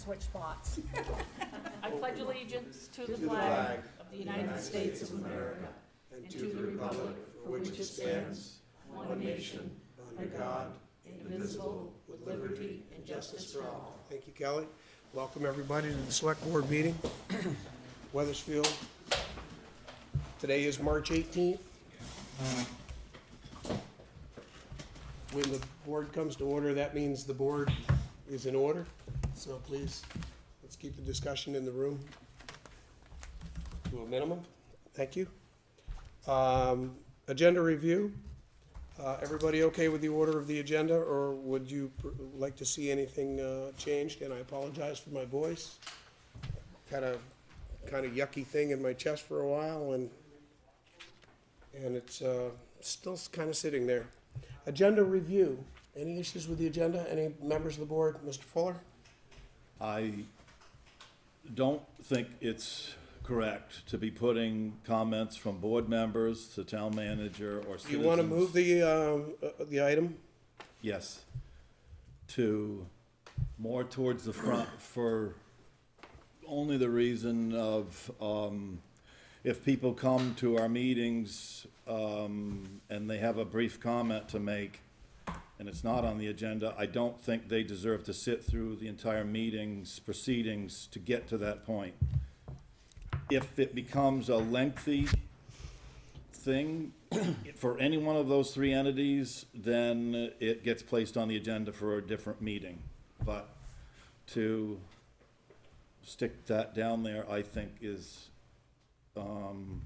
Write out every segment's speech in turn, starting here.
switch spots. I pledge allegiance to the flag of the United States of America and to the republic for which it stands, one nation, under God, indivisible, with liberty and justice for all. Thank you, Kelly. Welcome, everybody, to the Select Board meeting. Weathersfield. Today is March 18th. When the board comes to order, that means the board is in order. So please, let's keep the discussion in the room to a minimum. Thank you. Agenda review. Everybody okay with the order of the agenda, or would you like to see anything changed? And I apologize for my voice. Had a kind of yucky thing in my chest for a while, and it's still kind of sitting there. Agenda review. Any issues with the agenda? Any members of the board? Mr. Fuller? I don't think it's correct to be putting comments from board members to town manager or citizens. You want to move the item? Yes. To more towards the front for only the reason of, if people come to our meetings, and they have a brief comment to make, and it's not on the agenda, I don't think they deserve to sit through the entire meeting's proceedings to get to that point. If it becomes a lengthy thing for any one of those three entities, then it gets placed on the agenda for a different meeting. But to stick that down there, I think is, and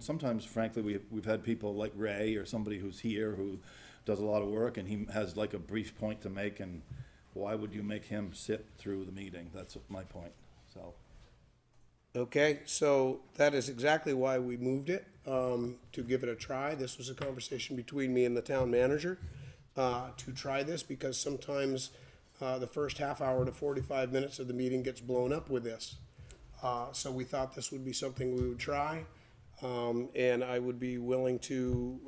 sometimes, frankly, we've had people like Ray or somebody who's here who does a lot of work, and he has like a brief point to make, and why would you make him sit through the meeting? That's my point, so. Okay, so that is exactly why we moved it, to give it a try. This was a conversation between me and the town manager to try this, because sometimes the first half hour to 45 minutes of the meeting gets blown up with this. So we thought this would be something we would try, and I would be willing to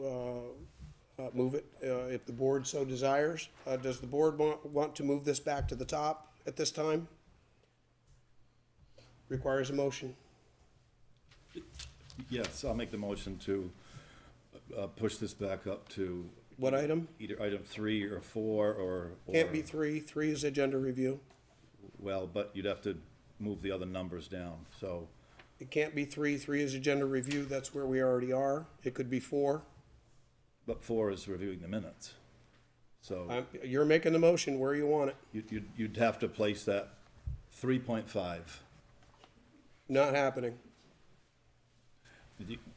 move it if the board so desires. Does the board want to move this back to the top at this time? Requires a motion. Yes, I'll make the motion to push this back up to. What item? Either item 3 or 4 or. Can't be 3. 3 is agenda review. Well, but you'd have to move the other numbers down, so. It can't be 3. 3 is agenda review. That's where we already are. It could be 4. But 4 is reviewing the minutes, so. You're making the motion where you want it. You'd have to place that 3.5. Not happening.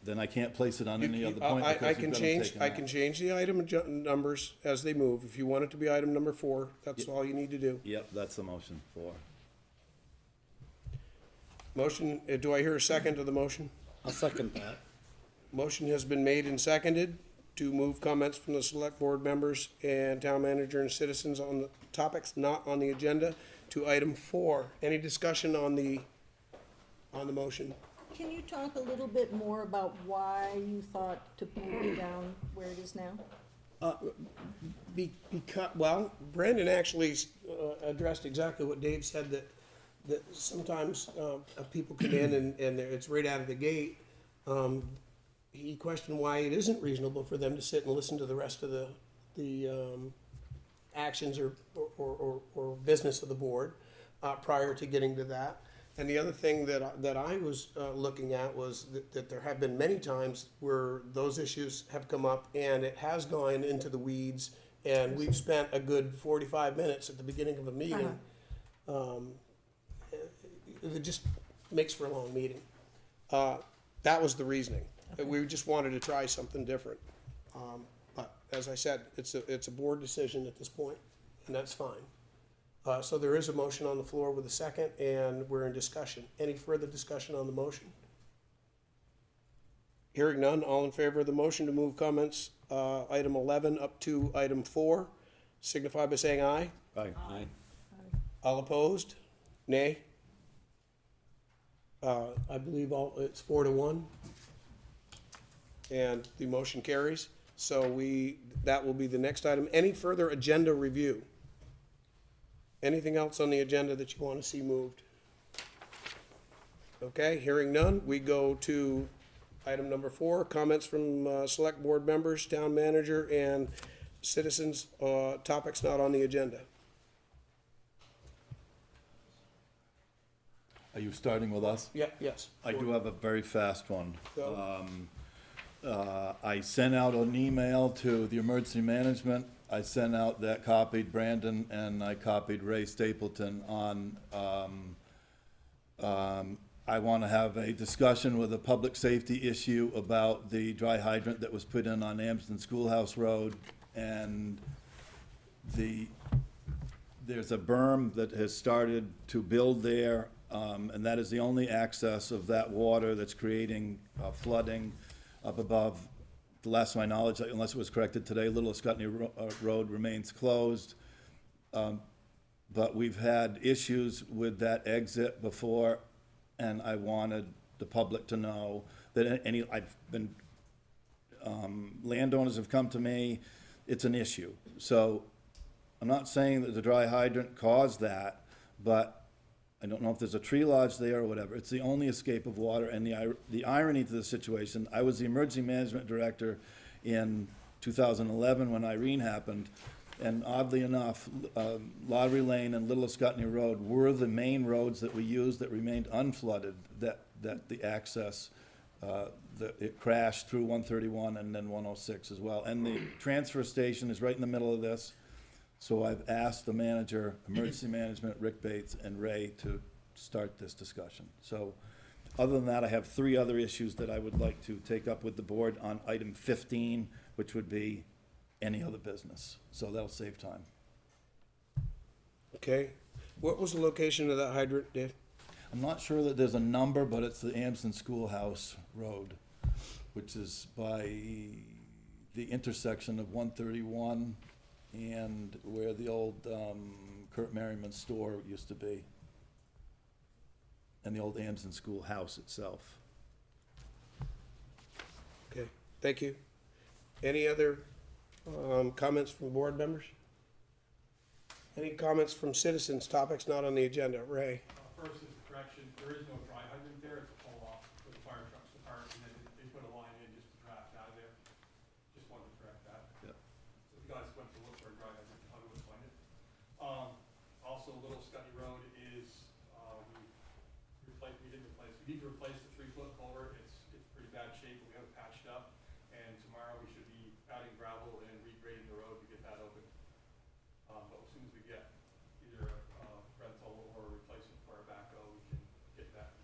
Then I can't place it on any other point. I because can you've got them change, taken I out. can change the item numbers as they move. If you want it to be item number 4, that's all you need to do. Yep, that's the motion for. Motion, do I hear a second to the motion? I'll second that. Motion has been made and seconded to move comments from the select board members and town manager and citizens on the topics not on the agenda to item 4. Any discussion on the motion? Can you talk a little bit more about why you thought to move it down where it is now? Because, well, Brandon actually addressed exactly what Dave said, that sometimes people come in and it's right out of the gate. He questioned why it isn't reasonable for them to sit and listen to the rest of the actions or business of the board prior to getting to that. And the other thing that I was looking at was that there have been many times where those issues have come up and it has gone into the weeds, and we've spent a good 45 minutes at the beginning of a meeting. It just makes for a long meeting. That was the reasoning. Okay. We just wanted to try something different. But as I said, it's a board decision at this point, and that's fine. So there is a motion on the floor with a second, and we're in discussion. Any further discussion on the motion? Hearing none, all in favor of the motion to move comments, item 11 up to item 4, signify by saying aye. Aye. Aye. All opposed? Nay? I believe it's 4-1. And the motion carries. So that will be the next item. Any further agenda review? Anything else on the agenda that you want to see moved? Okay, hearing none, we go to item number 4, comments from select board members, town manager, and citizens, topics not on the agenda. Are you starting with us? Yeah, yes. I do have a very fast one. Go. I sent out an email to the emergency management. I sent out that, copied Brandon, and I copied Ray Stapleton on, I want to have a discussion with a public safety issue about the dry hydrant that was put in on Amsden Schoolhouse Road, and there's a berm that has started to build there, and that is the only access of that water that's creating flooding up above. The last of my knowledge, unless it was corrected today, Little Scottney Road remains closed. But we've had issues with that exit before, and I wanted the public to know that landowners have come to me, it's an issue. So I'm not saying that the dry hydrant caused that, but I don't know if there's a tree lodge there or whatever. It's the only escape of water, and the irony to the situation, I was the emergency management director in 2011 when Irene happened, and oddly enough, Lottery Lane and Little Scottney Road were the main roads that we used that remained unflooded, that the access, it crashed through 131 and then 106 as well. And the transfer station is right in the middle of this. So I've asked the manager, emergency management, Rick Bates and Ray, to start this discussion. So other than that, I have 3 other issues that I would like to take up with the board on item 15, which would be any other business. So that'll save time. Okay. What was the location of that hydrant, Dave? I'm not sure that there's a number, but it's the Amsden Schoolhouse Road, which is by the intersection of 131 and where the old Kurt Merriman store used to be, and the old Amsden Schoolhouse itself. Okay, thank you. Any other comments from board members? Any comments from citizens, topics not on the agenda? Ray? First is correction, there is no dry hydrant there, it's a pull-off for the fire trucks to park, and then they put a line in just to draft out of there. Just wanted to correct that. Yep. So if you guys went to look for a dry hydrant, you probably would find it. Also, Little Scotty Road is, we need to replace the 3-foot culvert, it's pretty bad shape, but we have it patched up, and tomorrow we should be adding gravel and regrading the road to get that open. But as soon as we get either rental or replacement for our backhoe, we can get that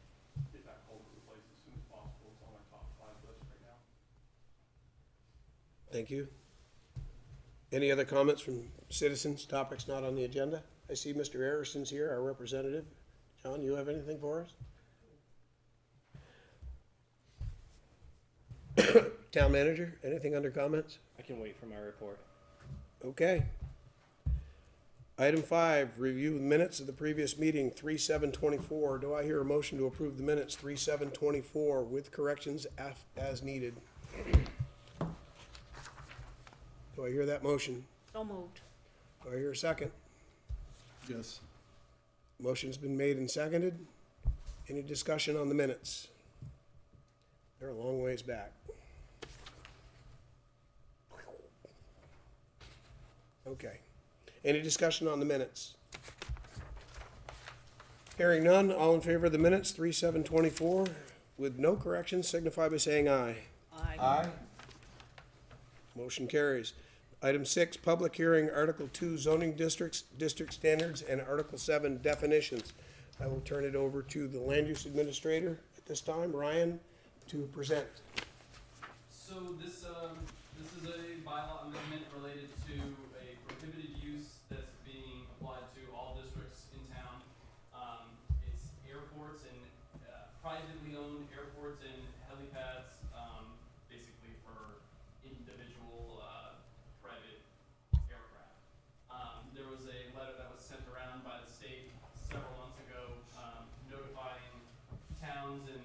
culvert replaced as soon as possible. It's on our top 5 list right now. Thank you. Any other comments from citizens, topics not on the agenda? I see Mr. Harrison's here, our representative. John, you have anything for us? Town manager, anything under comments? I can wait for my report. Okay. Item 5, review minutes of the previous meeting, 3/7/24. Do I hear a motion to approve the minutes, 3/7/24, with corrections as needed? Do I hear that motion? So moved. Do I hear a second? Yes. Motion's been made and seconded. Any discussion on the minutes? They're a long ways back. Okay. Any discussion on the minutes? Hearing none, all in favor of the minutes, 3/7/24, with no corrections, signify by saying aye. Aye. Motion carries. Item 6, public hearing, Article 2, zoning districts, district standards, and Article 7, definitions. I will turn it over to the land use administrator at this time, Ryan, to present. So this is a bylaw amendment related to a prohibited use that's being applied to all districts in town. It's airports and privately owned airports and helipads, basically for individual private aircraft. There was a letter that was sent around by the state several months ago, notifying towns and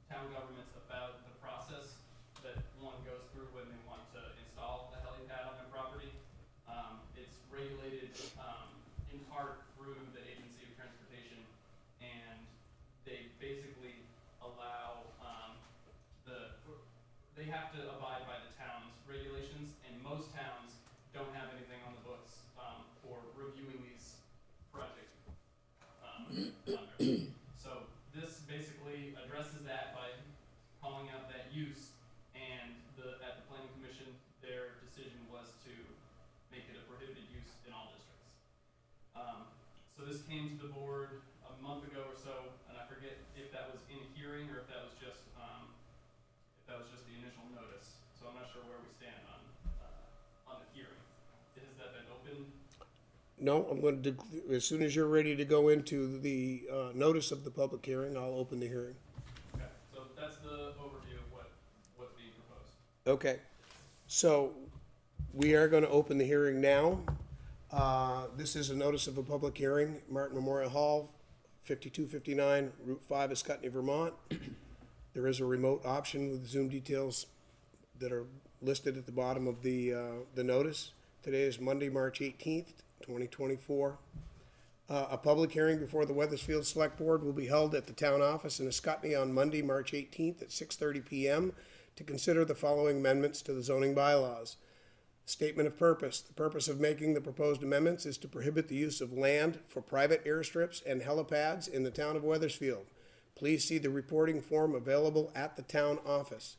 town governments about the process that one goes through when they want to install a helipad on their property. It's regulated through the Agency of Transportation, and they basically allow, they have to abide by the town's regulations, and most towns don't have anything on the books, for reviewing these projects, under. So this basically addresses that by calling out that use, and at the planning commission, their decision was to make it a prohibited use in all districts. So this came to the board a month ago or so, and I forget if that was in a hearing or if that was just the initial notice. So I'm not sure where we stand on the hearing. Has that been open? No, I'm going to, as soon as you're ready to go into the notice of the public hearing, I'll open the hearing. Okay, so that's the overview of what's being proposed. Okay, so we are going to open the hearing now. This is a notice of a public hearing, Martin Memorial Hall, 5259 Route 5, Ascutney, Vermont. There is a remote option with Zoom details that are listed at the bottom of the notice. Today is Monday, March 18th, 2024. A public hearing before the Weathersfield Select Board will be held at the town office in Ascutney on Monday, March 18th at 6:30 p.m. to consider the following amendments to the zoning bylaws. Statement of purpose. The purpose of making the proposed amendments is to prohibit the use of land for private airstrips and helipads in the town of Weathersfield. Please see the reporting form available at the town office.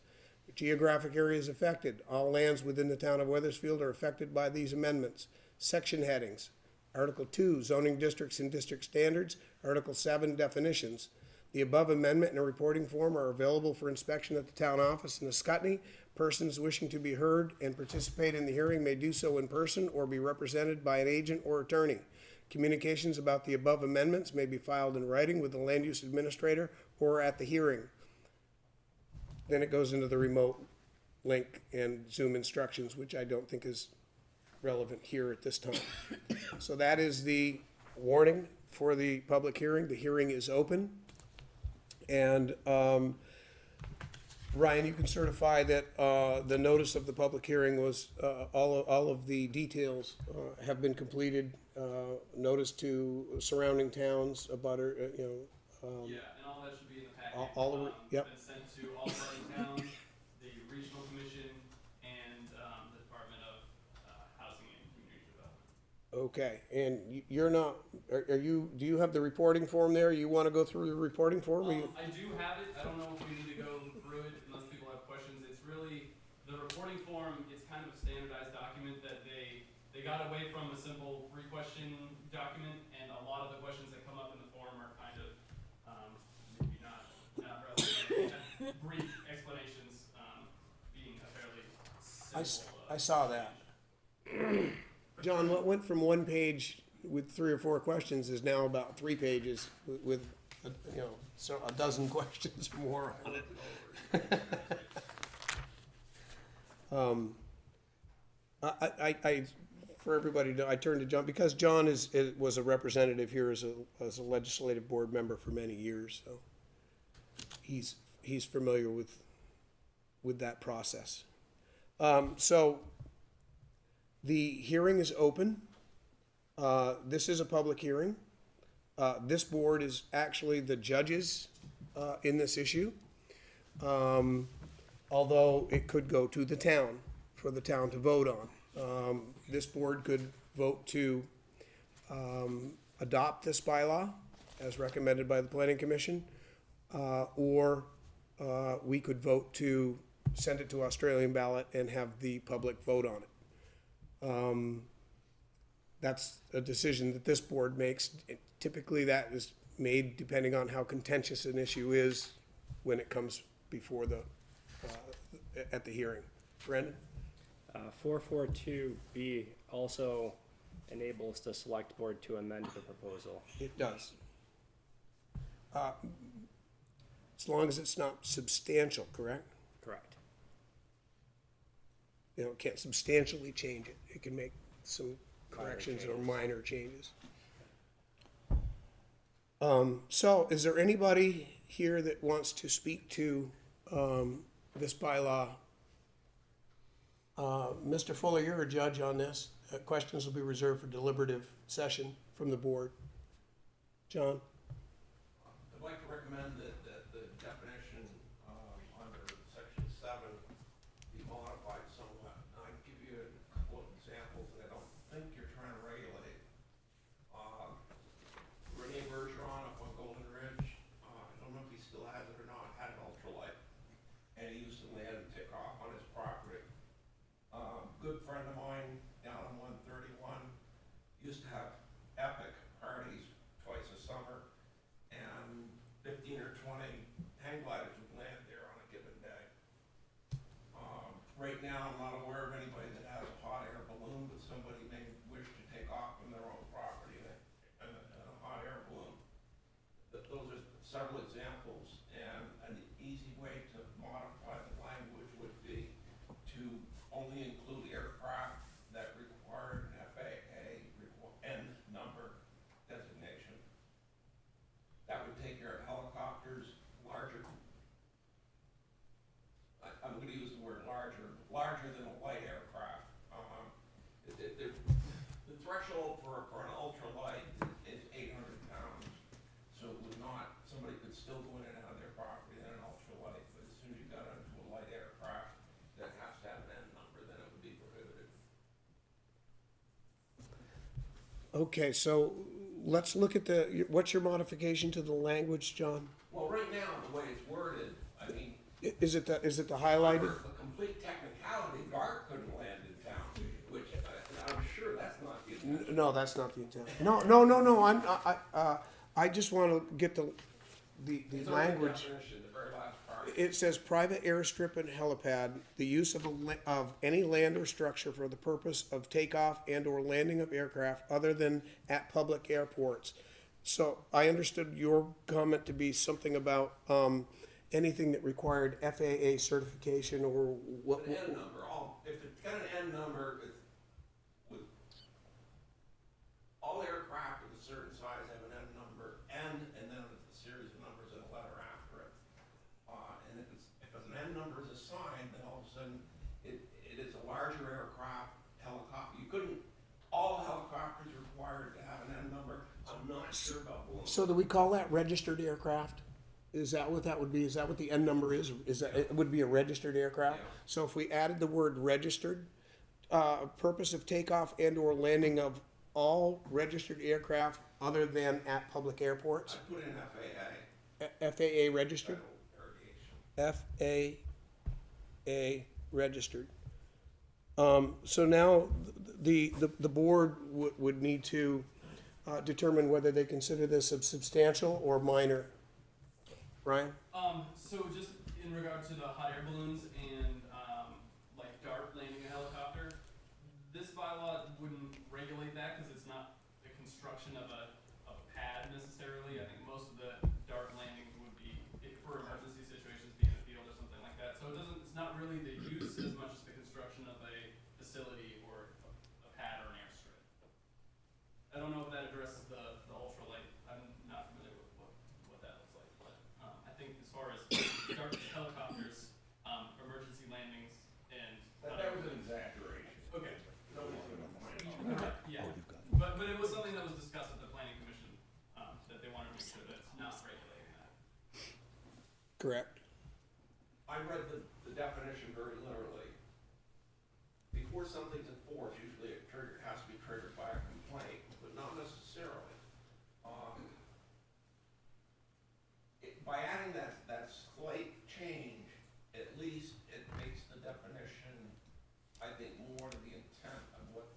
Geographic areas affected. All lands within the town of Weathersfield are affected by these amendments. Section headings. Article 2, zoning districts and district standards. Article 7, definitions. The above amendment and a reporting form are available for inspection at the town office in Ascutney. Persons wishing to be heard and participate in the hearing may do so in person or be represented by an agent or attorney. Communications about the above amendments may be filed in writing with the land use administrator or at the hearing. Then it goes into the remote link and Zoom instructions, which I don't think is relevant here at this time. So that is the warning for the public hearing. The hearing is open. And Ryan, you can certify that the notice of the public hearing was, all of the details have been completed, notice to surrounding towns, abutter, Yeah, and all that should be in the packet. all of it, yep. It's been sent to all the towns, the regional commission, and the Department of Housing and Community Development. Okay, and you're not, are you, do you have the reporting form there? You want to go through the reporting form? Or you- I do have it. I don't know if we need to go through it unless people have questions. It's really, the reporting form, it's kind of a standardized document that they got away from a simple 3-question document, and a lot of the questions that come up in the form are kind of, maybe not relevant, brief explanations, being a fairly simple. I saw that. John, what went from one page with 3 or 4 questions is now about 3 pages with so a dozen questions or more on it. I for everybody, I turned to John because John was a representative here as a legislative board member for many years, so he's familiar with that process. So the hearing is open. This is a public hearing. This board is actually the judges in this issue, although it could go to the town for the town to vote on. This board could vote to adopt this bylaw as recommended by the Planning Commission, or we could vote to send it to Australian ballot and have the public vote on it. That's a decision that this board makes. Typically, that is made depending on how contentious an issue is when it comes before at the hearing. Brandon? 442B also enables the select board to amend the proposal. It does. As long as it's not substantial, correct? Correct. It can't substantially change it. It can make some corrections or minor changes. So is there anybody here that wants to speak to this bylaw? Mr. Fuller, you're a judge on this. Questions will be reserved for deliberative session from the board. John? I'd like to recommend that the definition under section 7 be modified somewhat. I can give you a couple of examples that I don't think you're trying to regulate. Rene Bergeron up on Golden Ridge, I don't know if he still has it or not, had an ultralight, and he used to land and take off on his property. Good friend of mine down on 131 used to have epic parties twice a summer, and 15 or 20 hang gliders would land there on a given day. Right now, I'm not aware of anybody that has a hot air balloon, but somebody may wish to take off on their own property in a hot air balloon. Those are several examples, and an easy way to modify the language would be to only include aircraft that require an FAA N number designation. That would take care of helicopters, larger. I'm going to use the word larger than a light aircraft. The threshold for an ultralight is 800 pounds, so it would not, somebody could still go in and out of their property in an ultralight, but as soon as you got into a light aircraft that has to have an N number, then it would be prohibited. Okay, so let's look at what's your modification to the language, John? Well, right now, the way it's worded, I mean, Is it the highlighted? for a complete technicality, Dart couldn't land in town, which I'm sure that's not the intention. No, that's not the intent. No, I just want to get the It's on the language. definition, the very last part. It says private airstrip and helipad, the use of any land or structure for the purpose of takeoff and or landing of aircraft other than at public airports. So I understood your comment to be something about, anything that required FAA certification or what? An N number, if it's got an N number, with all aircraft of a certain size have an N number, and then it's a series of numbers and a letter after it. And if an N number is assigned, then all of a sudden, it is a larger aircraft, helicopter. You couldn't, all helicopters are required to have an N number. I'm not sure about balloons. So do we call that registered aircraft? Is that what that would be? Is that what the N number is? Is that, it would be a registered aircraft? Yeah. So if we added the word registered, purpose of takeoff and or landing of all registered aircraft other than at public airports? I put in FAA, FAA registered? Federal Aviation. FAA registered. So now the board would need to determine whether they consider this a substantial or minor. Ryan? So just in regard to the hot air balloons and, like Dart landing a helicopter, this bylaw wouldn't regulate that because it's not the construction of a pad necessarily. I think most of the Dart landings would be for emergency situations, be in a field or something like that. So it's not really the use as much as the construction of a facility or a pad or an airstrip. I don't know if that addresses the ultralight. I'm not familiar with what that looks like, but I think as far as Dart helicopters, emergency landings, and That was an exaggeration. okay, Nobody's gonna find out. yeah, but it was something that was discussed at the planning commission, that they wanted to make sure that it's not regulating that. Correct. I read the definition very literally. Before something's enforced, usually it has to be triggered by a complaint, but not necessarily. By adding that slight change, at least it makes the definition, I think, more to the intent of what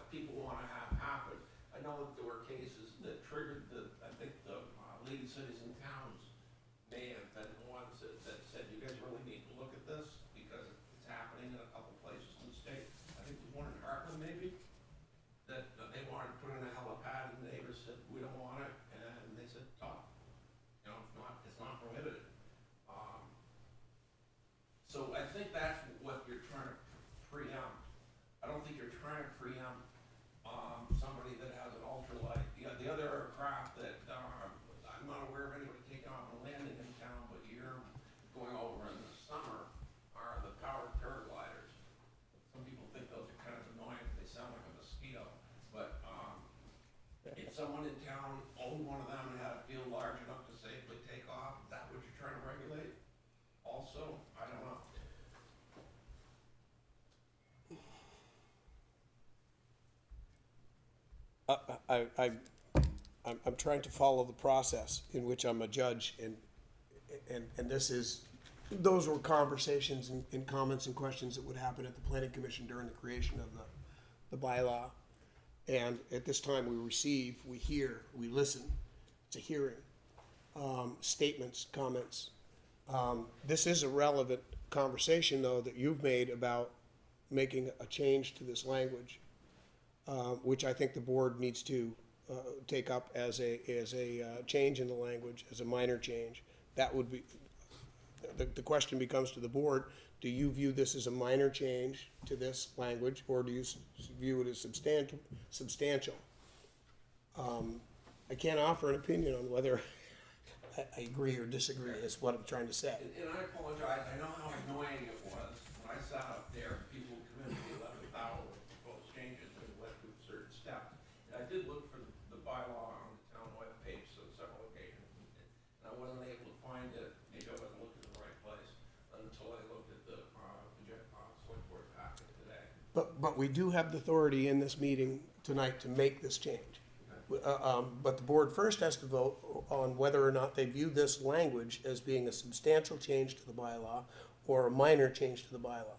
people want to have happen. I know that there were cases that triggered I think the leading cities and towns may have been the ones that said, you guys really need to look at this because it's happening in a couple places in the state. I think there's one in Heartland maybe, that they wanted to put in a helipad and the neighbors said, we don't want it, and they said, stop. You know, it's not prohibited. So I think that's what you're trying to preempt. I don't think you're trying to preempt somebody that has an ultralight. The other aircraft that I'm not aware of town owned one of them and had a field large enough to safely take off, is that what you're trying to regulate? Also, I don't know. I'm trying to follow the process in which I'm a judge, and this is, those were conversations and comments and questions that would happen at the planning commission during the creation of the bylaw. And at this time, we receive, we hear, we listen. It's a hearing. Statements, comments. This is a relevant conversation, though, that you've made about making a change to this language, which I think the board needs to take up as a change in the language, as a minor change. That would be, the question becomes to the board, do you view this as a minor change to this language, or do you view it as substantial? I can't offer an opinion on whether I agree or disagree, is what I'm trying to say. And I apologize, I know how annoying it was when I sat up there, people would come in at the 11th hour with proposed changes and went through certain steps. And I did look for the bylaw on the town webpage on several occasions, and I wasn't able to find it. Maybe I wasn't looking in the right place until I looked at the select board packet today. But we do have the authority in this meeting tonight to make this change. But the board first has to vote on whether or not they view this language as being a substantial change to the bylaw or a minor change to the bylaw.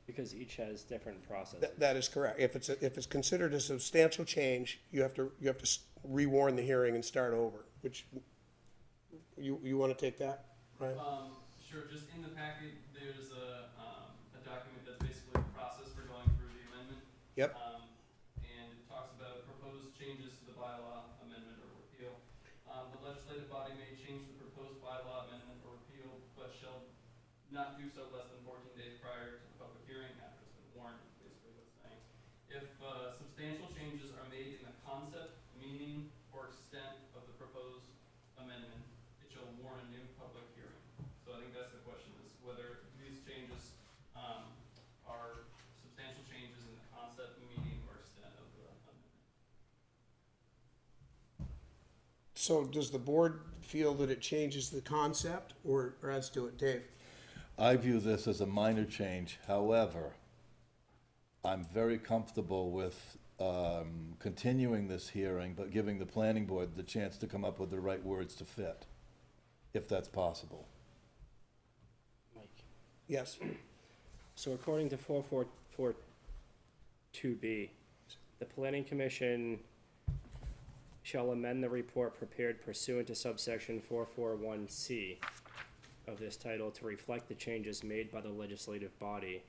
Because each has different processes. That is correct. If it's considered a substantial change, you have to rewarn the hearing and start over, which, you want to take that, right? Sure, just in the packet, there's a document that's basically the process for going through the amendment. Yep. And it talks about proposed changes to the bylaw, amendment, or repeal. The legislative body may change the proposed bylaw, amendment, or repeal, but shall not do so less than 14 days prior to the public hearing after it's been warned, basically what's saying. If substantial changes are made in the concept, meaning, or extent of the proposed amendment, it shall warn a new public hearing. So I think that's the question, is whether these changes are substantial changes in the concept, meaning, or extent of the amendment. So does the board feel that it changes the concept, or adds to it, Dave? I view this as a minor change. However, I'm very comfortable with continuing this hearing, but giving the planning board the chance to come up with the right words to fit, if that's possible. Mike. Yes. So according to 4442B, the planning commission shall amend the report prepared pursuant to subsection 441C of this title to reflect the changes made by the legislative body,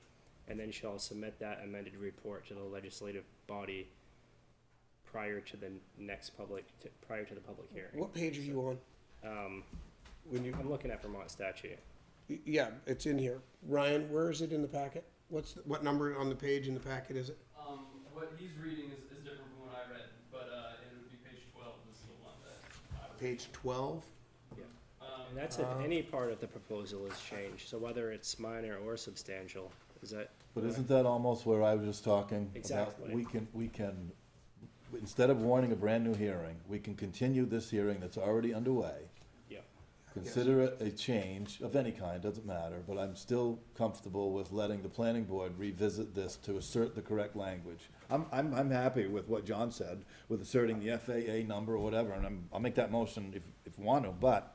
and then shall submit that amended report to the legislative body prior to the public hearing. What page are you on? I'm looking at Vermont statute. Yeah, it's in here. Ryan, where is it in the packet? What number on the page in the packet is it? What he's reading is different from what I read, but it would be page 12. This is the one that I was. Page 12? And that's if any part of the proposal is changed, so whether it's minor or substantial, is that? But isn't that almost where I was just talking about? Exactly. We can, instead of warning a brand new hearing, we can continue this hearing that's already underway. Yeah. Consider it a change of any kind, doesn't matter, but I'm still comfortable with letting the planning board revisit this to assert the correct language. I'm happy with what John said, with asserting the FAA number or whatever, and I'll make that motion if you want to, but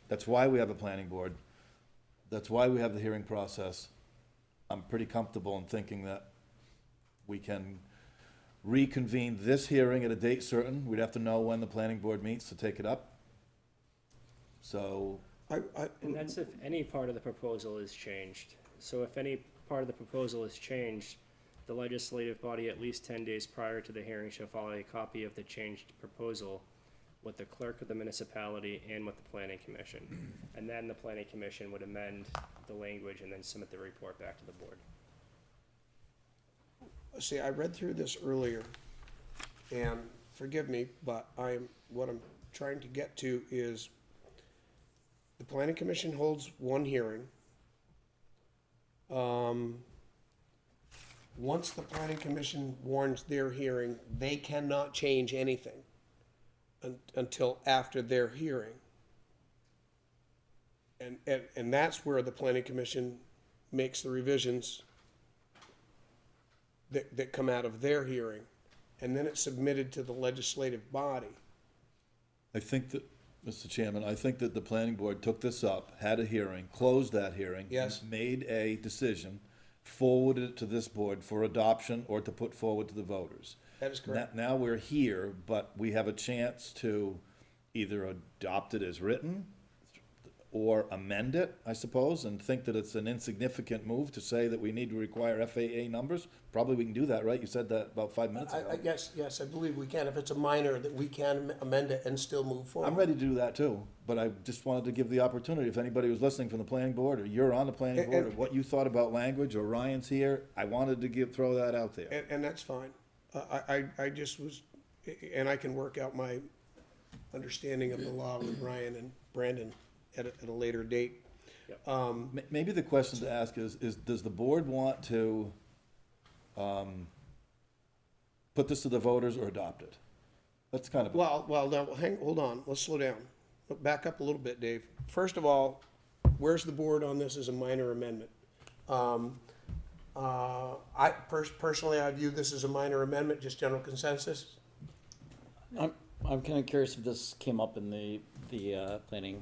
that's why we have a planning board. That's why we have the hearing process. I'm pretty comfortable in thinking that we can reconvene this hearing at a date certain. We'd have to know when the planning board meets to take it up. So, And that's if any part of the proposal is changed. So if any part of the proposal is changed, the legislative body at least 10 days prior to the hearing shall file a copy of the changed proposal with the clerk of the municipality and with the planning commission. And then the planning commission would amend the language and then submit the report back to the board. See, I read through this earlier, and forgive me, but what I'm trying to get to is the planning commission holds one hearing. Once the planning commission warns their hearing, they cannot change anything. until after their hearing. And that's where the planning commission makes the revisions that come out of their hearing. And then it's submitted to the legislative body. I think that, Mr. Chairman, I think that the planning board took this up, had a hearing, closed that hearing. Yes. Made a decision, forwarded it to this board for adoption or to put forward to the voters. That is correct. Now we're here, but we have a chance to either adopt it as written or amend it, I suppose, and think that it's an insignificant move to say that we need to require FAA numbers. Probably we can do that, right? You said that about 5 minutes ago. Yes, I believe we can. If it's a minor, that we can amend it and still move forward. I'm ready to do that too, but I just wanted to give the opportunity, if anybody was listening from the planning board, or you're on the planning board, or what you thought about language, or Ryan's here, I wanted to throw that out there. And that's fine. I just was, and I can work out my understanding of the law with Ryan and Brandon at a later date. Maybe the question to ask is does the board want to put this to the voters or adopt it? That's kind of. Well, now, hold on, let's slow down. Back up a little bit, Dave. First of all, where's the board on this as a minor amendment? Personally, I view this as a minor amendment, just general consensus. I'm kind of curious if this came up in the planning.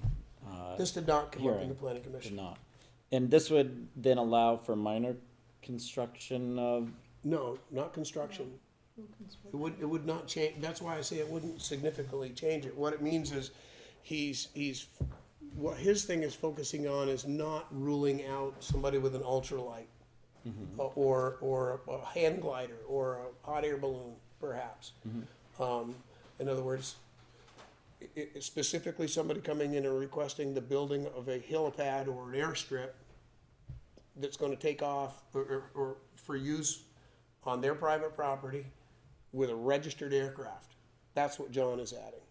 This did not come up in Hearing. the planning Did commission. not. And this would then allow for minor construction of, No, not construction. It would not change, that's why I say it wouldn't significantly change it. What it means is, what his thing is focusing on is not ruling out somebody with an ultralight, or a hand glider, or a hot air balloon, perhaps. In other words, specifically somebody coming in and requesting the building of a helipad or an airstrip that's gonna take off or for use on their private property with a registered aircraft. That's what John is adding.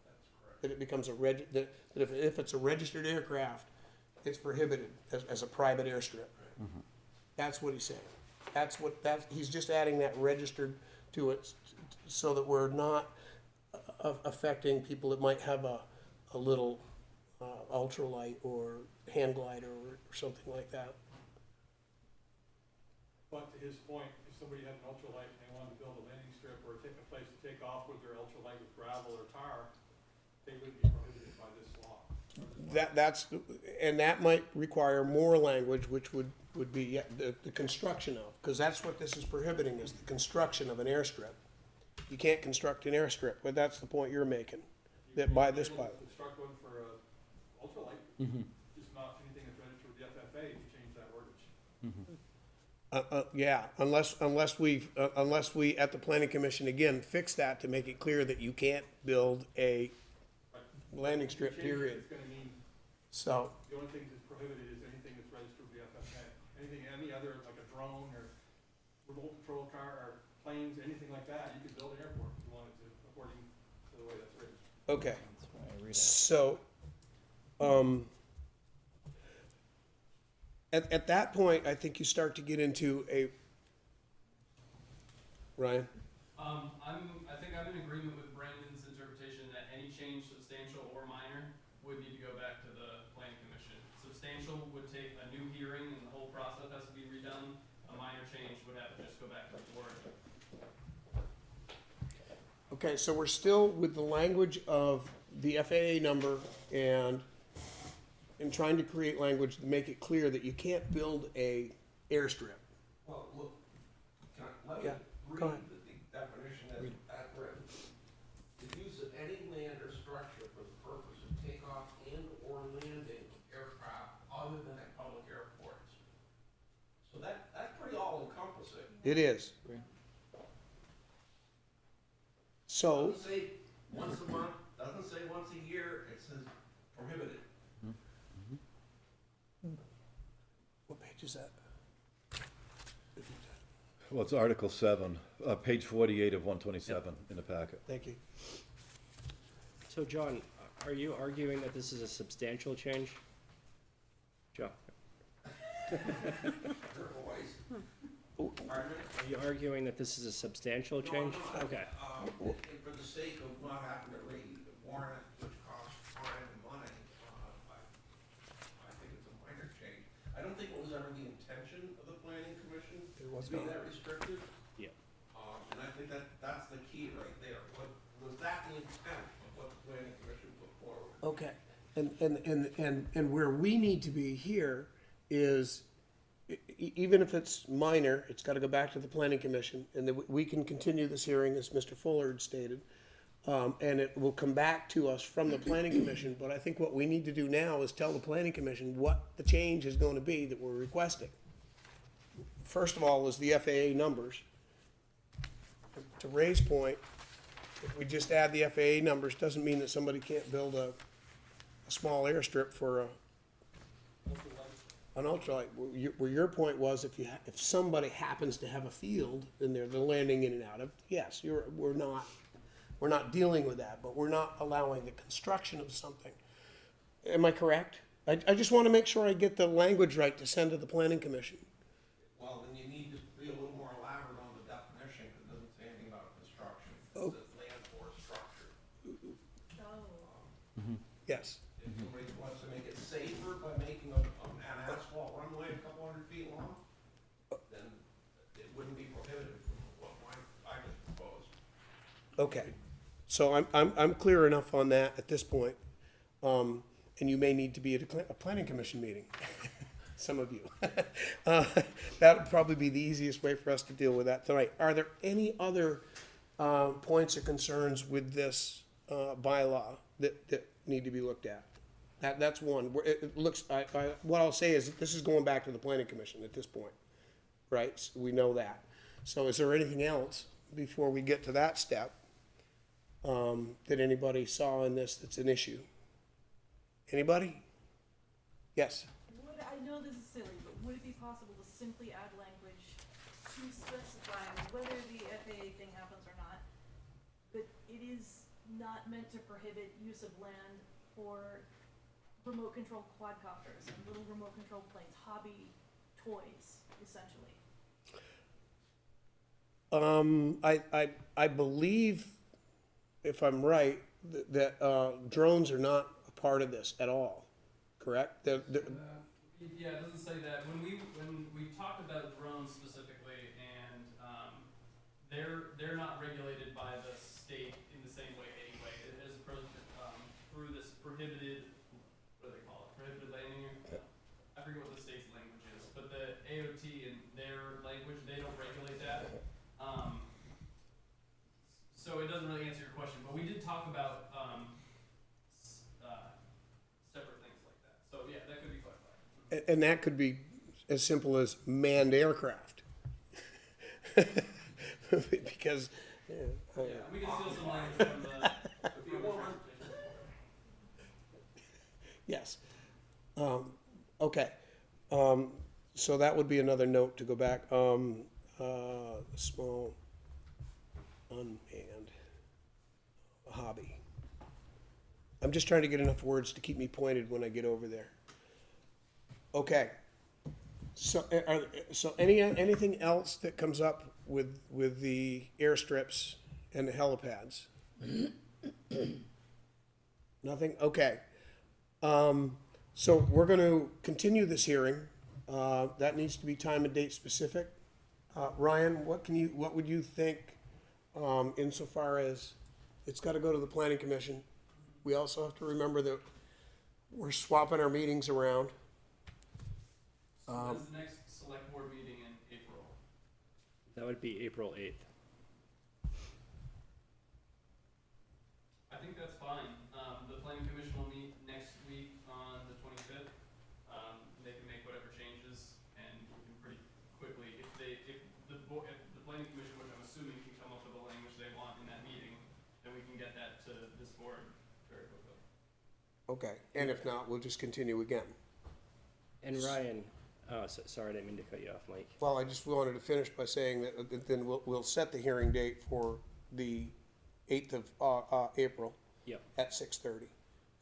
That it becomes that if it's a registered aircraft, it's prohibited as a private airstrip. That's what he's saying. He's just adding that registered to it so that we're not affecting people that might have a little ultralight or hand glider or something like that. But to his point, if somebody had an ultralight and they wanted to build a landing strip or take a place to take off with their ultralight with gravel or tar, they would be prohibited by this law. And that might require more language, which would be the construction of, because that's what this is prohibiting, is the construction of an airstrip. You can't construct an airstrip, but that's the point you're making, that by this bylaw. Construct one for a ultralight, just not anything that's registered with the FFA to change that wordage. Yeah, unless we at the planning commission again fix that to make it clear that you can't build a landing strip, Change it, period. It's gonna mean, So, the only thing that's prohibited is anything that's registered with the FFA. Any other, like a drone or remote control car or planes, anything like that, you could build an airport if you wanted to, according to the way that's written. okay, that's why I read it. so, at that point, I think you start to get into Ryan? I think I'm in agreement with Brandon's interpretation that any change, substantial or minor, would need to go back to the planning commission. Substantial would take a new hearing and the whole process has to be redone. A minor change would have to just go back to the board. Okay, so we're still with the language of the FAA number and trying to create language to make it clear that you can't build a airstrip. Well, look, let me Yeah, read go ahead. the definition as written. The use of any land or structure for the purpose of takeoff and or landing of aircraft other than at public airports. So that's pretty all encompassing. It is. So, Doesn't say once a month, doesn't say once a year, it says prohibited. what page is that? Well, it's Article 7, page 48 of 127 in the packet. Thank you. So John, are you arguing that this is a substantial change? John, Your voice. Pardon me? are you arguing that this is a substantial change? No, I'm not. Okay. And for the sake of not having to read the warrant It's be not. that restricted. Yeah. And I think that's the key right there. Was that the intent of what the planning commission put forward? Okay, and where we need to be here is, even if it's minor, it's gotta go back to the planning commission, and then we can continue this hearing, as Mr. Fuller had stated. And it will come back to us from the planning commission, but I think what we need to do now is tell the planning commission what the change is gonna be that we're requesting. First of all is the FAA numbers. To Ray's point, if we just add the FAA numbers, doesn't mean that somebody can't build a small airstrip for an ultralight. Where your point was, if somebody happens to have a field and they're landing in and out of, yes, we're not dealing with that, but we're not allowing the construction of something. Am I correct? I just wanna make sure I get the language right to send to the planning commission. Well, then you need to be a little more elaborate on the definition, because it doesn't say anything about construction. Oh. It says land for structure. Yes. If somebody wants to make it safer by making an asphalt runway a couple hundred feet long, then it wouldn't be prohibited from what I just proposed. Okay, so I'm clear enough on that at this point. And you may need to be at a planning commission meeting, some of you. That would probably be the easiest way for us to deal with that tonight. Are there any other points or concerns with this bylaw that need to be looked at? That's one. It looks, what I'll say is that this is going back to the planning commission at this point, right? So we know that. So is there anything else before we get to that step that anybody saw in this that's an issue? Anybody? Yes? I know this is silly, but would it be possible to simply add language to specify whether the FAA thing happens or not, but it is not meant to prohibit use of land for remote control quadcopters and little remote control planes, hobby toys, essentially? I believe, if I'm right, that drones are not a part of this at all, correct? Yeah, it doesn't say that. When we talked about drones specifically, and they're not regulated by the state in the same way anyway. It is through this prohibited, what do they call it? Prohibited landing. I forget what the state's language is, but the AOT and their language, they don't regulate that. So it doesn't really answer your question, but we did talk about separate things like that. So yeah, that could be clarified. And that could be as simple as manned aircraft. Because, Yeah, we can steal some language from the transportation. yes. Okay. So that would be another note to go back. Small unmanned hobby. I'm just trying to get enough words to keep me pointed when I get over there. Okay. So, anything else that comes up with the airstrips and the helipads? Nothing? Okay. So we're gonna continue this hearing. That needs to be time and date specific. Ryan, what would you think, insofar as it's gotta go to the planning commission? We also have to remember that we're swapping our meetings around. So when's the next select board meeting in April? That would be April 8th. I think that's fine. The planning commission will meet next week on the 25th. They can make whatever changes, and we can pretty quickly, if the planning commission, which I'm assuming can come up with the language they want in that meeting, then we can get that to this board very quickly. Okay, and if not, we'll just continue again. And Ryan, sorry, I didn't mean to cut you off, Mike. Well, I just wanted to finish by saying that then we'll set the hearing date for the 8th of April. Yep. At 6:30.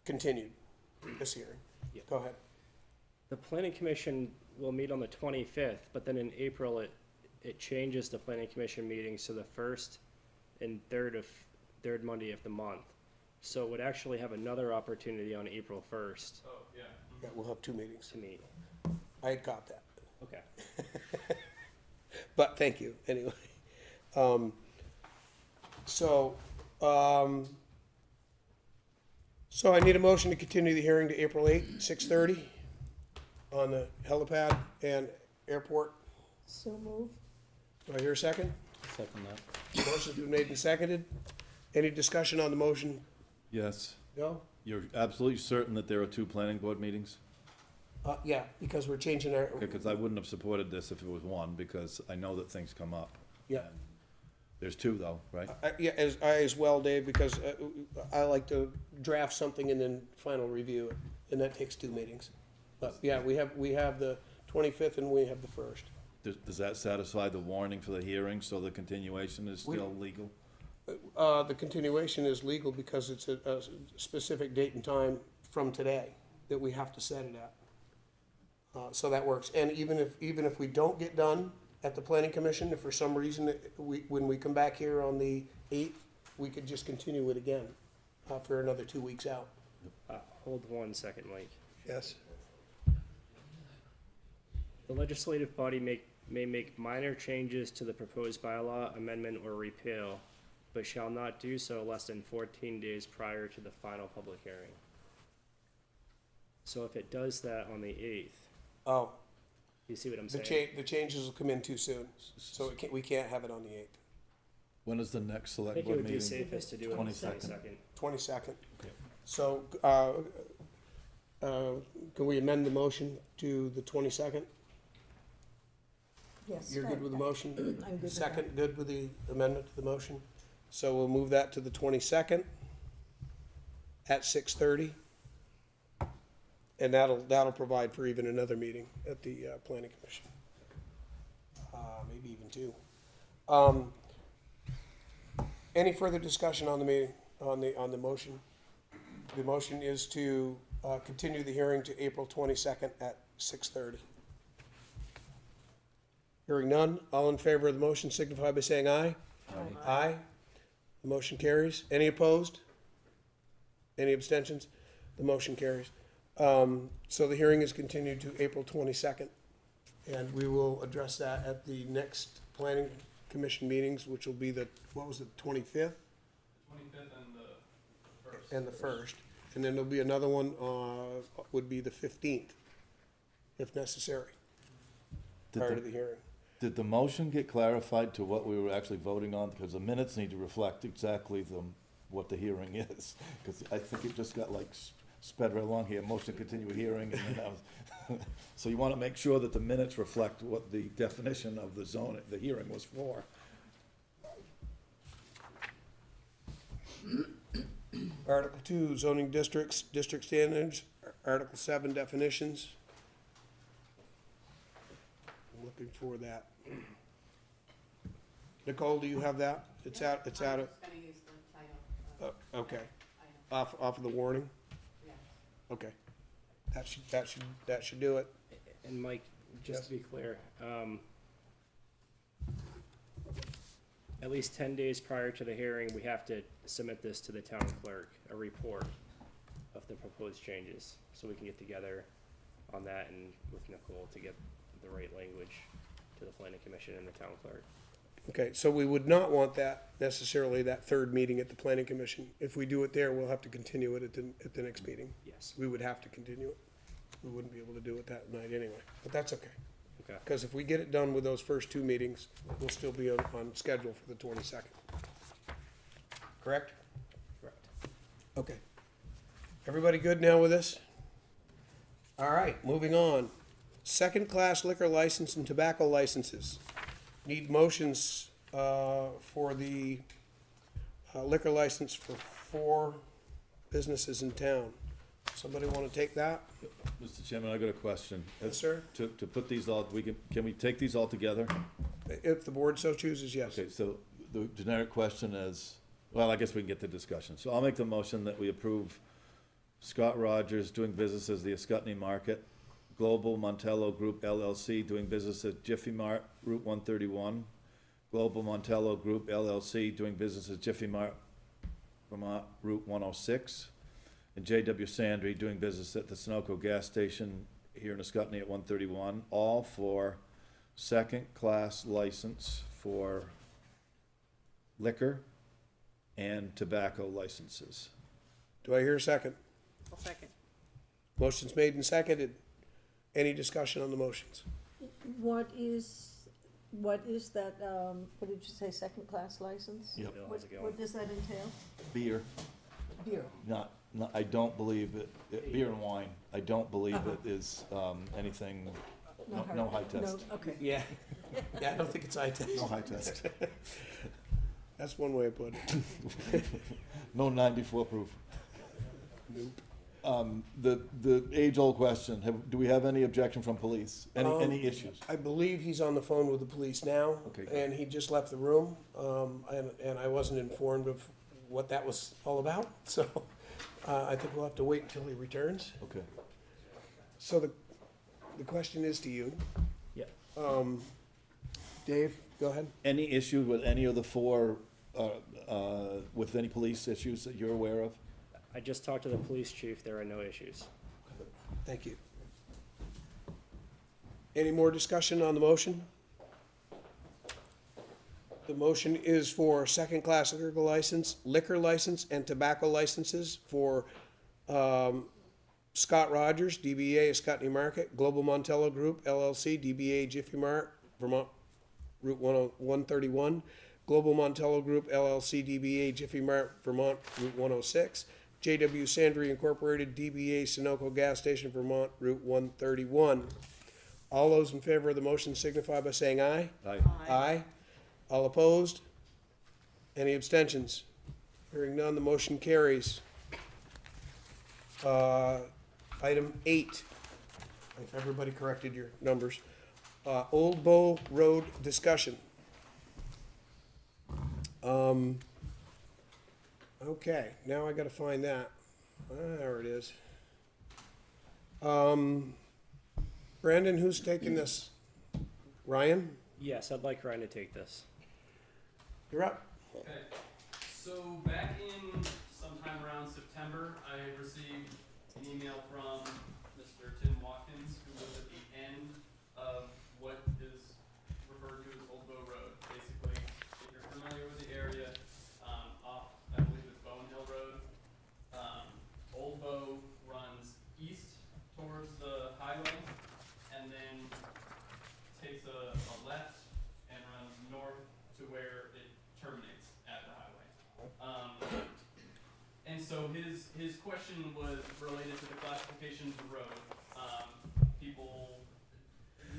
Continued, this hearing. Yep. Go ahead. The planning commission will meet on the 25th, but then in April, it changes the planning commission meetings to the first and third Monday of the month. So it would actually have another opportunity on April 1st Oh, yeah. Yeah, we'll have two meetings. to meet. I had got that. Okay. but thank you, anyway. Um, so, um, so I need a motion to continue the hearing to April 8th, 6:30 on the helipad and airport. So move. Do I hear a second? Second that. Motion's been made and seconded. Any discussion on the motion? Yes. No? You're absolutely certain that there are 2 planning board meetings? Yeah, because we're changing our, Because I wouldn't have supported this if it was 1, because I know that things come up. yeah. And there's 2 though, right? Yeah, as well, Dave, because I like to draft something and then final review it, and that takes 2 meetings. But yeah, we have the 25th and we have the 1st. Does that satisfy the warning for the hearing, so the continuation is still legal? The continuation is legal because it's a specific date and time from today that we have to set it at. So that works. And even if we don't get done at the planning commission, if for some reason when we come back here on the 8th, we could just continue it again for another 2 weeks out. Hold 1 second, Mike. Yes. The legislative body may make minor changes to the proposed bylaw, amendment, or repeal, but shall not do so less than 14 days prior to the final public hearing. So if it does that on the 8th, Oh, you see what I'm the saying? the changes will come in too soon, so we can't have it on the 8th. When is the next I select think it board would be meeting? safest to do it on the 22nd. 22nd. 22nd. So, can we amend the motion to the 22nd? Yes. You're good with the motion? I'm good with that. Second, good with the amendment to the motion? So we'll move that to the 22nd at 6:30. And that'll provide for even another meeting at the planning commission. Maybe even 2. Any further discussion on the meeting, on the motion? The motion is to continue the hearing to April 22nd at 6:30. Hearing none, all in favor of the motion signify by saying aye. Aye. The motion carries. Any opposed? Any abstentions? The motion carries. So the hearing is continued to April 22nd, and we will address that at the next planning commission meetings, which will be the, what was it, 25th 25th and the 1st. and the 1st. And then there'll be another one, would be the 15th, if necessary, prior to the hearing. Did the motion get clarified to what we were actually voting on? Because the minutes need to reflect exactly what the hearing is. Because I think it just got like sped right along here, motion to continue hearing, and then that was, so you want to make sure that the minutes reflect what the definition of the zone, the hearing was for. Article 2, zoning districts, district standards. Article 7, definitions. I'm looking for that. Nicole, do you have that? It's out of, I'm just gonna use the title. okay, Item, off of the warning? yeah. Okay. That should do it. And Mike, just to be clear, at least 10 days prior to the hearing, we have to submit this to the town clerk, a report of the proposed changes, so we can get together on that and with Nicole to get the right language to the planning commission and the town clerk. Okay, so we would not want that necessarily, that 3rd meeting at the planning commission. If we do it there, we'll have to continue it at the next meeting. Yes. We would have to continue it. We wouldn't be able to do it that night anyway, but that's okay. Okay. Because if we get it done with those first 2 meetings, we'll still be on schedule for the 22nd. Correct? Correct. Okay. Everybody good now with this? All right, moving on. Second-class liquor license and tobacco licenses. Need motions for the liquor license for 4 businesses in town. Somebody want to take that? Mr. Chairman, I got a question. Yes, sir. To put these all, can we take these all together? If the board so chooses, yes. Okay, so the generic question is, well, I guess we can get the discussion. So I'll make the motion that we approve Scott Rogers doing business as the Ascutney Market, Global Montello Group LLC doing business at Jiffy Mart, Route 131, Global Montello Group LLC doing business at Jiffy Mart, Vermont, Route 106, and J.W. Sandry doing business at the Sunoco gas station here in Ascutney at 131, all for second-class license for liquor and tobacco licenses. Do I hear a second? I'll second. Motion's made and seconded. Any discussion on the motions? What is that, what did you say, second-class license? Yep. Bill, What, how's it going? what does that entail? Beer, Beer. not, I don't believe beer and wine, I don't believe it is, anything, no high test. No, okay. Yeah. Yeah, I don't think it's eye test. No high test. That's one way of putting it. No 94 proof. The age-old question, do we have any objection from police? Any issues? I believe he's on the phone with the police now, Okay, good. and he just left the room, and I wasn't informed of what that was all about, so I think we'll have to wait until he returns. Okay. So the question is to you. Yep. Dave, go ahead. Any issue with any of the four, with any police issues that you're aware of? I just talked to the police chief, there are no issues. Thank you. Any more discussion on the motion? The motion is for second-class liquor license, and tobacco licenses for Scott Rogers, DBA Escutney Market, Global Montello Group, LLC, DBA Jiffy Mart, Vermont, Route 131, Global Montello Group, LLC, DBA Jiffy Mart, Vermont, Route 106, JW Sandry Incorporated, DBA Sunoco Gas Station, Vermont, Route 131. All those in favor of the motion signify by saying aye. Aye. Aye. All opposed? Any abstentions? Hearing none, the motion carries. Item 8, if everybody corrected your numbers. Old Bow Road discussion. Okay, now I gotta find that. There it is. Brandon, who's taking this? Ryan, Yes, I'd like Ryan to take this. you're up. Okay, so back in sometime around September, I received an email from Mr. Tim Watkins, who lives at the end of what is referred to as Old Bow Road. Basically, if you're familiar with the area, off, I believe it's Bowen Hill Road, Old Bow runs east towards the highway, and then takes a left and runs north to where it terminates at the highway. And so his question was related to the classification of the road.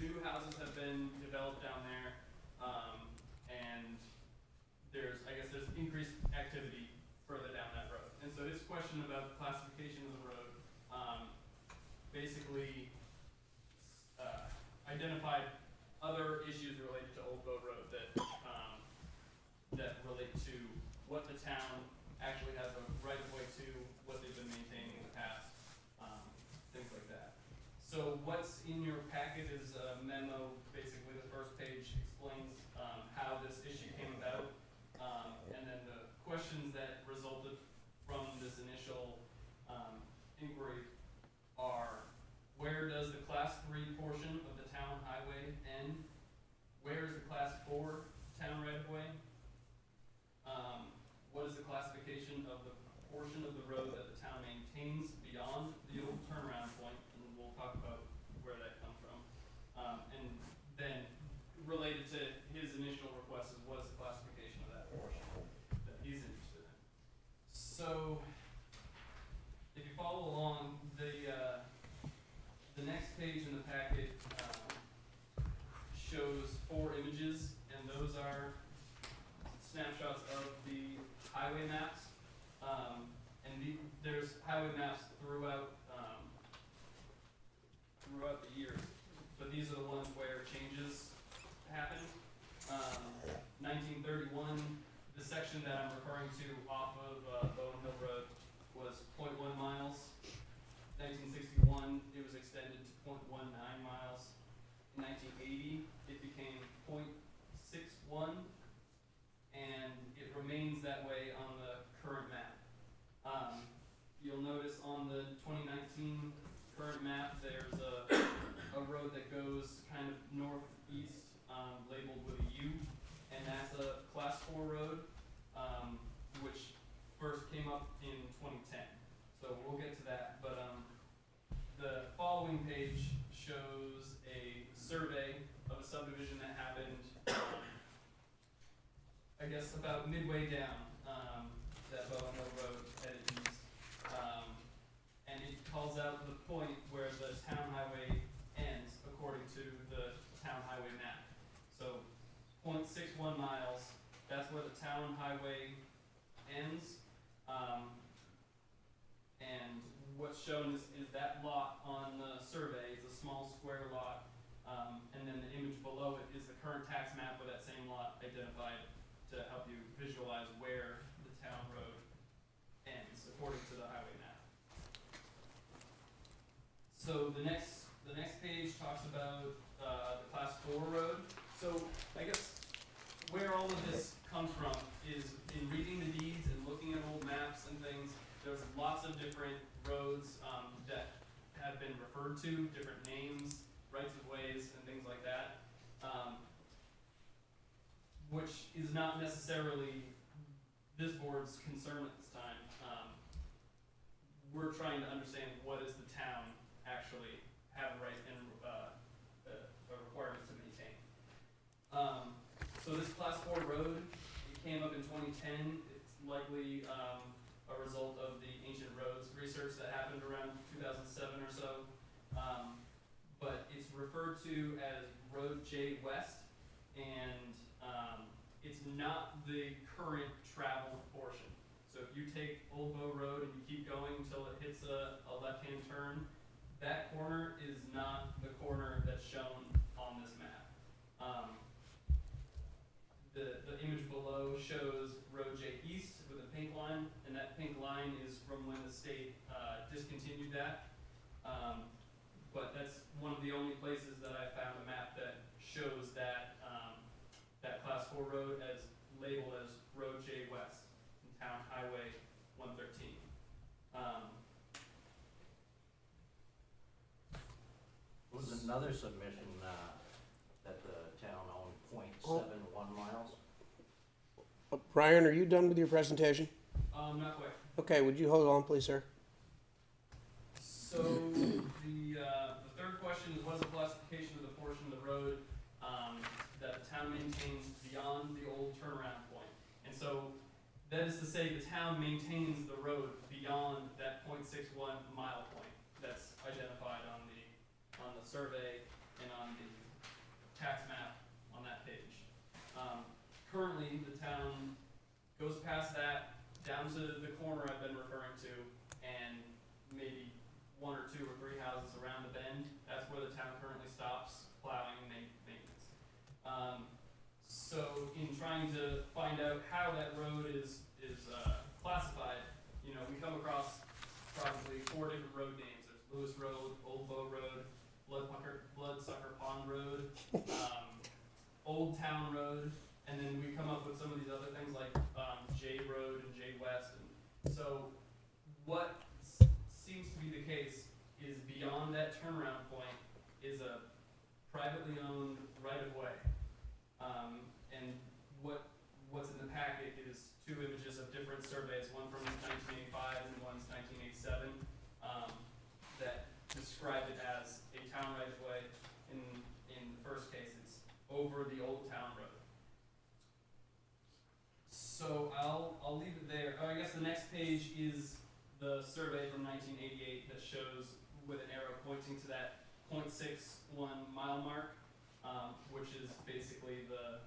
New houses have been developed down there, and there's increased activity further down that road. And so his question about the classification of the road, basically, identified other issues related to Old Bow Road that relate to what the town actually has a right of way to, what they've been maintaining in the past, things like that. So what's in your packet is a memo. Basically, the first page explains how this issue came about, and then the questions that resulted from this initial inquiry are: where does the Class 3 portion of the town highway end? Where is the Class 4 town right-of-way? What is the classification of the portion of the road that the town maintains beyond the old turnaround point? And we'll talk about where that comes from. And then related to his initial request is what is the classification of that portion that he's interested in. So if you follow along, the next page in the packet shows 4 images, and those are snapshots of the highway maps. There's highway maps throughout the years, but these are the ones where changes happened. 1931, the section that I'm referring to off of Bowen Hill Road was 0.1 miles. 1961, it was extended to 0.19 miles. In 1980, it became 0.61, and it remains that way on the current map. You'll notice on the 2019 current map, there's a road that goes kind of northeast Road, which first came up in 2010. So we'll get to that, but the following page shows a survey of a subdivision that happened, I guess about midway down that Bowen Hill Road headed east. And it calls out the point where the town highway ends according to the town highway map. So 0.61 miles, that's where the town highway ends. And what's shown is that lot on the survey is a small square lot. And then the image below it is the current tax map with that same lot identified to help you visualize where the town road ends according to the highway map. So the next page talks about the class 4 road. So I guess where all of this comes from is in reading the deeds and looking at old maps and things. There's lots of different roads that have been referred to, different names, rights of ways, and things like that, which is not necessarily this board's concern at this time. We're trying to understand what does the town actually have a right and a requirement to maintain. So this class 4 road, it came up in 2010. It's likely a result of the ancient roads research that happened around 2007 or so. But it's referred to as Road J West, and it's not the current traveled portion. So if you take Old Bow Road and you keep going until it hits a left-hand turn, that corner is not the corner that's shown on this map. The image below shows Road J East with a pink line, and that pink line is from when the state discontinued that. But that's one of the only places that I found a map that shows that that class 4 road as labeled as Road J West in Town Highway 113. There was another submission that the town owned 0.71 miles. Brian, are you done with your presentation? Not quite. Okay, would you hold on, please, sir? So the third question is, what is the classification of the portion of the road that the town maintains beyond the old turnaround point? And so that is to say the town maintains the road beyond that 0.61 mile point that's identified on the survey and on the tax map on that page. Currently, the town goes past that down to the corner I've been referring to, and maybe 1 or 2 or 3 houses around the bend. That's where the town currently stops plowing and maintenance. So in trying to find out how that road is classified, we come across probably 4 different road names. There's Lewis Road, Old Bow Road, Bloodsucker Pond Road, Old Town Road, and then we come up with some of these other things like J Road and J West. And so what seems to be the case is beyond that turnaround point is a privately owned right-of-way. And what's in the packet is 2 images of different surveys, one from 1985 and one's 1987, that describe it as a town right-of-way. In the first case, it's over the old town road. So I'll leave it there. Oh, I guess the next page is the survey from 1988 that shows with an arrow pointing to that 0.61 mile mark, which is basically the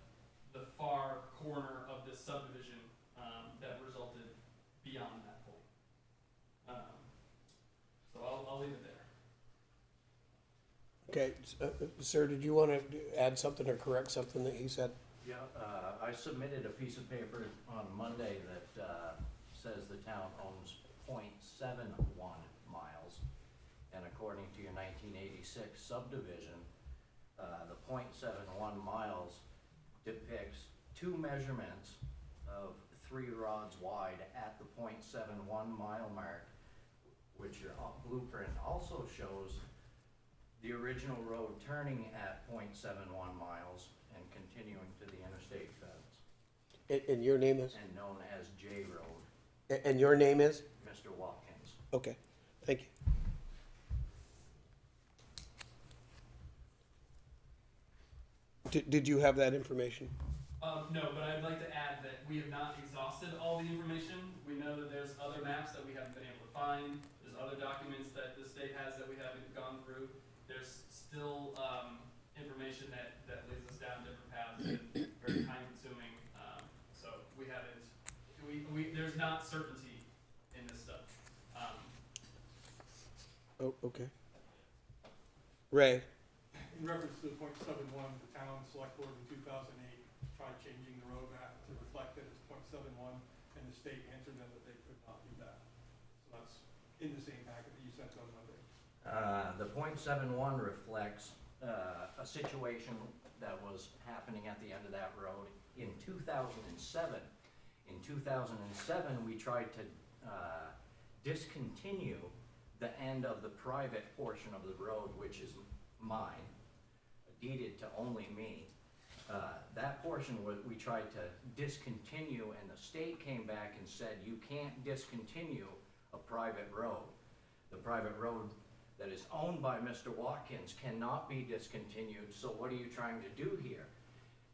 far corner of this subdivision that resulted beyond that point. So I'll leave it there. Okay, sir, did you want to add something or correct something that he said? Yeah, I submitted a piece of paper on Monday that says the town owns 0.71 miles, and according to your 1986 subdivision, the 0.71 miles depicts 2 measurements of 3 rods wide at the 0.71 mile mark, which your blueprint also shows the original road turning at 0.71 miles and continuing to the interstate fence. And your name is? and known as J Road, And your name is? Mr. Watkins. Okay, thank you. Did you have that information? No, but I'd like to add that we have not exhausted all the information. We know that there's other maps that we haven't been able to find. There's other documents that the state has that we haven't gone through. There's still, information that leads us down different paths and very time consuming. So we haven't, there's not certainty in this stuff. Oh, okay. Ray? In reference to the .71, the town select board in 2008 tried changing the road map to reflect that it's .71, and the state answered them that they could not do that. So that's in the same packet that you sent on Monday. The .71 reflects a situation that was happening at the end of that road in 2007. In 2007, we tried to discontinue the end of the private portion of the road, which is mine, deeded to only me. That portion we tried to discontinue, and the state came back and said, you can't discontinue a private road. The private road that is owned by Mr. Watkins cannot be discontinued, so what are you trying to do here?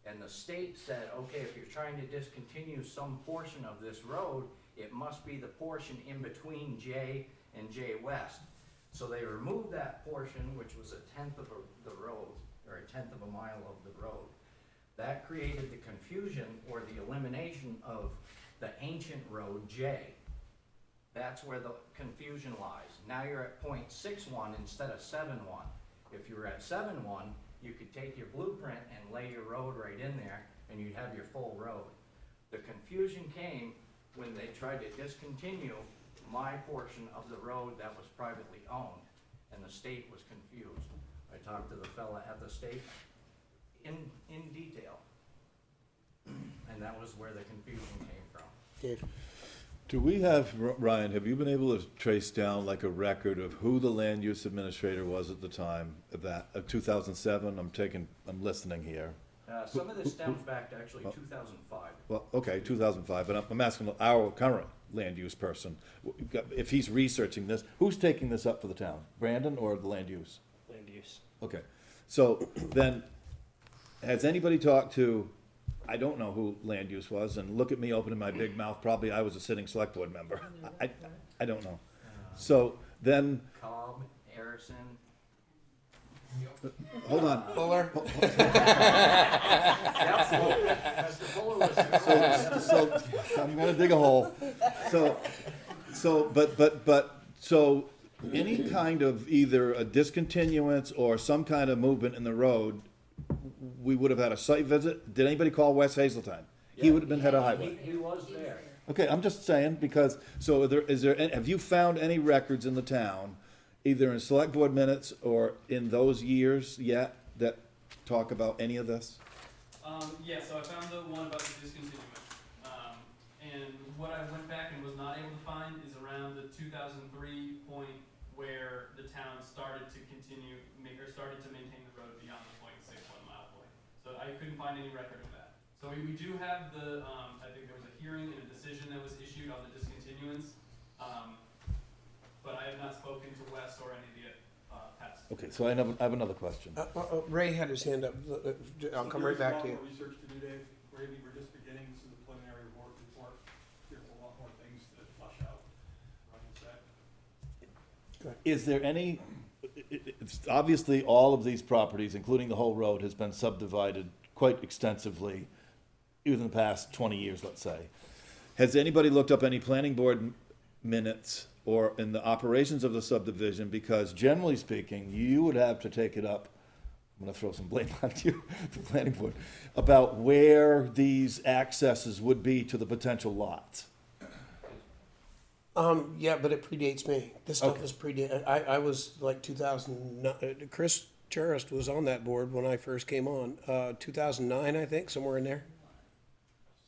And the state said, okay, if you're trying to discontinue some portion of this road, it must be the portion in between J and J West. So they removed that portion, which was 1/10 of the road, or 1/10 of a mile of the road. That created the confusion or the elimination of the ancient road J. That's where the confusion lies. Now you're at .61 instead of 7.1. If you were at 7.1, you could take your blueprint and lay your road right in there, and you'd have your full road. The confusion came when they tried to discontinue my portion of the road that was privately owned, and the state was confused. I talked to the fella at the state in detail, and that was where the confusion came from. Dave? Do we have, Ryan, have you been able to trace down like a record of who the land use administrator was at the time of that, of 2007? I'm listening here. Some of this stems back to actually 2005. Well, okay, 2005, but I'm asking our current land use person, if he's researching this, who's taking this up for the town? Brandon or the land use? Land use. Okay, so then, has anybody talked to, I don't know who land use was, and look at me opening my big mouth, probably I was a sitting select board member. I don't know. So then, Cobb, Harrison. hold on. Fuller? Mr. Fuller was. So, I'm gonna dig a hole. So any kind of either a discontinuance or some kind of movement in the road, we would have had a site visit. Did anybody call West Hazeltine? He would have been head of highway. He was there. Okay, I'm just saying, because, so have you found any records in the town, either in select board minutes or in those years yet, that talk about any of this? Yeah, so I found the one about the discontinuance. And what I went back and was not able to find is around the 2003 point where the town started to started to maintain the road beyond the .61 mile point. So I couldn't find any record of that. So we do have the, I think there was a hearing and a decision that was issued on the discontinuance. But I have not spoken to Wes or any of the past. Okay, so I have another question. Ray had his hand up. I'll come right back to you. There's a lot more research to do, Dave. We're just beginning. This is a preliminary report. There's a lot more things to flush out. Ryan said. Is there any, it's obviously all of these properties, including the whole road, has been subdivided quite extensively within the past 20 years, let's say. Has anybody looked up any planning board minutes or in the operations of the subdivision? Because generally speaking, you would have to take it up, I'm gonna throw some blame on you, the planning board, about where these accesses would be to the potential lots. Yeah, but it predates me. This stuff is I was like 2009, Chris Charist was on that board when I first came on, 2009, I think, somewhere in there.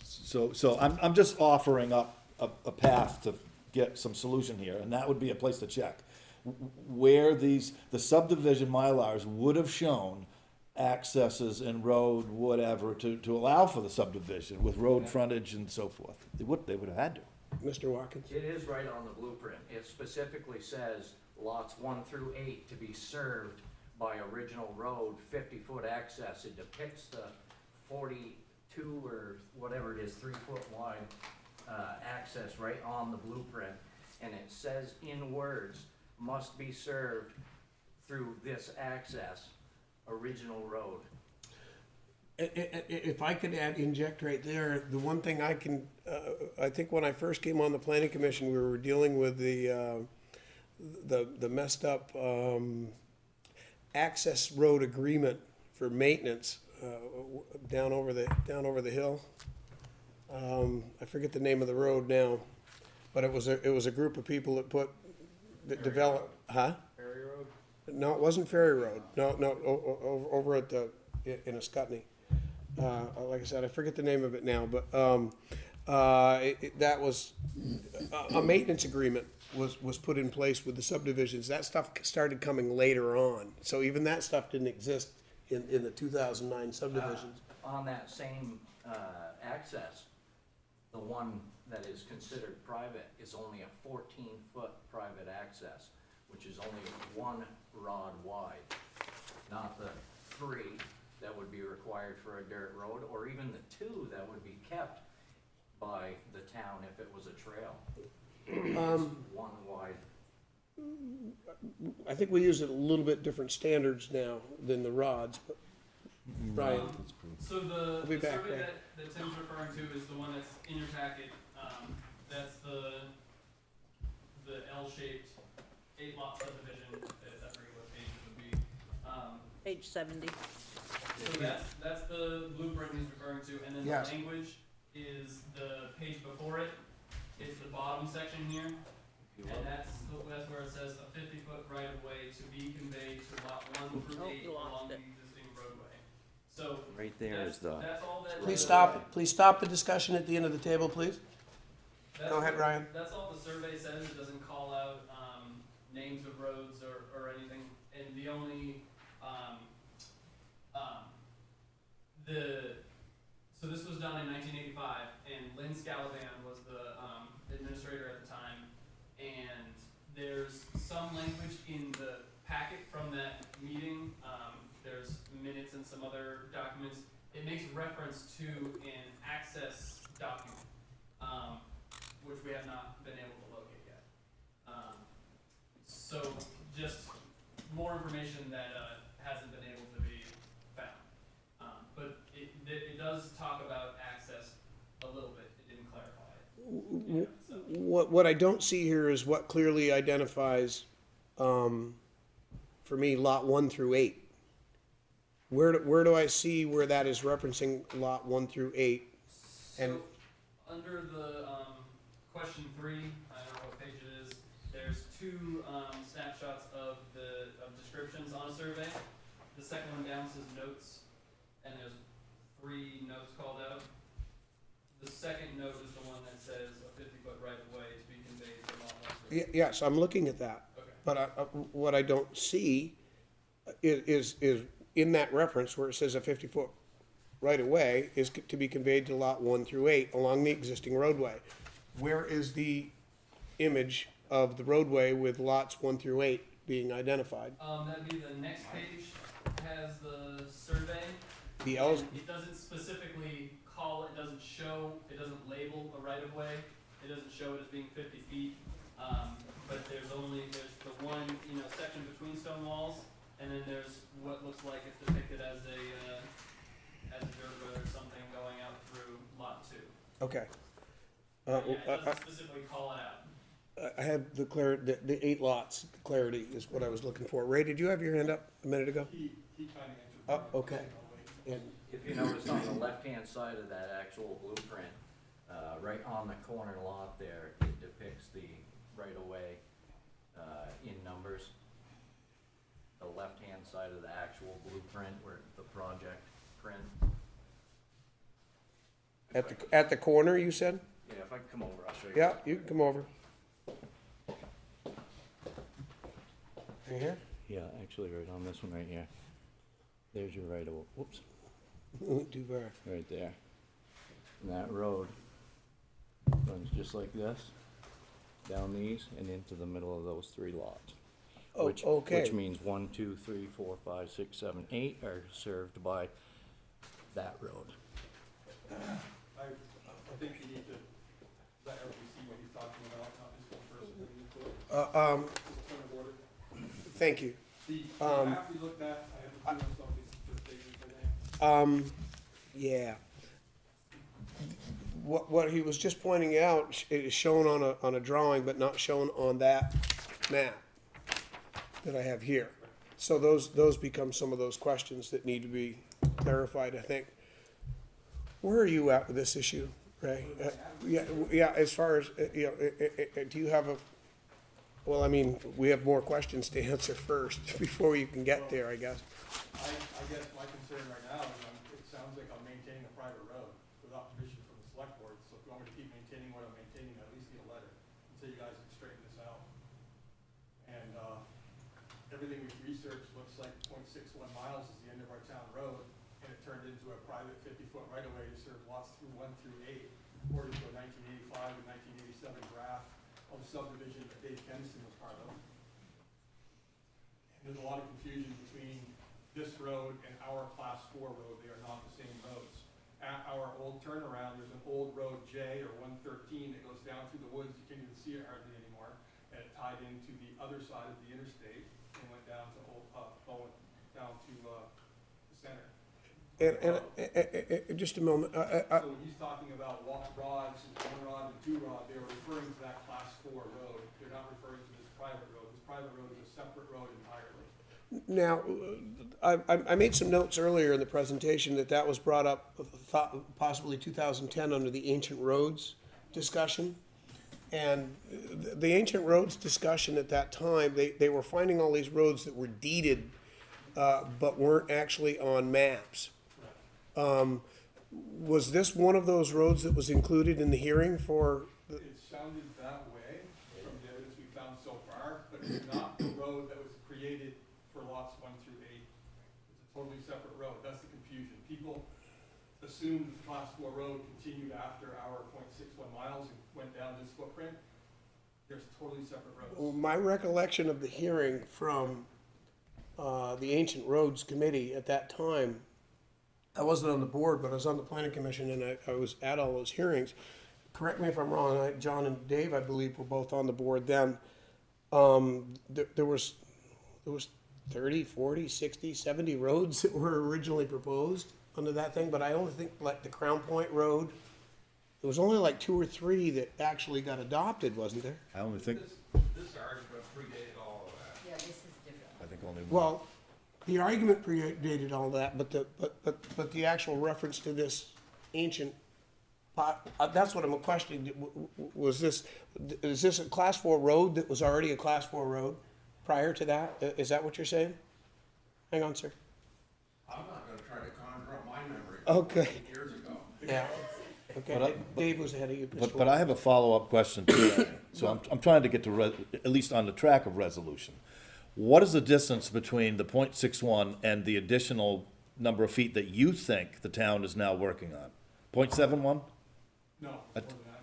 So I'm just offering up a path to get some solution here, and that would be a place to check. Where the subdivision Mylars would have shown accesses and road, whatever, to allow for the subdivision with road frontage and so forth. They would have had to. Mr. Watkins? It is right on the blueprint. It specifically says lots 1 through 8 to be served by original road, 50-foot access. It depicts the 42 or whatever it is, 3-foot wide access right on the blueprint. And it says in words, must be served through this access, original road. If I could inject right there, the one thing I can, I think when I first came on the planning commission, we were dealing with the messed up, access road agreement for maintenance, down over the hill. I forget the name of the road now, but it was a group of people that developed, huh? Ferry Road? No, it wasn't Ferry Road. No, over at in Ascutney. Like I said, I forget the name of it now, but that was a maintenance agreement was put in place with the subdivisions. That stuff started coming later on, so even that stuff didn't exist in the 2009 subdivisions. On that same access, the one that is considered private is only a 14-foot private access, which is only 1 rod wide, not the 3 that would be required for a dirt road, or even the 2 that would be kept by the town if it was a trail. It's 1 wide. I think we use it a little bit different standards now than the rods, but Brian. So the be back, survey Craig. that Tim's referring to is the one that's in your packet. That's the L-shaped 8-lot subdivision. I forget what page it would be. Page 70. So that's the blueprint he's referring to, and then Yes. the language is the page before it. It's the bottom section here, and that's where it says a 50-foot right-of-way to be conveyed to lot 1 through 8 you lost along the it. existing roadway. So Right there that's, is the. that's all that. Please stop the discussion at the end of the table, please. That's Go ahead, what- Ryan. That's all the survey says. It doesn't call out names of roads or anything. And the only so this was done in 1985, and Lynn Scalavan was the administrator at the time. And there's some language in the packet from that meeting. There's minutes and some other documents. It makes reference to an access document, which we have not been able to locate yet. So just more information that hasn't been able to be found. But it does talk about access a little bit. It didn't clarify it. Yeah, so. What I don't see here is what clearly identifies, for me, lot 1 through 8. Where do I see where that is referencing lot 1 through 8? And So, under the question 3, I don't know what page it is. There's 2 snapshots of descriptions on a survey. The second one down says notes, and there's 3 notes called out. The second note is the one that says a 50-foot right-of-way to be conveyed to lot 1 through 8. yes, I'm looking at that. Okay. But what I don't see is in that reference where it says a 50-foot right-of-way is to be conveyed to lot 1 through 8 along the existing roadway. Where is the image of the roadway with lots 1 through 8 being identified? That'd be the next page, has the survey. The And L's, it doesn't specifically call, it doesn't show, it doesn't label a right-of-way. It doesn't show it as being 50 feet. But there's the one, section between stone walls, and then there's what looks like it's depicted as a dirt road or something going out through lot 2. okay. Yeah, it doesn't specifically call it out. I have the 8 lots, clarity is what I was looking for. Ray, did you have your hand up a minute ago? He kind of answered. Oh, okay. And If you notice on the left-hand side of that actual blueprint, right on the corner lot there, it depicts the right-of-way in numbers. The left-hand side of the actual blueprint where the project print. at the corner, you said? Yeah, if I can come over, I'll show you. Yeah, you can come over. Right here? Yeah, actually, right on this one right here. there's your right of, whoops, Too far. right there. And that road runs just like this, down these, and into the middle of those 3 lots. Oh, Which okay. means 1, 2, 3, 4, 5, 6, 7, 8 are served by that road. I think you need to let everybody see what he's talking about, not just one person. Just point of order. Thank you. The map we looked at, I have to do something for statement today. Yeah. What he was just pointing out is shown on a drawing, but not shown on that map that I have here. So those become some of those questions that need to be clarified, I think. Where are you at with this issue, Ray? Yeah, as far as, do you have well, I mean, we have more questions to answer first before you can get there, I guess. I guess my concern right now is it sounds like I'm maintaining a private road without permission from the select board. So if you want me to keep maintaining what I'm maintaining, I at least need a letter until you guys can straighten this out. And everything we've researched looks like 0.61 miles is the end of our town road, and it turned into a private 50-foot right-of-way to serve lots 1 through 8, according to a 1985 and 1987 draft of subdivision that Dave Kenston was part of. And there's a lot of confusion between this road and our class 4 road. They are not the same roads. At our old turnaround, there's an old road J or 113 that goes down through the woods. You can't even see it hardly anymore. And it tied into the other side of the interstate and went down to down to the center. And just a moment. So when he's talking about rods and 1 rod and 2 rod, they are referring to that class 4 road. They're not referring to this private road. This private road is a separate road entirely. Now, I made some notes earlier in the presentation that was brought up possibly 2010 under the ancient roads discussion. And the ancient roads discussion at that time, they were finding all these roads that were deeded, but weren't actually on maps. Was this one of those roads that was included in the hearing for? It sounded that way from the evidence we found so far, but it's not the road that was created for lots 1 through 8. It's a totally separate road. That's the confusion. People assumed the class 4 road continued after our 0.61 miles and went down this footprint. There's totally separate roads. Well, my recollection of the hearing from the Ancient Roads Committee at that time, I wasn't on the board, but I was on the planning commission, and I was at all those hearings. Correct me if I'm wrong, John and Dave, I believe, were both on the board then. There was 30, 40, 60, 70 roads that were originally proposed under that thing, but I only think like the Crown Point Road, there was only like 2 or 3 that actually got adopted, wasn't there? I only think, This argument predated all of that. Yeah, this is different. I think only one. Well, the argument predated all that, but the actual reference to this ancient, that's what I'm questioning. Is this a class 4 road that was already a class 4 road prior to that? Is that what you're saying? Hang on, sir. I'm not gonna try to conjure up my memory. Okay. 8 years ago. Yeah. Okay, Dave was ahead of you. Mr. But I have a follow-up question to that. So I'm trying to get to, at least on the track of resolution. What is the distance between the .61 and the additional number of feet that you think the town is now working on? .71? No, more than that.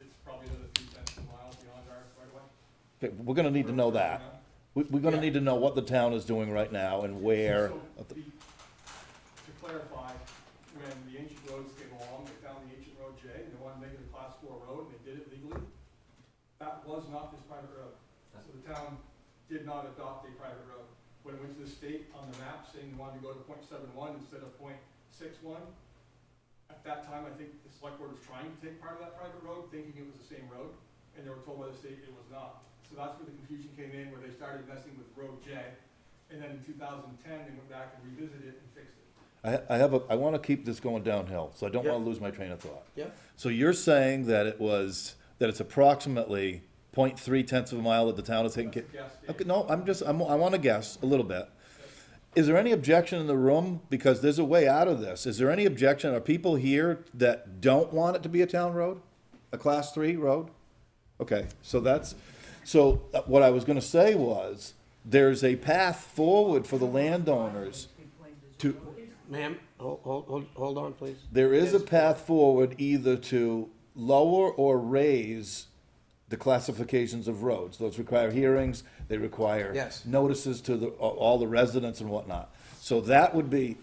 It's probably another 3/10 miles beyond our right away. Okay, we're gonna need to know that. We're gonna need to know what the town is doing right now and where. So, to clarify, when the ancient roads came along, they found the ancient road J, and they wanted to make it a class 4 road, and they did it legally. That was not this private road. So the town did not adopt a private road. When it went to the state on the map saying they wanted to go to .71 instead of .61, at that time, I think the select board was trying to take part of that private road, thinking it was the same road, and they were told by the state it was not. So that's where the confusion came in, where they started messing with road J, and then in 2010, they went back and revisited it and fixed it. I wanna keep this going downhill, so I don't wanna lose my train of thought. Yeah. So you're saying that it's approximately .3 of a mile that the town is taking care? That's a guess, Dave. Okay, no, I wanna guess a little bit. Is there any objection in the room? Because there's a way out of this. Is there any objection? Are people here that don't want it to be a town road? A class 3 road? Okay, so what I was gonna say was, there's a path forward for the landowners. to, Ma'am, hold on, please. there is a path forward either to lower or raise the classifications of roads. Those require hearings, they require Yes. notices to all the residents and whatnot. So that would be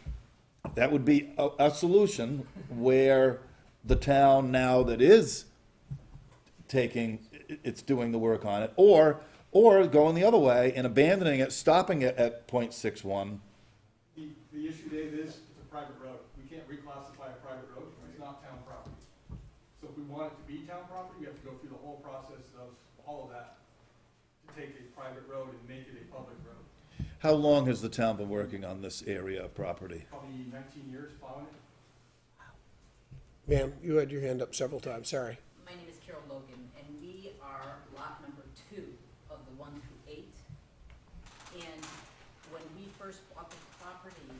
a solution where the town now that is it's doing the work on it, or going the other way and abandoning it, stopping it at .61. The issue, Dave, is it's a private road. We can't reclassify a private road, it's not town property. So if we want it to be town property, we have to go through the whole process of all of that to take a private road and make it a public road. How long has the town been working on this area of property? Probably 19 years plowing it. Ma'am, you had your hand up several times, sorry. My name is Carol Logan, and we are lot number 2 of the 1 through 8. And when we first bought the property,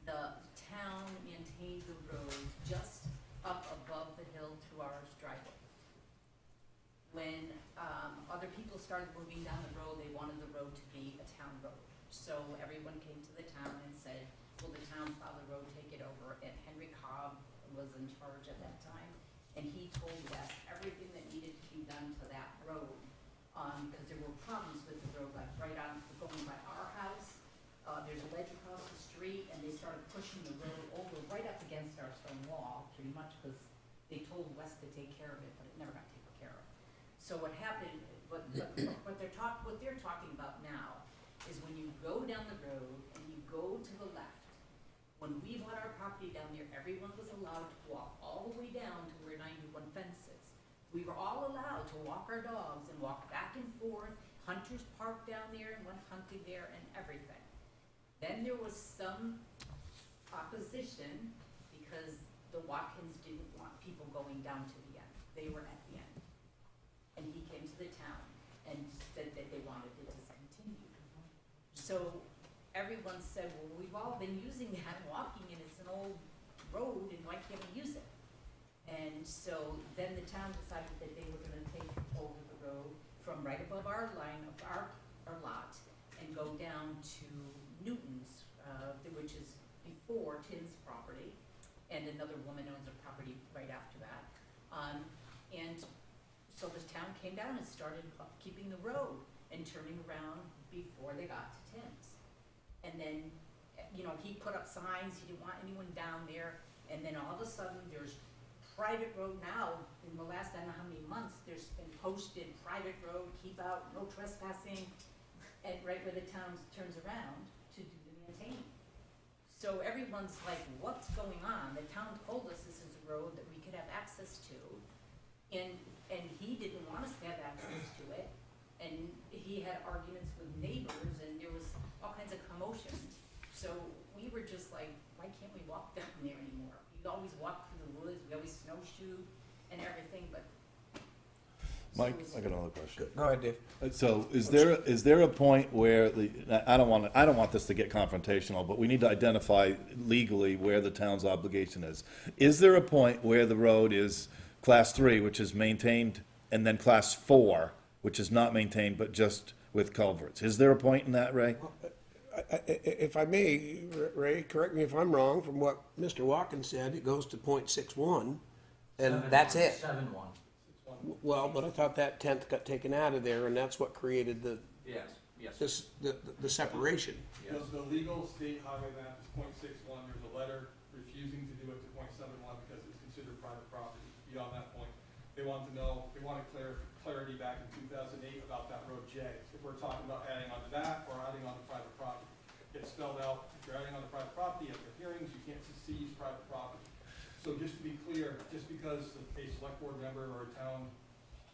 the town maintained the road just up above the hill to our driveway. When other people started moving down the road, they wanted the road to be a town road. So everyone came to the town and said, will the town plow the road, take it over? And Henry Cobb was in charge at that time, and he told us everything that needed to be done to that road, because there were problems with the road, like right on, going by our house, there's a ledge across the street, and they started pushing the road over right up against our stone wall, pretty much, because they told Wes to take care of it, but it never got taken care of. So what happened, what they're talking about now, is when you go down the road and you go to the left, when we bought our property down there, everyone was allowed to walk all the way down to where 91 fence is. We were all allowed to walk our dogs and walk back and forth. Hunters parked down there and went hunting there and everything. Then there was some opposition because the Watkins didn't want people going down to the end. They were at the end. And he came to the town and said that they wanted it discontinued. So everyone said, well, we've all been using that and walking, and it's an old road, and why can't we use it? And so then the town decided that they were gonna take over the road from right above our line of our lot and go down to Newton's, which is before Tim's property, and another woman owns a property right after that. And so the town came down and started keeping the road and turning around before they got to Tim's. And then, you know, he put up signs, he didn't want anyone down there, and then all of a sudden, there's private road now. In the last, I don't know how many months, there's been posted, private road, keep out, no trespassing, and right where the town turns around to do the maintaining. So everyone's like, what's going on? The town told us this is a road that we could have access to, and he didn't want us to have access to it, and he had arguments with neighbors, and there was all kinds of commotion. So we were just like, why can't we walk down there anymore? We always walked through the woods, we always snowshoed and everything, but. Mike, I got another question. Go ahead, Dave. So is there a point where I don't want this to get confrontational, but we need to identify legally where the town's obligation is. Is there a point where the road is class 3, which is maintained, and then class 4, which is not maintained, but just with culverts? Is there a point in that, Ray? If I may, Ray, correct me if I'm wrong, from what Mr. Watkins said, it goes to .61, and that's it. 7-1. Well, but I thought that 10th got taken out of there, and that's what created Yes, yes. the separation. Yes. The legal state highway map is .61, there's a letter refusing to do it to .71 because it's considered private property. Beyond that point, they wanted clarity back in 2008 about that road J. If we're talking about adding onto that or adding onto private property. It's spelled out, if you're adding onto private property, after hearings, you can't seize private property. So just to be clear, just because a select board member or a town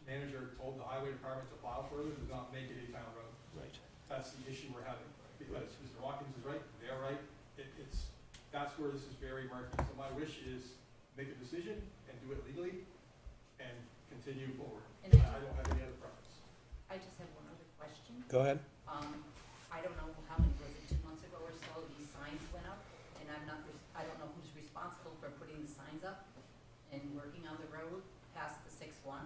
manager told the highway department to plow further does not make it a town road. Right. That's the issue we're having, because Mr. Watkins is right, they're right, that's where this is very murky. So my wish is make a decision and do it legally and continue forward. And I don't have any other preference. I just have one other question. Go ahead. I don't know how many, was it 2 months ago or so, these signs went up, and I don't know who's responsible for putting the signs up and working on the road past the 6-1.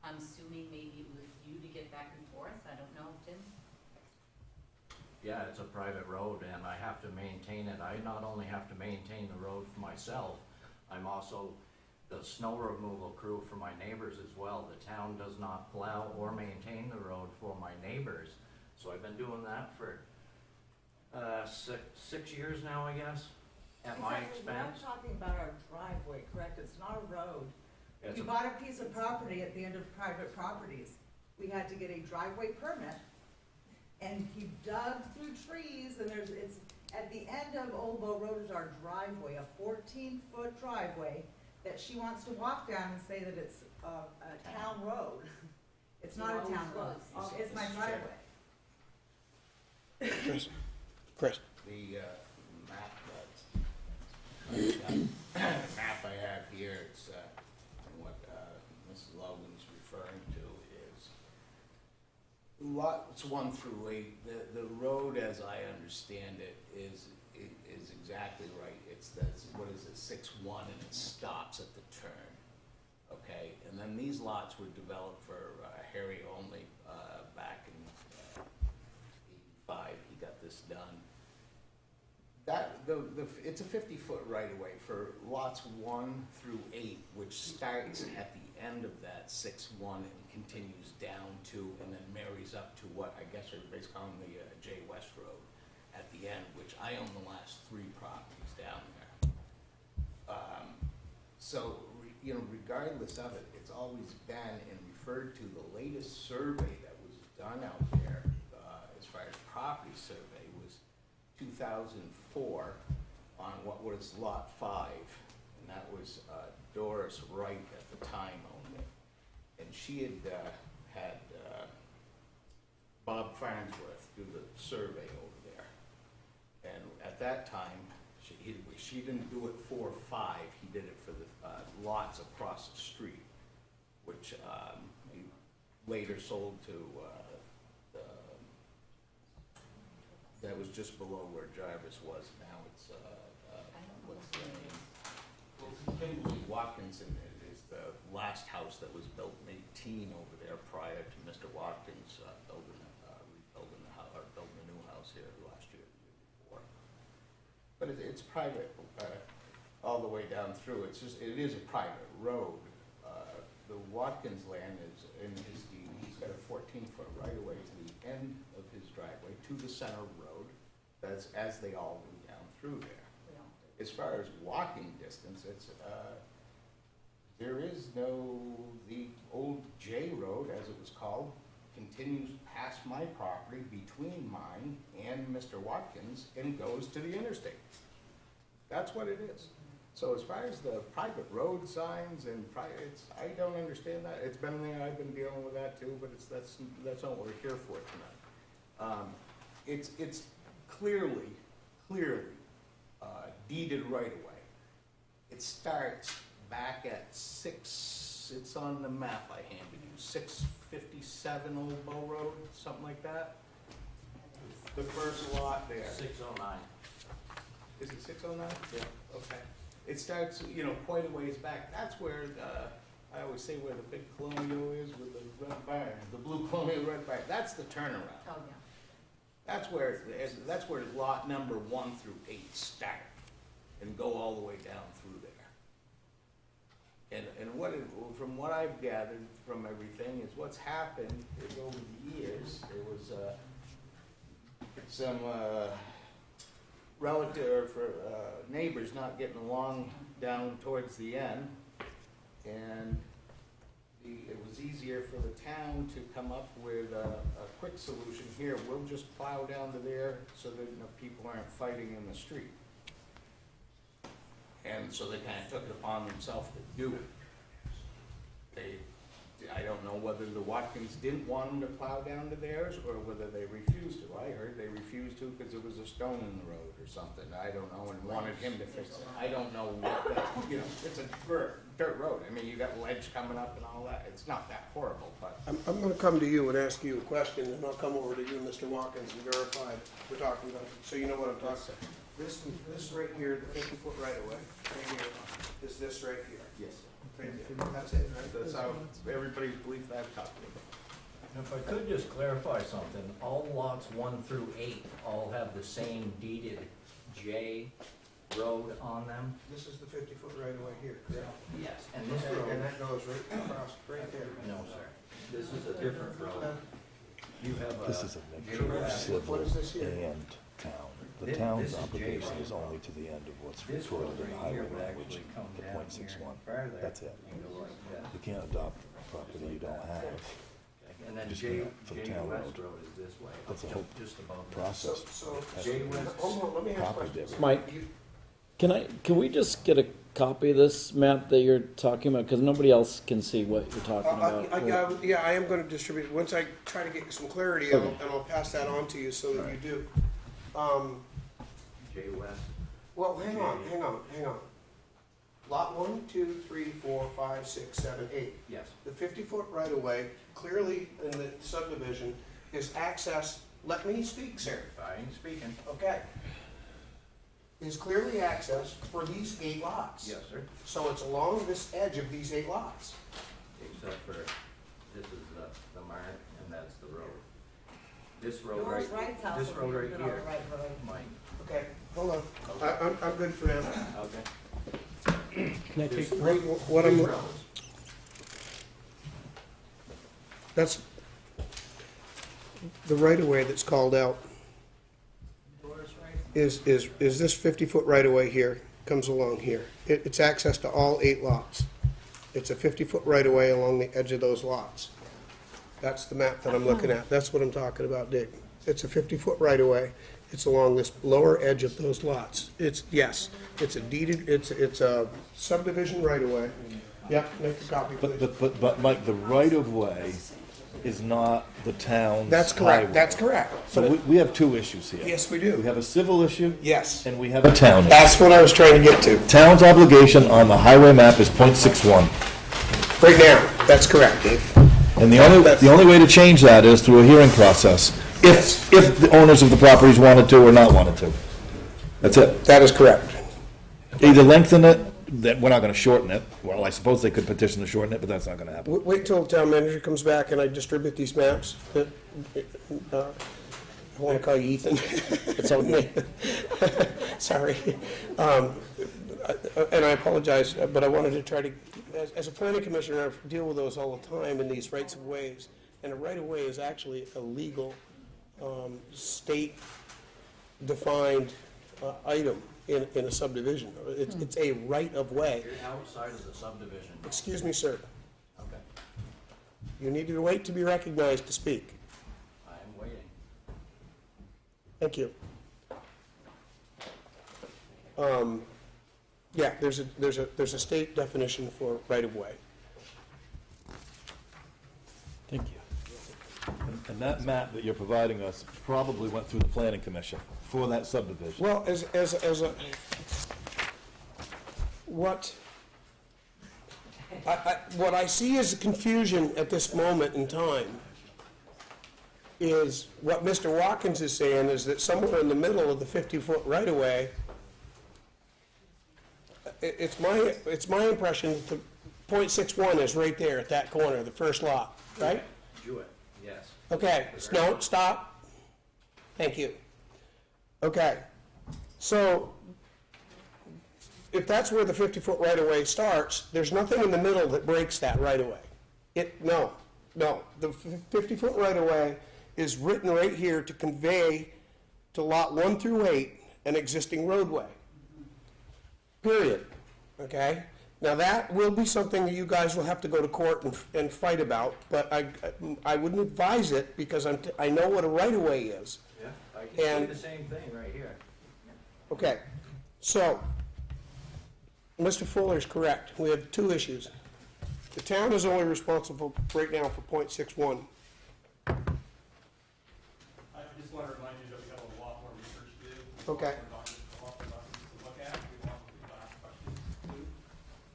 I'm assuming maybe it was you to get back and forth, I don't know, Tim? Yeah, it's a private road and I have to maintain it. I not only have to maintain the road for myself, I'm also the snow removal crew for my neighbors as well. The town does not plow or maintain the road for my neighbors. So I've been doing that for, 6 years now, I guess, at my expense. We're not talking about our driveway, correct? It's not a road. It's You a- bought a piece of property at the end of private properties. We had to get a driveway permit, and he dug through trees, and it's, at the end of Old Bow Road is our driveway, a 14-foot driveway that she wants to walk down and say that it's a town road. It's not a town road. It's my driveway. Chris? The map I have here, it's what Mrs. Logan's referring to is lots 1 through 8. The road, as I understand it, is exactly right. It's what is it, 6-1, and it stops at the turn. Okay, and then these lots were developed for Harry only back in '85. He got this done. It's a 50-foot right-of-way for lots 1 through 8, which starts at the end of that 6-1 and continues down to, and then marries up to what I guess everybody's calling the J West Road at the end, which I own the last 3 properties down there. So, regardless of it, it's always been and referred to the latest survey that was done out there, as far as property survey, was 2004 on what was lot 5, and that was Doris Wright at the time owned it, and she had Bob Farnsworth do the survey over there, and at that time she didn't do it for 5, he did it for the lots across the street, which he later sold to that was just below where Jarvis was. Now it's, what's the name? Kimberly Watkinson is the last house that was built in 18 over there prior to Mr. Watkins rebuilding the house, or building a new house here last year, the year before. But it's private all the way down through. It is a private road. The Watkins land is in his deed. He's got a 14-foot right-of-way to the end of his driveway to the center road, as they all do down through there. As far as walking distance, it's there is no, the old J Road, as it was called, continues past my property between mine and Mr. Watkins and goes to the interstate. That's what it is. So as far as the private road signs and I don't understand that. It's been there, I've been dealing with that too, but that's not what we're here for tonight. It's clearly deeded right away. It starts back at 6, it's on the map I handed you, 657 Old Bow Road, something like that. The first lot there. 609. Is it 609? Yeah. Okay. It starts, quite a ways back. That's where, I always say where the big colonial is with the red barn, the blue colonial red barn. That's the turnaround. Oh, yeah. That's where lot number 1 through 8 start and go all the way down through there. And from what I've gathered from everything is what's happened is over the years, there was some relative or neighbors not getting along down towards the end, and it was easier for the town to come up with a quick solution. Here, we'll just plow down to there so that people aren't fighting in the street. And so they kind of took it upon themselves to do it. I don't know whether the Watkins didn't want them to plow down to theirs or whether they refused to. I heard they refused to because there was a stone in the road or something. I don't know, and wanted him to fix it. I don't know what that, it's a dirt road. I mean, you got ledge coming up and all that. It's not that horrible, but. I'm gonna come to you and ask you a question, and I'll come over to you, Mr. Watkins, and verify that we're talking about, so you know what I'm talking about. This right here, the 50-foot right-of-way, right here, is this right here. Yes. Right there. That's it, right? That's how everybody's belief I've talked about. If I could just clarify something, all lots 1 through 8 all have the same deeded J road on them? This is the 50-foot right away here, correct? Yes. And this road, And that goes right across, right there. no, sir, this is a different road. You have a. This is a J mixture of road. civil What is this here? and town. The This town's is J obligation road. is only to the end of what's This recorded road in the right highway here would language, actually come the down point here 61. farther. That's it. You go like this. You can't adopt property you don't have. And then Just J, go for the J town West road. Road is this way, That's a just, whole just above that. Process. J West. Hold on, let me ask a Property question. difference. Mike, can we just get a copy of this map that you're talking about? Because nobody else can see what you're talking about. Yeah, I am gonna distribute, once I try to get some clarity, and I'll pass that on to you so that you do. J West. Well, hang on. Lot 1, 2, 3, 4, 5, 6, 7, 8. Yes. The 50-foot right-of-way, clearly in the subdivision, is access, let me speak, sir, Fine, speaking. okay? Is clearly accessed for these 8 lots. Yes, sir. So it's along this edge of these 8 lots. Except for, this is the mark, and that's the road. This road Yours right, right's house this will road be right good on the here, right road. Mike, Okay, hold on. I'm good for now. okay? Can I take, What I'm, that's the right-of-way that's called out. Is this 50-foot right-of-way here, comes along here. It's access to all 8 lots. It's a 50-foot right-of-way along the edge of those lots. That's the map that I'm looking at. That's what I'm talking about, Dick. It's a 50-foot right-of-way. It's along this lower edge of those lots. Yes, it's a deeded, it's a subdivision right-of-way. Yep, make a copy, please. But Mike, the right of way is not the town's That's correct, highway. that's correct. So we have 2 issues here. Yes, we We do. have a civil issue. Yes. And we have a town. That's what I was trying to get to. Town's obligation on the highway map is .61. Right now, that's correct, Dave. And the only way to change that is through a hearing process, if the owners of the properties wanted to or not wanted to. That's it. That is correct. Either lengthen it, that we're not gonna shorten it. Well, I suppose they could petition to shorten it, but that's not gonna happen. Wait till the town manager comes back and I distribute these maps. I want to call you Ethan. It's okay. Sorry. And I apologize, but I wanted to try to, as a planning commissioner, I deal with those all the time in these rights of ways. And a right of way is actually a legal, state-defined item in a subdivision. It's a right of way. You're outside of the subdivision. Excuse me, sir. Okay, You need to wait to be recognized to speak. I am waiting. Thank you. Yeah, there's a state definition for right-of-way. Thank you. And that map that you're providing us probably went through the planning commission for that subdivision. Well, what I see as a confusion at this moment in time is what Mr. Watkins is saying is that somewhere in the middle of the 50-foot right-of-way, it's my impression that the .61 is right there at that corner, the first lot, right? Jewett, yes. Okay, no, stop. Thank you. Okay, so if that's where the 50-foot right-of-way starts, there's nothing in the middle that breaks that right-of-way. No, the 50-foot right-of-way is written right here to convey to lot 1 through 8 an existing roadway. Period, okay? Now, that will be something that you guys will have to go to court and fight about, but I wouldn't advise it because I know what a right-of-way is. Yeah, I can And- see the same thing right here. Okay, so, Mr. Fuller's correct. We have 2 issues. The town is only responsible right now for .61. I just want to remind you that we have a lot more research to do. Okay. A lot more documents to look at, we want to ask questions to,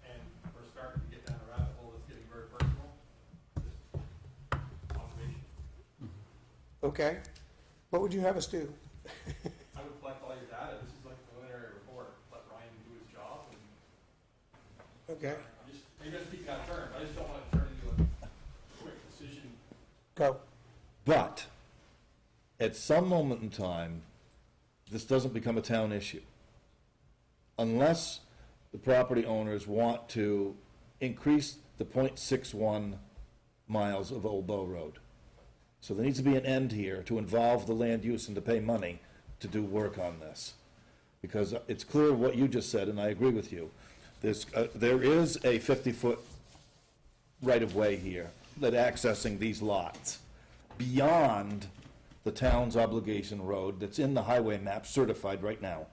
and we're starting to get down a rabbit hole that's getting very personal. Just observation. Okay? What would you have us do? I would collect all your data, this is like a preliminary report, let Ryan do his job, and Okay, maybe I'm speaking out of turn, I just don't want to turn into a quick decision. go. But at some moment in time, this doesn't become a town issue. Unless the property owners want to increase the .61 miles of Old Bow Road. So there needs to be an end here to involve the land use and to pay money to do work on this. Because it's clear what you just said, and I agree with you. There is a 50-foot right-of-way here that accessing these lots beyond the town's obligation road that's in the highway map certified right now.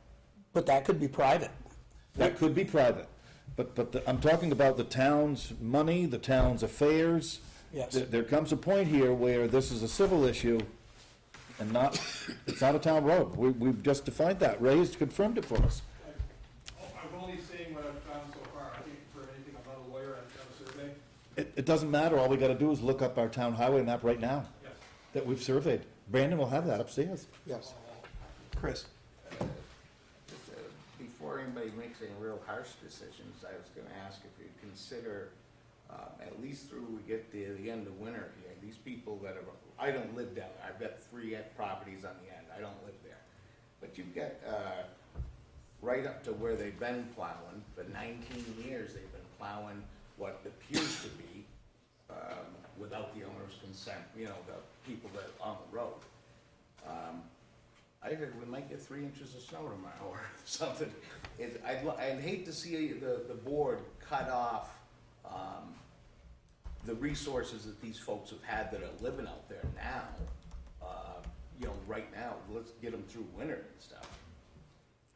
But that could be private. That could be private, but I'm talking about the town's money, the town's affairs. Yes. There comes a point here where this is a civil issue and not, it's not a town road. We've just defined that. Ray has confirmed it for us. I'm only saying what I've found so far. I think for anything, I'm not a lawyer, I've done a survey. It doesn't matter. All we gotta do is look up our town highway map right now Yes. that we've surveyed. Brandon will have that upstairs. Yes. Chris? Before anybody makes any real harsh decisions, I was gonna ask if you'd consider, at least through we get to the end of winter here, these people that are, I don't live down there, I've got 3 properties on the end, I don't live there. But you've got, right up to where they've been plowing, for 19 years, they've been plowing what appears to be, without the owner's consent, you know, the people that are on the road. I heard we might get 3 inches of snow tomorrow or something. I'd hate to see the board cut off, the resources that these folks have had that are living out there now, you know, right now. Let's get them through winter and stuff.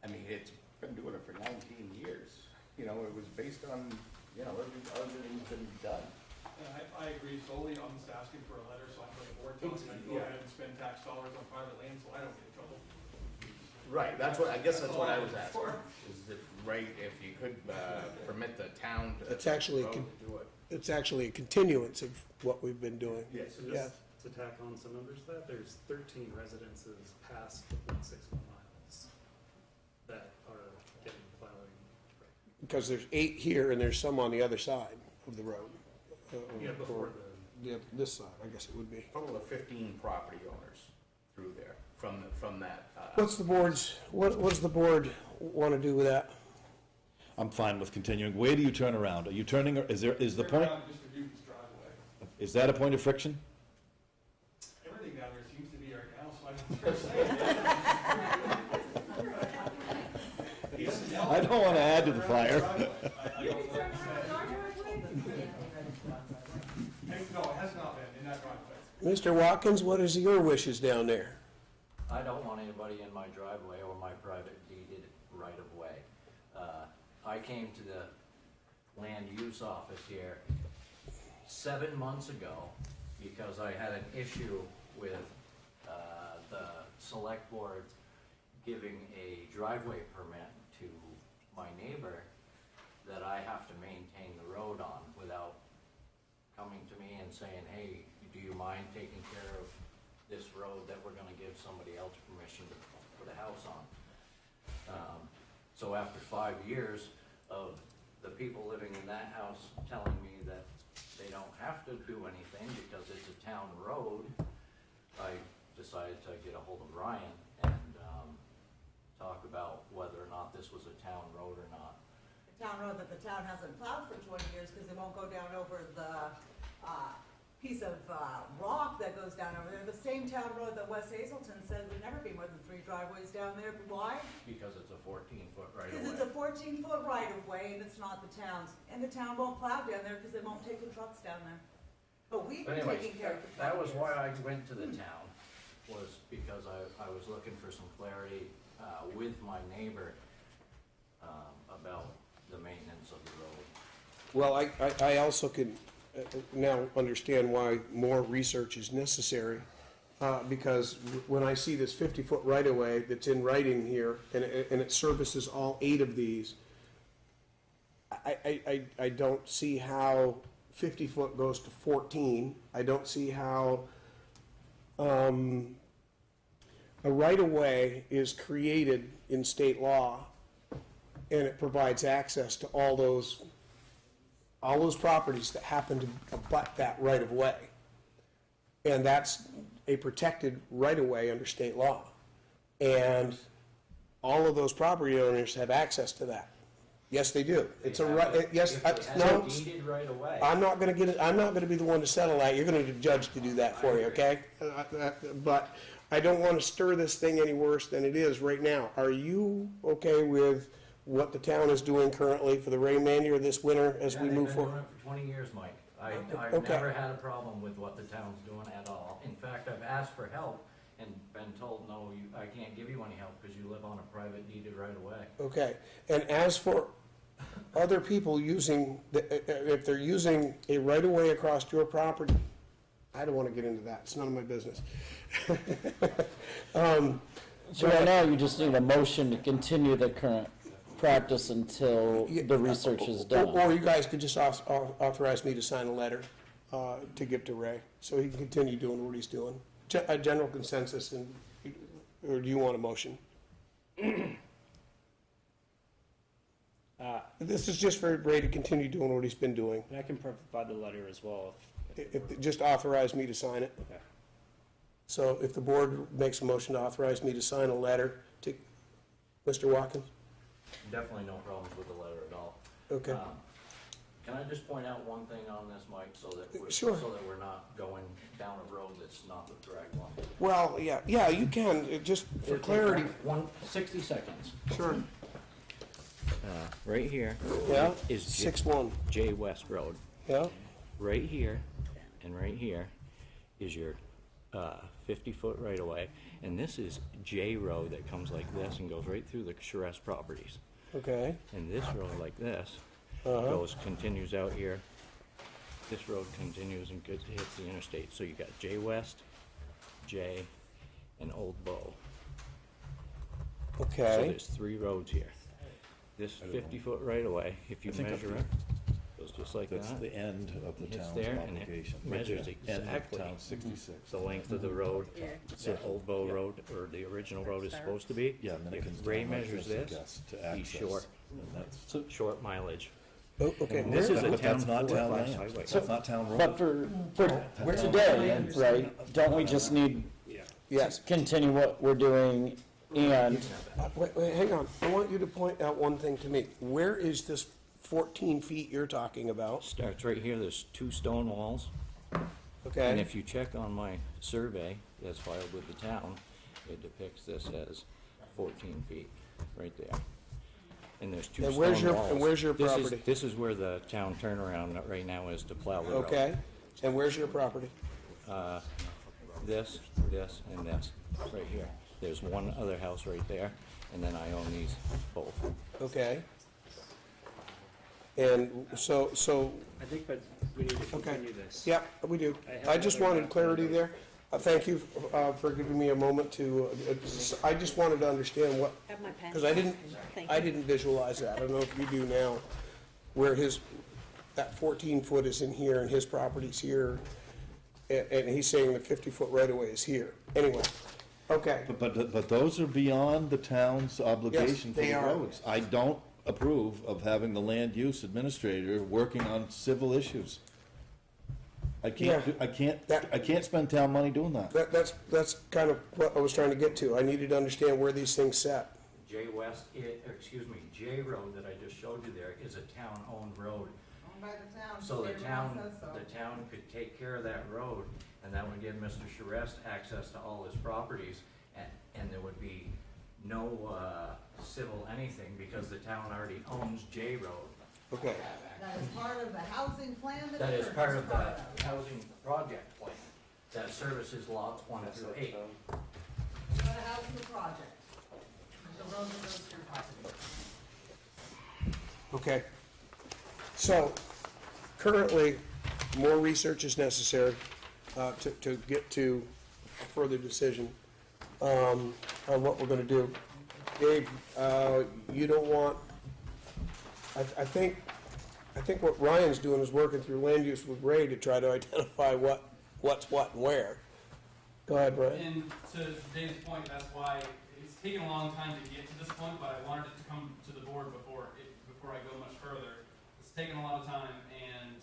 I mean, it's been doing it for 19 years. You know, it was based on, you know, everything's been done. And I agree solely. I'm just asking for a letter, so I'm going to board telling me to go ahead and spend tax dollars on private land, so I don't get in trouble. Right, that's what, I guess that's what I was asking, is if, right, if you could, permit the town to. It's actually, road to do it. it's actually a continuance of what we've been doing. Yes. So just to tack on some numbers to that, there's 13 residences past the .61 miles that are getting plowing. Because there's 8 here and there's some on the other side of the road. Yeah, before This side, I guess it would be. Total of 15 property owners through there, from that. What's the board's, what does the board want to do with that? I'm fine with continuing. Where do you turn around? Are you turning, is the Turn point, around Mr. Dugan's driveway. is that a point of friction? Everything down there seems to be right now, so I don't wanna add to the fire. I don't know what to say. No, it has not been in that driveway. Mr. Watkins, what is your wishes down there? I don't want anybody in my driveway or my private deeded right-of-way. I came to the land use office here 7 months ago because I had an issue with the select board giving a driveway permit to my neighbor that I have to maintain the road on without coming to me and saying, hey, do you mind taking care of this road that we're gonna give somebody else permission to put a house on? So after 5 years of the people living in that house telling me that they don't have to do anything because it's a town road, I decided to get a hold of Ryan and talk about whether or not this was a town road or not. A town road that the town hasn't plowed for 20 years because they won't go down over the piece of rock that goes down over there. The same town road that West Hazelton said would never be more than 3 driveways down there. Why? Because it's a 14-foot right of way. Because it's a 14-foot right-of-way and it's not the town's. And the town won't plow down there because they won't take the trucks down there. But we've been Anyways, taking care of it for 20 that was years. why I went to the town, was because I was looking for some clarity with my neighbor about the maintenance of the road. Well, I also can now understand why more research is necessary, because when I see this 50-foot right-of-way that's in writing here, and it services all 8 of these, I don't see how 50-foot goes to 14. I don't see how a right-of-way is created in state law, and it provides access to all those properties that happen to abut that right-of-way. And that's a protected right-of-way under state law. And all of those property owners have access to that. Yes, they do. It's a right, yes, no. Deeded right away. I'm not gonna get it, I'm not gonna be the one to settle that, you're gonna need a judge to do that for you, okay? But I don't wanna stir this thing any worse than it is right now. Are you okay with what the town is doing currently for the rain manual this winter as we move forward? I've been doing it for 20 years, Mike. I've Okay. never had a problem with what the town's doing at all. In fact, I've asked for help and been told, no, I can't give you any help because you live on a private deeded right of way. Okay, and as for other people using, if they're using a right-of-way across your property, I don't wanna get into that, it's none of my business. So right now, you just need a motion to continue the current practice until the research is done. Or you guys could just authorize me to sign a letter to give to Ray, so he can continue doing what he's doing. A general consensus, and, or do you want a motion? This is just for Ray to continue doing what he's been doing. And I can provide the letter as well. Just authorize me to sign it. Okay. So if the board makes a motion to authorize me to sign a letter to Mr. Watkins? Definitely no problems with the letter at all. Okay. Can I just point out one thing on this, Mike, so that Sure. we're not going down a road that's not the correct one? Well, yeah, you can, just for clarity. 60 seconds. Sure. Right here Yeah, is 6-1. J West Road. Yeah, Right here and right here is your 50-foot right of way, and this is J Road that comes like this and goes right through the Charest properties. okay. And this road like this Uh-huh. continues out here. This road continues and hits the interstate. So you got J West, J, and Old Bow. So Okay, there's 3 roads here. This 50-foot right of way, if you measure it, goes just like that. That's the end of the Hits town's there, and it obligation. measures End of exactly town 66. the length of the road, the Old Bow Road, or the original road is supposed to be. Yeah, and then it comes If Ray down like measures this, I this, guess, to he's access. short, And that's- short mileage. oh, okay. And this is a But that's town not town four-class land. highway. That's not town road. But for today, right, don't we just need Yes. to continue what we're doing and, Wait, hang on. I want you to point out one thing to me. Where is this 14 feet you're talking about? Starts right here, there's 2 stone walls. And Okay, if you check on my survey that's filed with the town, it depicts this as 14 feet, right there. And there's 2 And stone where's walls. your- and where's your This is- property? This is where the town turnaround right now is to plow the road. okay. And where's your property? This, and this, right here. There's one other house right there, and then I own these both. Okay. And so, I think, but we need to Okay. continue this. yeah, we do. I have I just another wanted map. clarity there. Thank you for giving me a moment to, I just wanted to understand what, Have my pen. because I Thank I didn't visualize that. I don't know if you do now, where that 14-foot is in here and his property's here, and he's saying the 50-foot right-of-way is here. Anyway, okay. But those are beyond the town's obligation for they the are. roads. I don't approve of having the land use administrator working on civil issues. I can't, Yeah. I can't spend town money doing that. That's kind of what I was trying to get to. I needed to understand where these things sat. J West, J Road that I just showed you there is a town-owned road. Owned by the town. So the everyone town, says so. the town could take care of that road, and that would give Mr. Charest access to all his properties, and there would be no, civil anything, because the town already owns J Road. Okay. That is part of the housing plan that. That is you're part of the of. housing project plan, that services lots 1 through 8. Not a housing project. The road that goes through property. Okay. So, currently, more research is necessary to get to a further decision on what we're gonna do. Dave, you don't want, I think what Ryan's doing is working through land use with Ray to try to identify what's what and where. Go ahead, Ryan. And to Dave's point, that's why it's taken a long time to get to this point, but I wanted it to come to the board before I go much further. It's taken a lot of time, and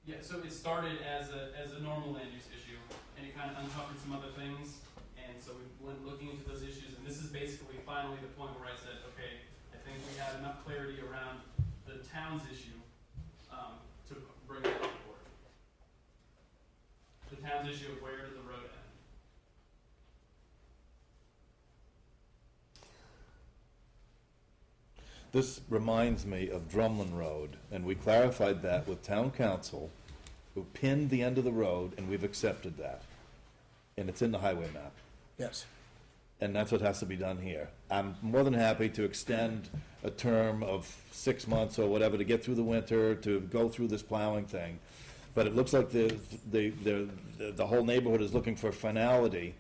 Yeah, so it started as a normal land use issue, and it kind of uncovered some other things, and so we went looking into those issues, and this is basically finally the point where I said, okay, I think we have enough clarity around the town's issue, to bring it on board. The town's issue of where does the road end? This reminds me of Drumlin Road, and we clarified that with town council, who pinned the end of the road, and we've accepted that. And it's in the highway map. Yes. And that's what has to be done here. I'm more than happy to extend a term of 6 months or whatever to get through the winter, to go through this plowing thing. But it looks like the whole neighborhood is looking for finality.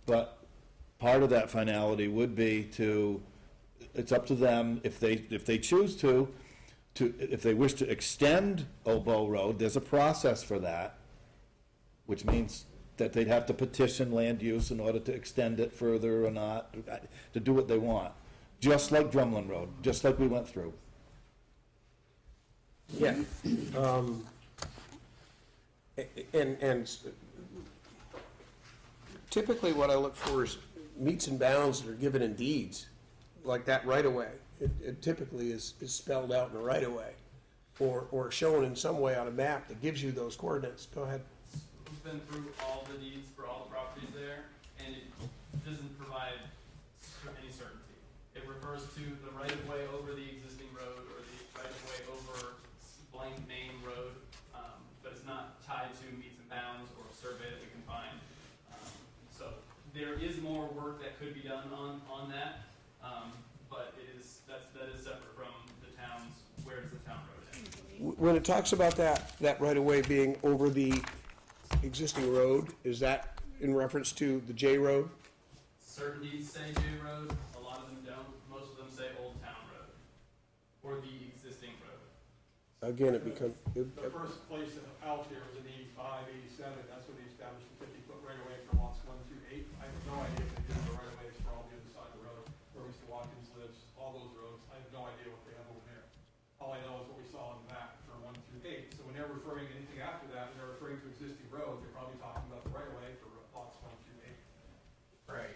But part of that finality would be to, it's up to them, if they choose to, if they wish to extend Oboe Road, there's a process for that, which means that they'd have to petition land use in order to extend it further or not, to do what they want. Just like Drumlin Road, just like we went through. Yeah. And typically what I look for is meets and bounds that are given in deeds, like that right away. It typically is spelled out in the right away, or shown in some way on a map that gives you those coordinates. Go ahead. We've been through all the deeds for all the properties there, and it doesn't provide any certainty. It refers to the right-of-way over the existing road, or the right-of-way over blank main road, but it's not tied to meets and bounds or a survey that we can find. So there is more work that could be done on that, but that is separate from the town's, where does the town road end? When it talks about that right of way being over the existing road, is that in reference to the J Road? Certain deeds say J Road, a lot of them don't. Most of them say Old Town Road, or the existing road. Again, it becomes. The first place out there was in 85, 87, that's when they established the 50-foot right-of-way for lots 1 through 8. I have no idea if they did the right-of-ways for all the other side of the road, where Mr. Watkins lives, all those roads. I have no idea what they have over there. All I know is what we saw on the map for 1 through 8. So when they're referring to anything after that, when they're referring to existing roads, they're probably talking about the right-of-way for lots 1 through 8. Right.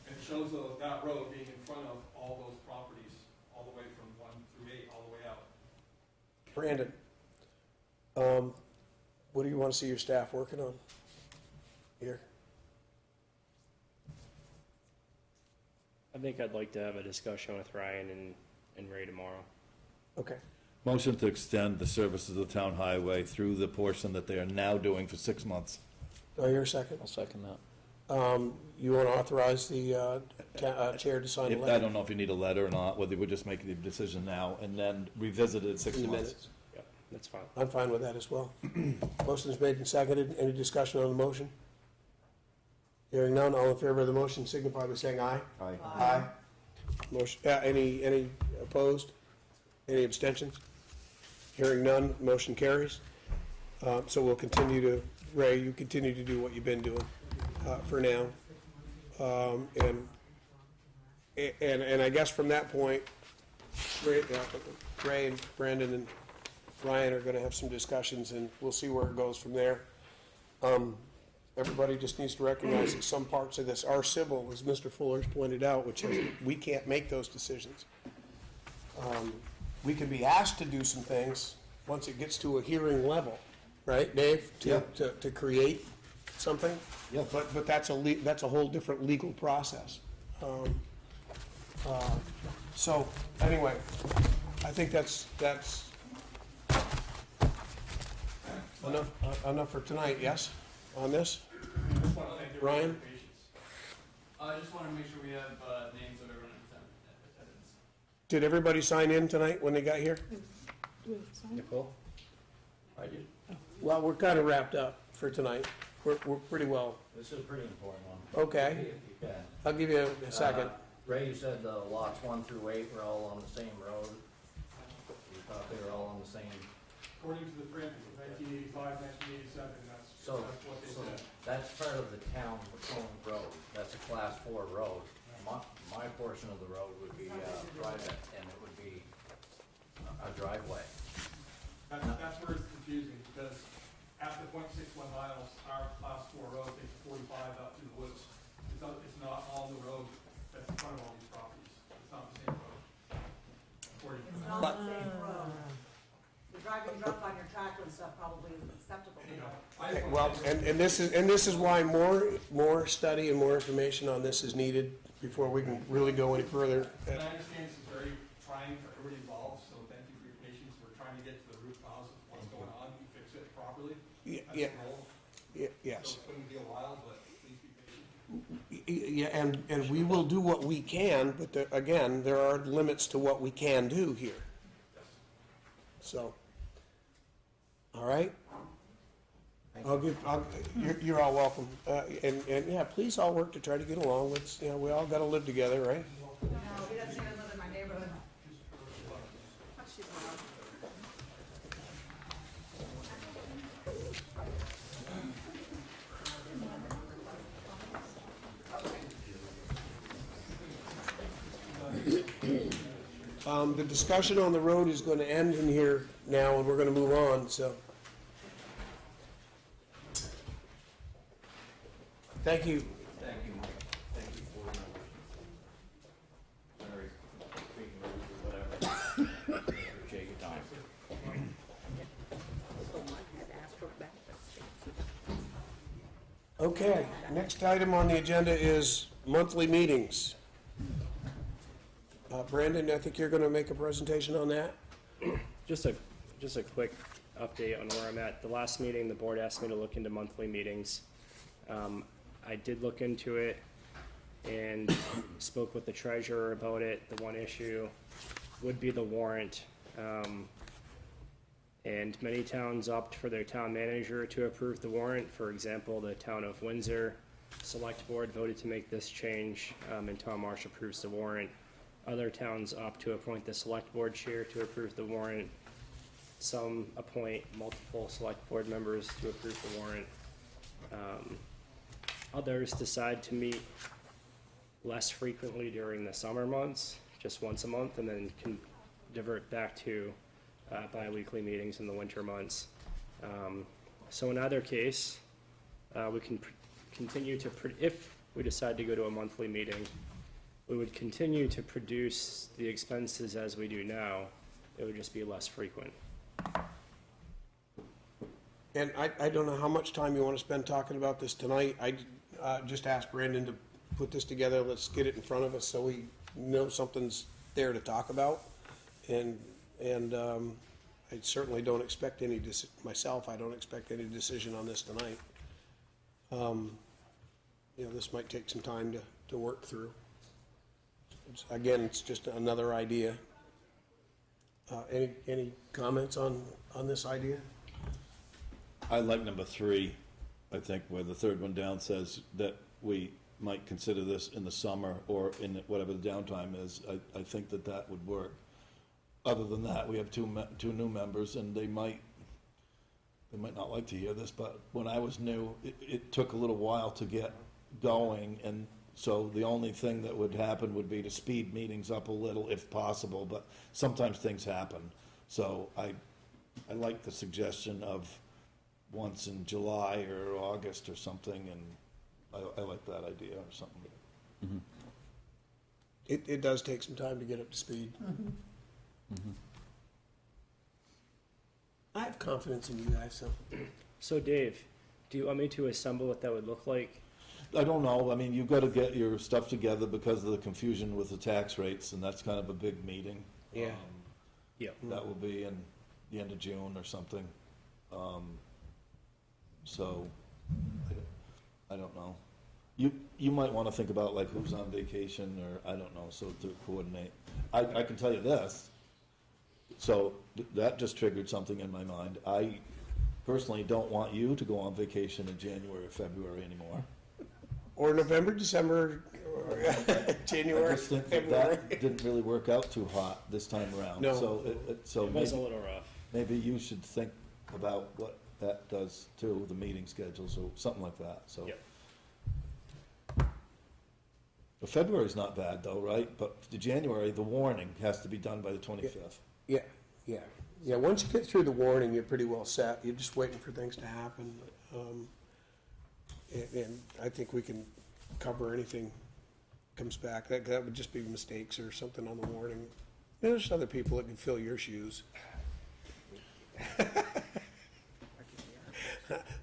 And it shows that road being in front of all those properties, all the way from 1 through 8, all the way out. Brandon, what do you want to see your staff working on here? I think I'd like to have a discussion with Ryan and Ray tomorrow. Okay. Motion to extend the services of the town highway through the portion that they are now doing for 6 months. Do I hear a second? I'll second that. You want to authorize the chair to sign the letter? I don't know if you need a letter or not, whether we're just making the decision now and then revisit it in 6 In the months. minutes. Yep, that's fine. I'm fine with that as well. Motion is made and seconded. Any discussion on the motion? Hearing none, all in favor of the motion signify by saying aye. Aye. Aye. Motion, any opposed? Any abstentions? Hearing none, motion carries. So we'll continue to, Ray, you continue to do what you've been doing for now. And I guess from that point, Ray and Brandon and Ryan are gonna have some discussions, and we'll see where it goes from there. Everybody just needs to recognize that some parts of this are civil, as Mr. Fuller's pointed out, which is, we can't make those decisions. We can be asked to do some things once it gets to a hearing level, right, Dave? To create something? Yeah. But that's a whole different legal process. So, anyway, I think that's enough for tonight, yes, on this? I just want to thank everybody for Ryan? their patience. I just want to make sure we have names of everyone in attendance. Did everybody sign in tonight when they got here? Nicole? I did. Well, we're kind of wrapped up for tonight. We're pretty well. This is a pretty important one. Okay, If you can. I'll give you a second. Ray, you said the lots 1 through 8 were all on the same road. You thought they were all on the same, According to the print, 1985, 1987, so, that's what they so said. that's part of the town-owned road. That's a class 4 road. My portion of the road would be private, and it would be a driveway. That's where it's confusing, because after 0.61 miles, our class 4 road takes 45 out through the woods. It's not on the road that's in front of all these properties. It's not the same road. According to It's the not the same road. The driving drunk on your tractor and stuff probably isn't acceptable. Well, and this is why more study and more information on this is needed before we can really go any further. And I understand this is very trying for everybody involved, so thank you for your patience. We're trying to get to the root cause of what's going on and fix it properly. Yeah, That's the goal. yes. So it's going to be a while, but please be patient. Yeah, and we will do what we can, but again, there are limits to what we can do here. So, all right? You're all welcome. And yeah, please all work to try to get along. Let's, we all gotta live together, right? No, he doesn't even live in my neighborhood. The discussion on the road is gonna end in here now, and we're gonna move on, so. Thank you. Thank you, Mike. Thank you, board members. Sorry, speaking or whatever. Appreciate your time. Okay, next item on the agenda is monthly meetings. Brandon, I think you're gonna make a presentation on that? Just a quick update on where I'm at. The last meeting, the board asked me to look into monthly meetings. I did look into it and spoke with the treasurer about it. The one issue would be the warrant. And many towns opt for their town manager to approve the warrant. For example, the town of Windsor Select Board voted to make this change, and Tom Marsh approves the warrant. Other towns opt to appoint the select board chair to approve the warrant. Some appoint multiple select board members to approve the warrant. Others decide to meet less frequently during the summer months, just once a month, and then can divert back to bi-weekly meetings in the winter months. So in either case, we can continue to, if we decide to go to a monthly meeting, we would continue to produce the expenses as we do now. It would just be less frequent. And I don't know how much time you want to spend talking about this tonight. I just asked Brandon to put this together. Let's get it in front of us so we know something's there to talk about. And I certainly don't expect any, myself, I don't expect any decision on this tonight. This might take some time to work through. Again, it's just another idea. Any comments on this idea? I like number 3, I think, where the third one down says that we might consider this in the summer or in whatever the downtime is. I think that would work. Other than that, we have two new members, and they might not like to hear this, but when I was new, it took a little while to get going, and so the only thing that would happen would be to speed meetings up a little if possible, but sometimes things happen. So I like the suggestion of once in July or August or something, and I like that idea or something. Mm-hmm. It does take some time to get up to speed. Mm-hmm. Mm-hmm. I have confidence in you guys, so. So Dave, do you want me to assemble what that would look like? I don't know. I mean, you've got to get your stuff together because of the confusion with the tax rates, and that's kind of a big meeting. Yeah. That will be in the end of June or something. So, I don't know. You might want to think about like who's on vacation or I don't know, so to coordinate. I can tell you this. So that just triggered something in my mind. I personally don't want you to go on vacation in January or February anymore. Or November, December, or January, I just think February. that didn't really work out too hot this time around. No. So It was a little rough. maybe you should think about what that does to the meeting schedules or something like that, so. Yep. But February's not bad though, right? But the January, the warning has to be done by the 25th. Yeah. Yeah, once you get through the warning, you're pretty well set. You're just waiting for things to happen. And I think we can cover anything comes back. That would just be mistakes or something on the warning. There's other people that can fill your shoes.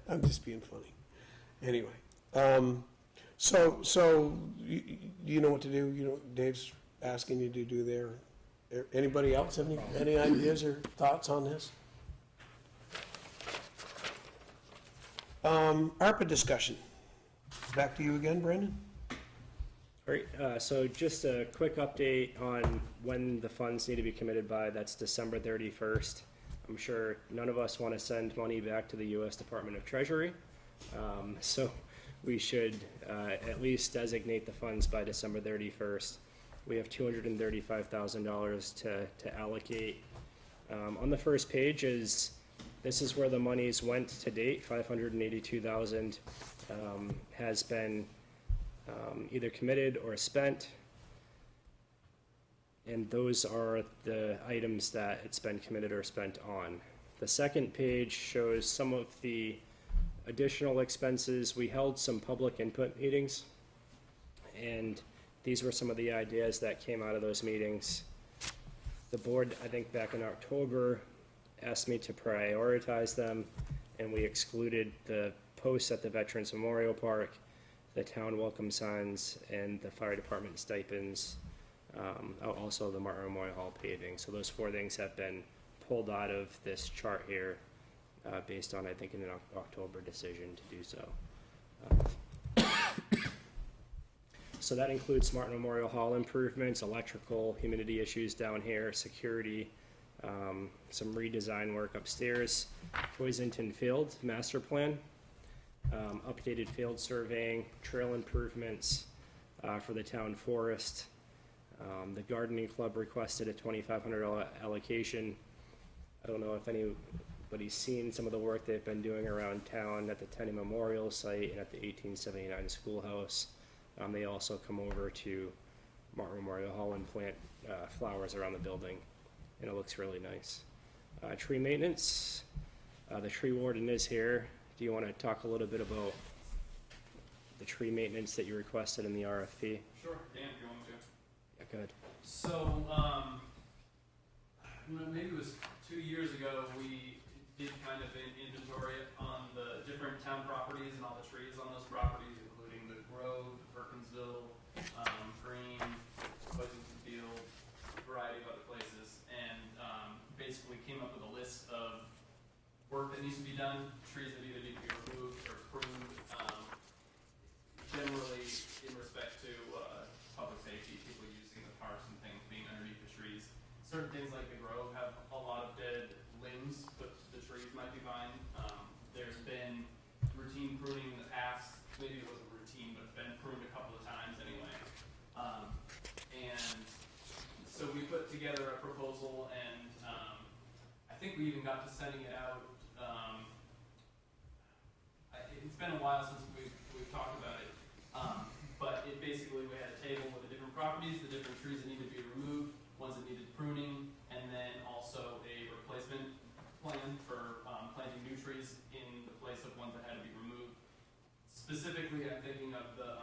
I'm just being funny. Anyway, so you know what to do. You know, Dave's asking you to do there. Anybody else have any ideas or thoughts on this? ARPA discussion. Back to you again, Brendan. All right, so just a quick update on when the funds need to be committed by. That's December 31st. I'm sure none of us want to send money back to the U.S. Department of Treasury, so we should at least designate the funds by December 31st. We have $235,000 to allocate. On the first page this is where the monies went to date. $582,000 has been either committed or spent, and those are the items that it's been committed or spent on. The second page shows some of the additional expenses. We held some public input meetings, and these were some of the ideas that came out of those meetings. The board, I think back in October, asked me to prioritize them, and we excluded the posts at the Veterans Memorial Park, the town welcome signs, and the fire department stipends, also the Martin Memorial Hall paving. So those 4 things have been pulled out of this chart here based on, I think, an October decision to do so. So that includes Martin Memorial Hall improvements, electrical, humidity issues down here, security, some redesign work upstairs, Hoisington Field master plan, updated field surveying, trail improvements for the town forest. The gardening club requested a $2,500 allocation. I don't know if anybody's seen some of the work they've been doing around town at the Tenney Memorial site and at the 1879 schoolhouse. They also come over to Martin Memorial Hall and plant flowers around the building, and it looks really nice. Tree maintenance, the tree warden is here. Do you want to talk a little bit about the tree maintenance that you requested in the RFP? Sure, Dan, if you want me to. Yeah, good. So, maybe it was 2 years ago, we did kind of an inventory on the different town properties and all the trees on those properties, including the Grove, Perkinsville, Green, Pleasanton Field, a variety of other places, and basically came up with a list of work that needs to be done, trees that either need to be removed or pruned, generally in respect to public safety, people using the parks and things being underneath the trees. Certain things like the Grove have a lot of dead limbs, but the trees might be fine. There's been routine pruning in the past. Maybe it wasn't routine, but it's been pruned a couple of times anyway. And so we put together a proposal, and I think we even got to sending it out. It's been a while since we've talked about it, but it basically, we had a table with the different properties, the different trees that needed to be removed, ones that needed pruning, and then also a replacement plan for planting new trees in the place of ones that had to be removed. Specifically, I'm thinking of the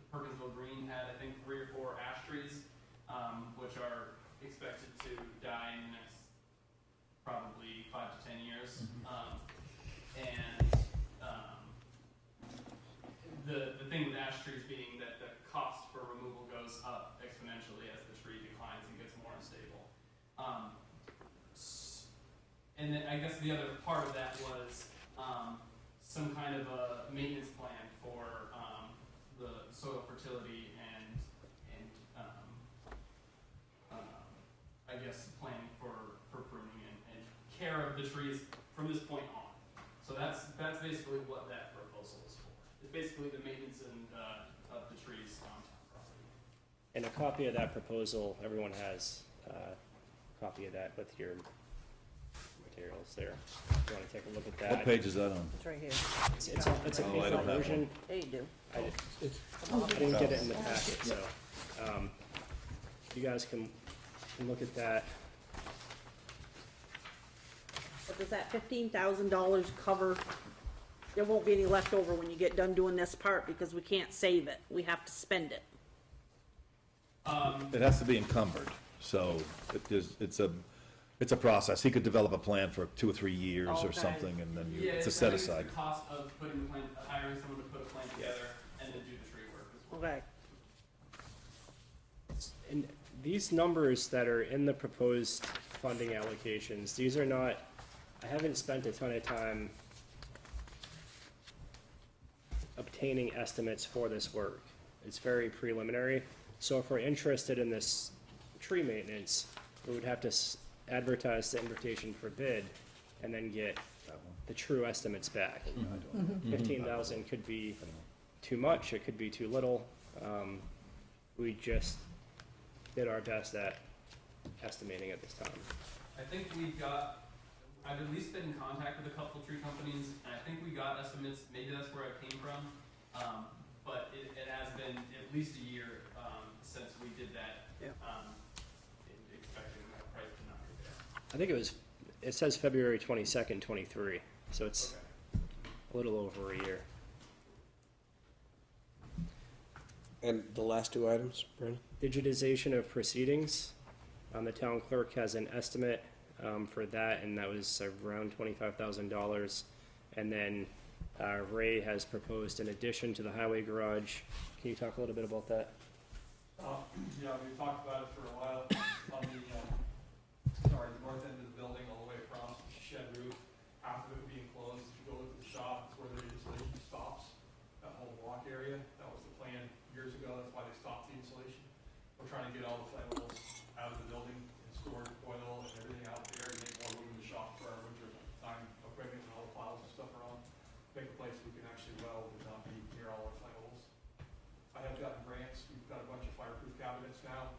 Perkinsville Green had, I think, 3 or 4 ash trees, which are expected to die in the next probably 5 to 10 years. The thing with ash trees being that the cost for removal goes up exponentially as the tree declines and gets more unstable. And then I guess the other part of that was some kind of a maintenance plan for the soil fertility and I guess planning for pruning and care of the trees from this point on. So that's basically what that proposal is for. It's basically the maintenance of the trees on town property. And a copy of that proposal, everyone has a copy of that with your materials there. If you want to take a look at that. What page is that on? It's right here. It's a Oh, I paper don't have version. one. Yeah, you do. I didn't get it in the packet, so you guys can look at that. But does that $15,000 cover, there won't be any left over when you get done doing this part because we can't save it. We have to spend it. It has to be encumbered, so it's a process. He could develop a plan for 2 or 3 years or Okay. something, and then Yeah, it's a I set think aside. It's the cost of putting the plan, hiring someone to put a plan together and then do the tree work as well. Okay. And these numbers that are in the proposed funding allocations, these are not, I haven't spent a ton of time obtaining estimates for this work. It's very preliminary. So if we're interested in this tree maintenance, we would have to advertise the invitation for bid and then get the true estimates back. 15,000 could be too much, it could be too little. We just did our best at estimating at this time. I think I've at least been in contact with a couple tree companies, and I think we got estimates, maybe that's where it came from. But it has been at least a year, since we did that. Yeah. Expecting that price to not be there. I think it says February 22nd, 23, so it's a little over a year. And the last 2 items, Brandon? Digitization of proceedings. The town clerk has an estimate for that, and that was around $25,000. And then Ray has proposed an addition to the highway garage. Can you talk a little bit about that? Yeah, we've talked about it for a while, on the, the north end of the building, all the way across the shed roof, half of it being closed. If you go look at the shop, it's where the insulation stops, that whole block area. That was the plan years ago, that's why they stopped the insulation. We're trying to get all the flammables out of the building and store oil and everything out there, and make more room in the shop for our winter time equipment and all the plows and stuff around. Make a place we can actually weld and not be near all our flammables. I have gotten grants, we've got a bunch of fireproof cabinets now.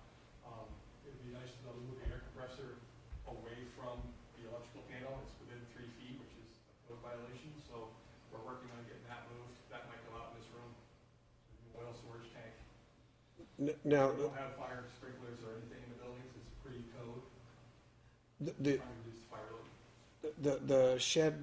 It'd be nice to be able to move the air compressor away from the electrical panel. It's within 3 feet, which is a code violation, so we're working on getting that moved. That might go out in this room. Oil storage tank. Now, We don't have fire sprinklers or anything in the buildings, it's pretty code. the Trying to reduce the fire load. the shed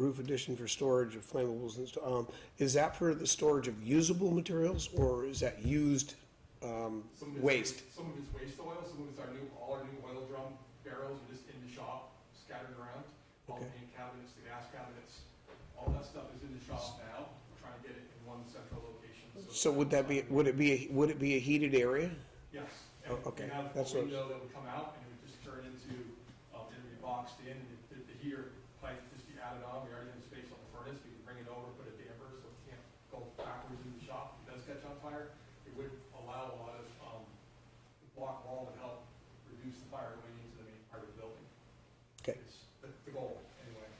roof addition for storage of flammables and stuff, is that for the storage of usable materials, or is that used Some of it's waste? Some of it's waste oil, some of it's all our new oil drum barrels are just in the shop, scattered around. All the Okay. paint cabinets, the gas cabinets, all that stuff is in the shop now. We're trying to get it in one central location. So would it be a heated area? Yes. Oh, And okay. we have a That's what- window that would come out and it would just turn into, it would be boxed in, and the heater pipe would just be added on. We already have space on the furnace. We can bring it over, put a damper so it can't go backwards in the shop. If it does catch on fire, it would allow a lot of, the block wall to help reduce the fire going into the main part of the building. Okay. It's the goal, anyway.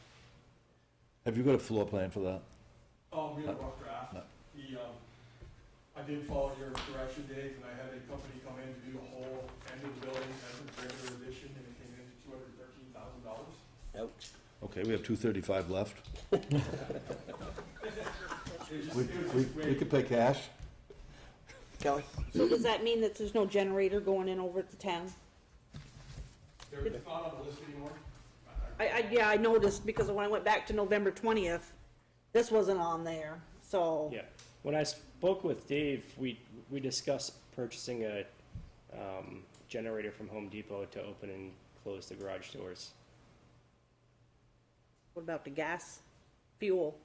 Have you got a floor plan for that? We have a rough draft. No. I did follow your direction, Dave, and I had a company come in to do the whole end of the building as a regular addition, and it came in to $213,000. Ouch. Okay, we have 235 left. It was just We could pay cash. Kelly? So does that mean that there's no generator going in over at the town? It's not on the list anymore. Yeah, I noticed because when I went back to November 20th, this wasn't on there, so. Yeah, when I spoke with Dave, we discussed purchasing a generator from Home Depot to open and close the garage doors. What about the gas, fuel?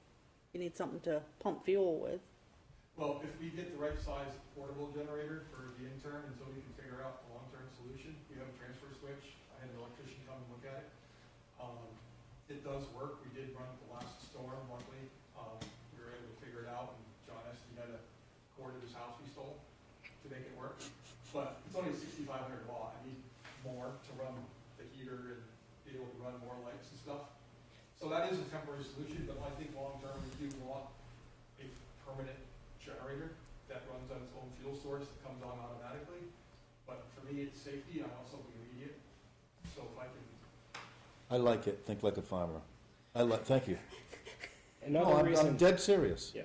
You need something to pump fuel with. Well, if we get the right size portable generator for the intern until we can figure out the long-term solution, we have a transfer switch. I had an electrician come and look at it. It does work. We did run it the last storm, luckily. We were able to figure it out, and John Esty had a cord at his house we stole to make it work. But it's only a 6,500 watt. I need more to run the heater and be able to run more lights and stuff. So that is a temporary solution, but I think long-term we do want a permanent generator that runs on its own fuel source that comes on automatically. But for me, it's safety, and I want something immediate. So if I can, I like it. Think like a farmer. Thank you. Another No, I'm reason, dead serious. yeah,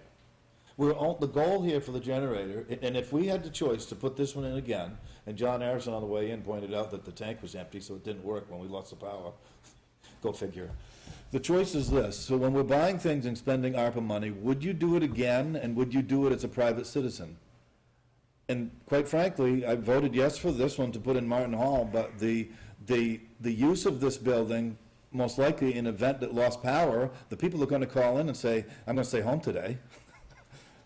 The goal here for the generator, and if we had the choice to put this one in again, and John Harrison on the way in pointed out that the tank was empty, so it didn't work when we lost the power. Go figure. The choice is this, so when we're buying things and spending ARPA money, would you do it again, and would you do it as a private citizen? And quite frankly, I voted yes for this one to put in Martin Hall, but the use of this building, most likely in an event that lost power, the people are gonna call in and say, I'm gonna stay home today.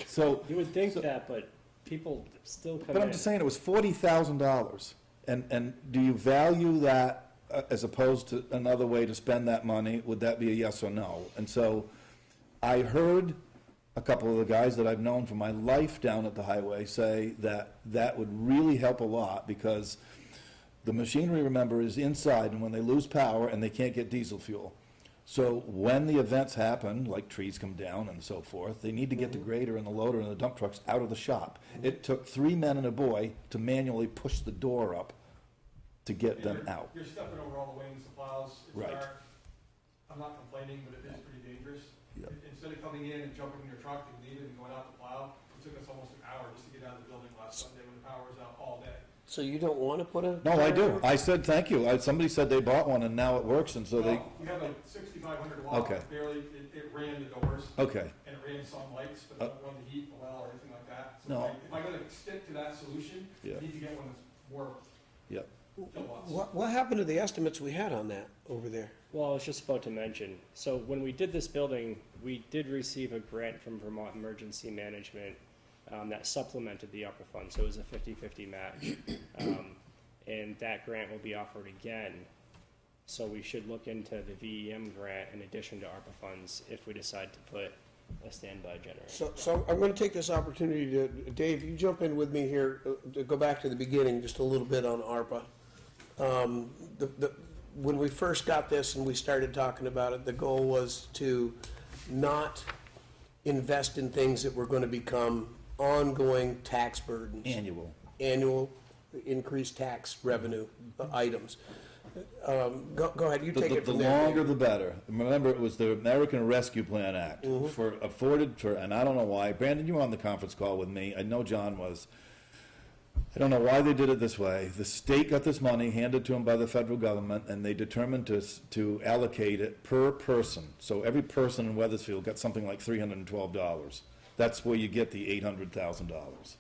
So. You would think that, but people still come in. But I'm just saying, it was $40,000, and do you value that as opposed to another way to spend that money? Would that be a yes or no? And so, I heard a couple of the guys that I've known for my life down at the highway say that that would really help a lot, because the machinery, remember, is inside, and when they lose power and they can't get diesel fuel. So when the events happen, like trees come down and so forth, they need to get the grader and the loader and the dump trucks out of the shop. It took 3 men and a boy to manually push the door up to get them out. You're stepping over all the wings, the plows, it's Right. dark. I'm not complaining, but it is pretty dangerous. Yep. Instead of coming in and jumping in your truck and leaving and going out to plow, it took us almost an hour just to get out of the building last Sunday when the power was out all day. So you don't wanna put a? No, I do. I said, thank you. Somebody said they bought one and now it works, and so they, Well, we have a 6,500 watt, Okay. barely, it ran the doors. okay. And it ran some lights, but it don't run the heat, the well, or anything like that. So No. if I'm gonna stick to that solution, Yeah. I need to get one that's more Yep. kilowatts. What happened to the estimates we had on that over there? Well, I was just about to mention, so when we did this building, we did receive a grant from Vermont Emergency Management that supplemented the ARPA fund, so it was a 50-50 match. And that grant will be offered again, so we should look into the VEM grant in addition to ARPA funds if we decide to put a standby generator. So I'm gonna take this opportunity to, Dave, you jump in with me here, to go back to the beginning just a little bit on ARPA. When we first got this and we started talking about it, the goal was to not invest in things that were gonna become ongoing tax burdens. Annual increased tax revenue items. Go ahead, you take it from there. The longer the better. Remember, it was the American Rescue Plan Act for afforded for, and I don't know why. Brandon, you were on the conference call with me. I know John was. I don't know why they did it this way. The state got this money handed to them by the federal government, and they determined to allocate it per person. So every person in Weathersfield got something like $312. That's where you get the $800,000.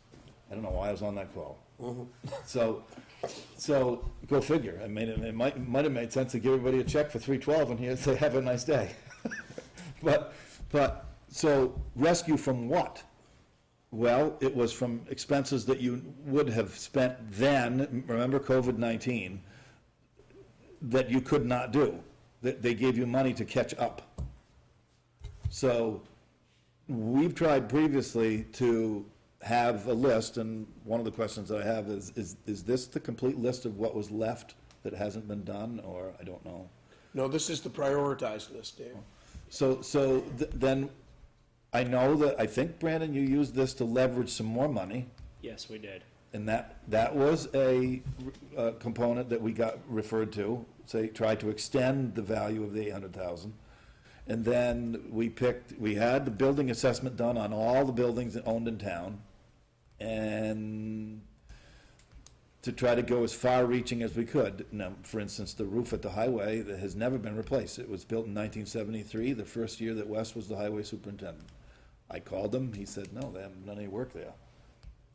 I don't know why I was on that call. So go figure. I mean, it might have made sense to give everybody a check for $312 and say, have a nice day. But so rescue from what? Well, it was from expenses that you would have spent then, remember COVID-19, that you could not do. That they gave you money to catch up. So we've tried previously to have a list, and one of the questions that I have is this the complete list of what was left that hasn't been done, or I don't know? No, this is the prioritized list, Dave. So then, I know that, I think, Brandon, you used this to leverage some more money, Yes, we did. and that was a component that we got referred to, say, try to extend the value of the 800,000. And then we had the building assessment done on all the buildings owned in town, and to try to go as far-reaching as we could. Now, for instance, the roof at the highway that has never been replaced. It was built in 1973, the first year that Wes was the highway superintendent. I called him, he said, no, they haven't done any work there.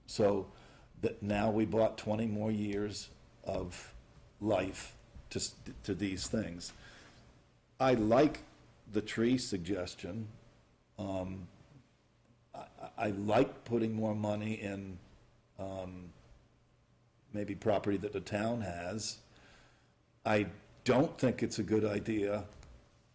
So that now we bought 20 more years of life to these things. I like the tree suggestion. I like putting more money in maybe property that the town has. I don't think it's a good idea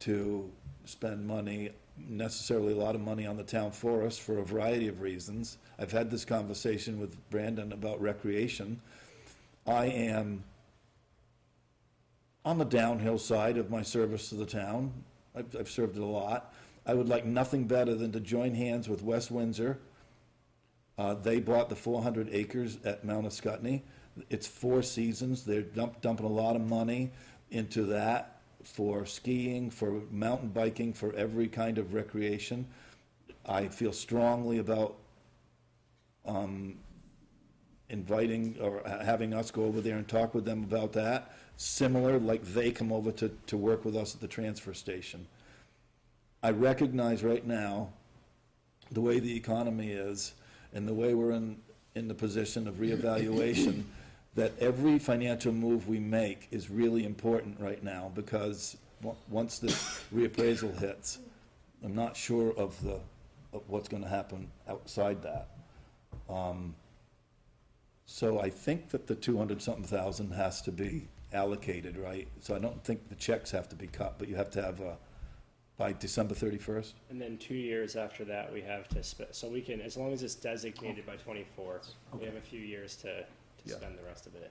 to spend money, necessarily a lot of money on the town forest for a variety of reasons. I've had this conversation with Brandon about recreation. I am on the downhill side of my service to the town. I've served it a lot. I would like nothing better than to join hands with West Windsor. They bought the 400 acres at Mount Ascutney. It's 4 seasons. They're dumping a lot of money into that for skiing, for mountain biking, for every kind of recreation. I feel strongly about inviting or having us go over there and talk with them about that. similar, like they come over to work with us at the transfer station. I recognize right now, the way the economy is, and the way we're in the position of reevaluation, that every financial move we make is really important right now, because once this reappraisal hits, I'm not sure of what's gonna happen outside that. So I think that the 200-something thousand has to be allocated, right? So I don't think the checks have to be cut, but you have to have by December 31st? And then 2 years after that, we have to so we can, as long as it's designated by 24, we have a few years to spend the rest of it.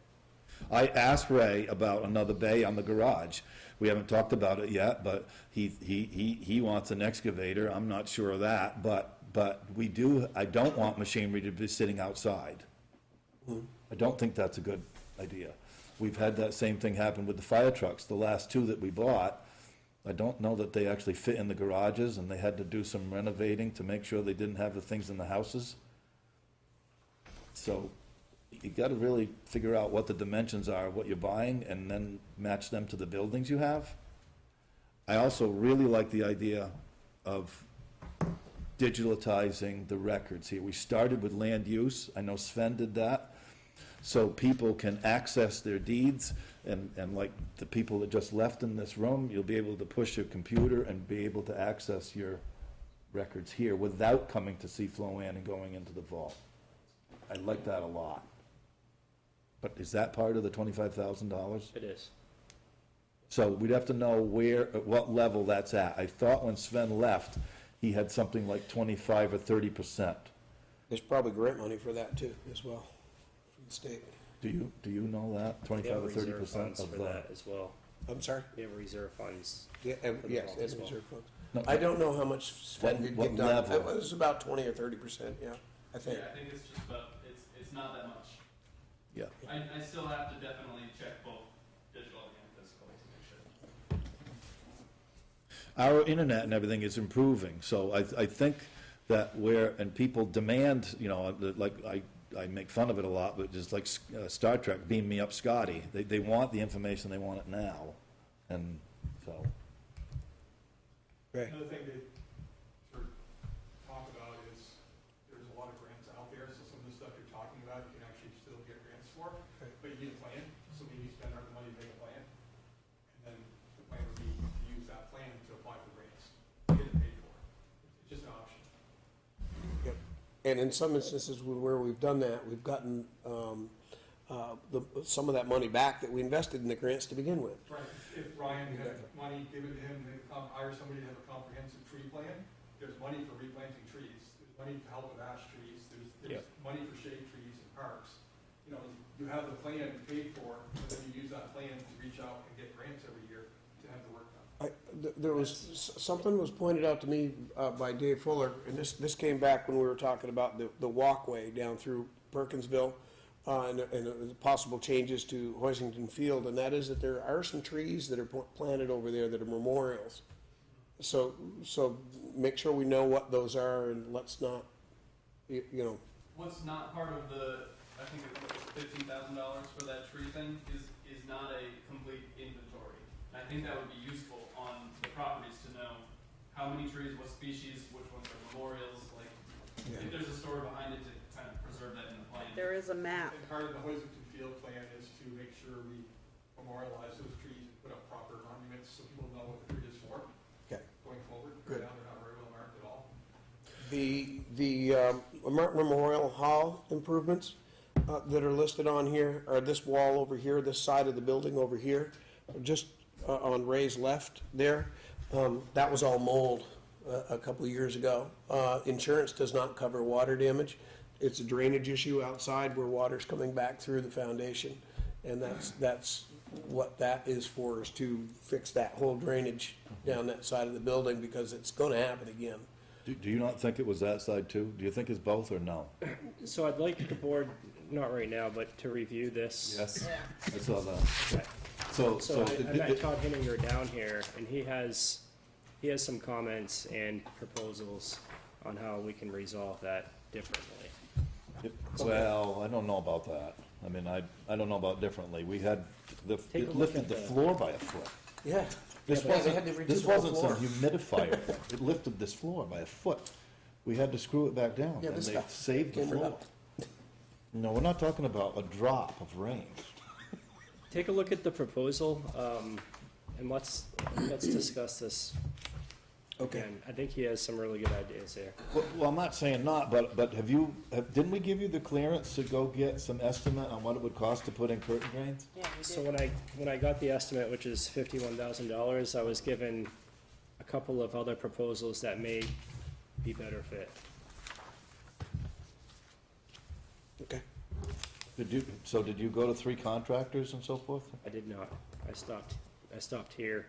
I asked Ray about another bay on the garage. We haven't talked about it yet, but he wants an excavator. I'm not sure of that, but we do, I don't want machinery to be sitting outside. I don't think that's a good idea. We've had that same thing happen with the fire trucks. The last two that we bought, I don't know that they actually fit in the garages, and they had to do some renovating to make sure they didn't have the things in the houses. So you gotta really figure out what the dimensions are, what you're buying, and then match them to the buildings you have. I also really like the idea of digitalizing the records here. We started with land use. I know Sven did that. So people can access their deeds, and like the people that just left in this room, you'll be able to push your computer and be able to access your records here without coming to see Floanne and going into the vault. I like that a lot. But is that part of the $25,000? It is. So we'd have to know at what level that's at. I thought when Sven left, he had something like 25 or 30%. There's probably grant money for that too, as well, from the state. Do you know that? 25 or 30% of for that as well. I'm sorry? We have reserve funds. Yeah, for the yes, vault and as well. reserve funds. No, I don't know how much Sven did what get done. level? It was about 20 or 30%, yeah, I think. Yeah, I think it's just about, it's not that much. Yeah. I still have to definitely check both digital and physical to make sure. Our internet and everything is improving, so I think that and people demand, like I make fun of it a lot, but just like Star Trek, beam me up Scotty. They want the information, they want it now, and so. Right. Another thing to sort of talk about is there's a lot of grants out there, so some of the stuff you're talking about, you can actually still get grants for, but you need a plan, so we need to spend our money to make a plan. And then the plan would be to use that plan to apply for grants, to get it paid for. It's just an option. Yep. And in some instances where we've done that, we've gotten some of that money back that we invested in the grants to begin with. Right, if Ryan had money given to him, they hire somebody to have a comprehensive tree plan, there's money for replanting trees, there's money to help with ash trees, there's money for shade trees and parks. You have the plan paid for, and then you use that plan to reach out and get grants every year to have the work done. There was, something was pointed out to me by Dave Fuller, and this came back when we were talking about the walkway down through Perkinsville, and the possible changes to Hoisington Field, and that is that there are some trees that are planted over there that are memorials. So make sure we know what those are, and let's not, What's not part of I think it's $15,000 for that tree thing is not a complete inventory. I think that would be useful on the properties to know how many trees, what species, which ones are memorials, if there's a story behind it to kind of preserve that in the plan. There is a map. And part of the Hoisington Field plan is to make sure we memorialize those trees and put up proper monuments so people know what the tree is for. Okay. Going forward. Good. Right now, they're not very well marked at all. The Memorial Hall improvements that are listed on here are this wall over here, this side of the building over here, just on Ray's left there. That was all mold a couple of years ago. Insurance does not cover water damage. It's a drainage issue outside where water's coming back through the foundation, and that's what that is for, is to fix that whole drainage down that side of the building, because it's going to happen again. Do you not think it was that side too? Do you think it's both or no? So I'd like the board, not right now, but to review this. Yes, I saw that. Okay. So I met Todd Hinninger down here, and he has some comments and proposals on how we can resolve that differently. Well, I don't know about that. I mean, I don't know about differently. We had, Take a it look lifted at the the- floor by a foot. Yeah. This Yeah, they had to wasn't, redo this the whole wasn't some floor. humidifier thing. It lifted this floor by a foot. We had to screw it back down, Yeah, and this they stuff saved the came right floor. up. No, we're not talking about a drop of rain. Take a look at the proposal, and let's discuss this. Okay. Again, I think he has some really good ideas here. Well, I'm not saying not, but didn't we give you the clearance to go get some estimate on what it would cost to put in curtain drains? Yeah, we So did. when I got the estimate, which is $51,000, I was given a couple of other proposals that may be better fit. Okay. Did you go to 3 contractors and so forth? I did not. I stopped here,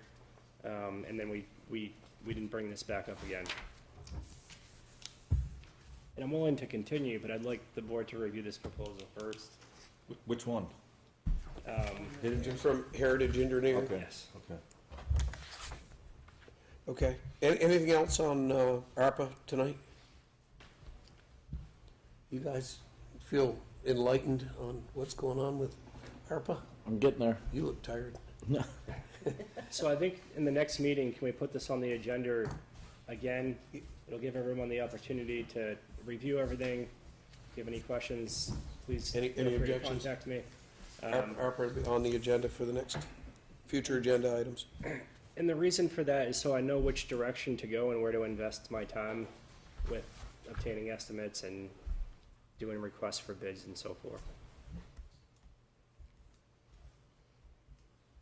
and then we didn't bring this back up again. And I'm willing to continue, but I'd like the board to review this proposal first. Which one? From Heritage Engineer? Okay. Yes. Okay. Okay. Anything else on ARPA tonight? You guys feel enlightened on what's going on with ARPA? I'm getting there. You look tired. So I think in the next meeting, can we put this on the agenda again? It'll give everyone the opportunity to review everything. If you have any questions, please Any feel free to objections? contact me. ARPA will be on the agenda for the next future agenda items. And the reason for that is so I know which direction to go and where to invest my time with obtaining estimates and doing requests for bids and so forth.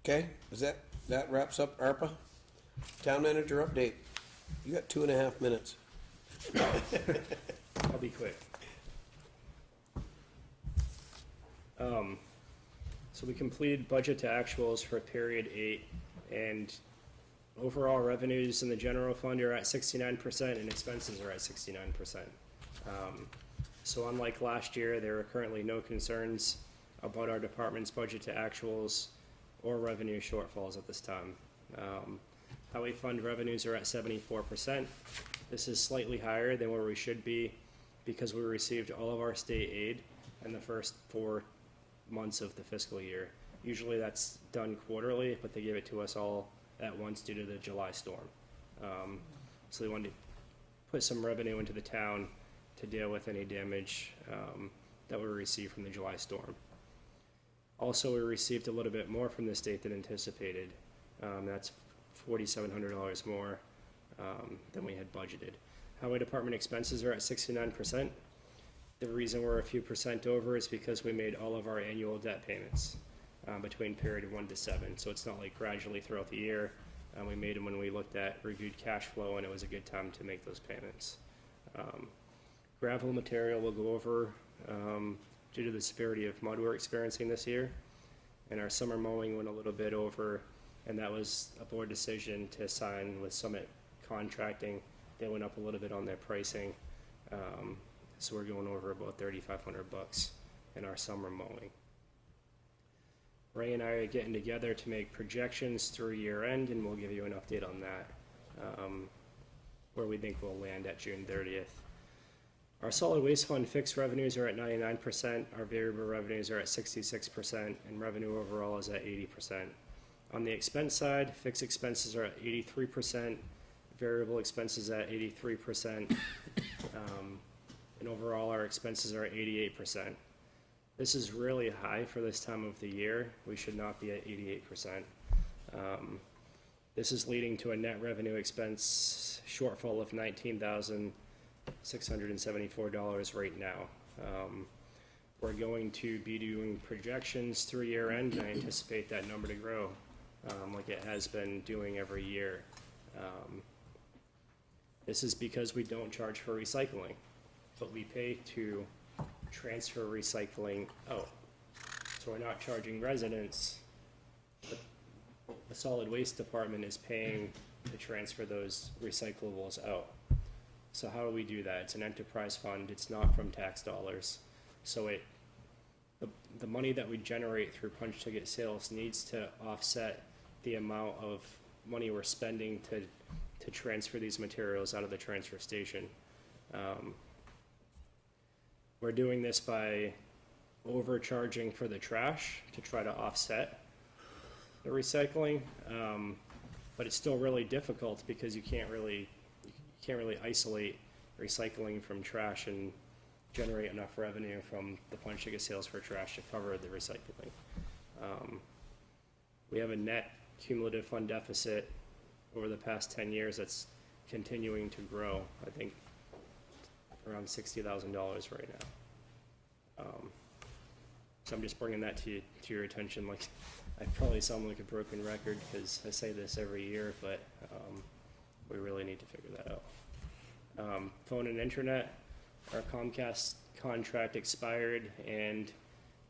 Okay, that wraps up ARPA. Town manager update. You got 2.5 minutes. I'll be quick. So we completed budget to actuals for period 8, and overall revenues in the general fund are at 69% and expenses are at 69%. So unlike last year, there are currently no concerns about our department's budget to actuals or revenue shortfalls at this time. Highway fund revenues are at 74%. This is slightly higher than where we should be because we received all of our state aid in the first 4 months of the fiscal year. Usually that's done quarterly, but they gave it to us all at once due to the July storm. So they wanted to put some revenue into the town to deal with any damage that we received from the July storm. Also, we received a little bit more from the state than anticipated. That's $4,700 more than we had budgeted. Highway department expenses are at 69%. The reason we're a few percent over is because we made all of our annual debt payments between period 1 to 7. So it's not like gradually throughout the year. We made them when we reviewed cash flow, and it was a good time to make those payments. Gravel material we'll go over due to the severity of mud we're experiencing this year. And our summer mowing went a little bit over, and that was a board decision to sign with Summit Contracting. They went up a little bit on their pricing. So we're going over about $3,500 in our summer mowing. Ray and I are getting together to make projections through year end, and we'll give you an update on that, where we think we'll land at June 30th. Our solid waste fund fixed revenues are at 99%, our variable revenues are at 66%, and revenue overall is at 80%. On the expense side, fixed expenses are at 83%, variable expenses at 83%, and overall our expenses are at 88%. This is really high for this time of the year. We should not be at 88%. This is leading to a net revenue expense shortfall of $19,674 right now. We're going to be doing projections through year end, and I anticipate that number to grow like it has been doing every year. This is because we don't charge for recycling, but we pay to transfer recycling out. So we're not charging residents, but the solid waste department is paying to transfer those recyclables out. So how do we do that? It's an enterprise fund, it's not from tax dollars. So the money that we generate through punch ticket sales needs to offset the amount of money we're spending to transfer these materials out of the transfer station. We're doing this by overcharging for the trash to try to offset the recycling. But it's still really difficult because you can't really isolate recycling from trash and generate enough revenue from the punch ticket sales for trash to cover the recycling. We have a net cumulative fund deficit over the past 10 years that's continuing to grow. I think around $60,000 right now. So I'm just bringing that to your attention. Like, I probably sound like a broken record because I say this every year, but we really need to figure that out. Phone and internet, our Comcast contract expired, and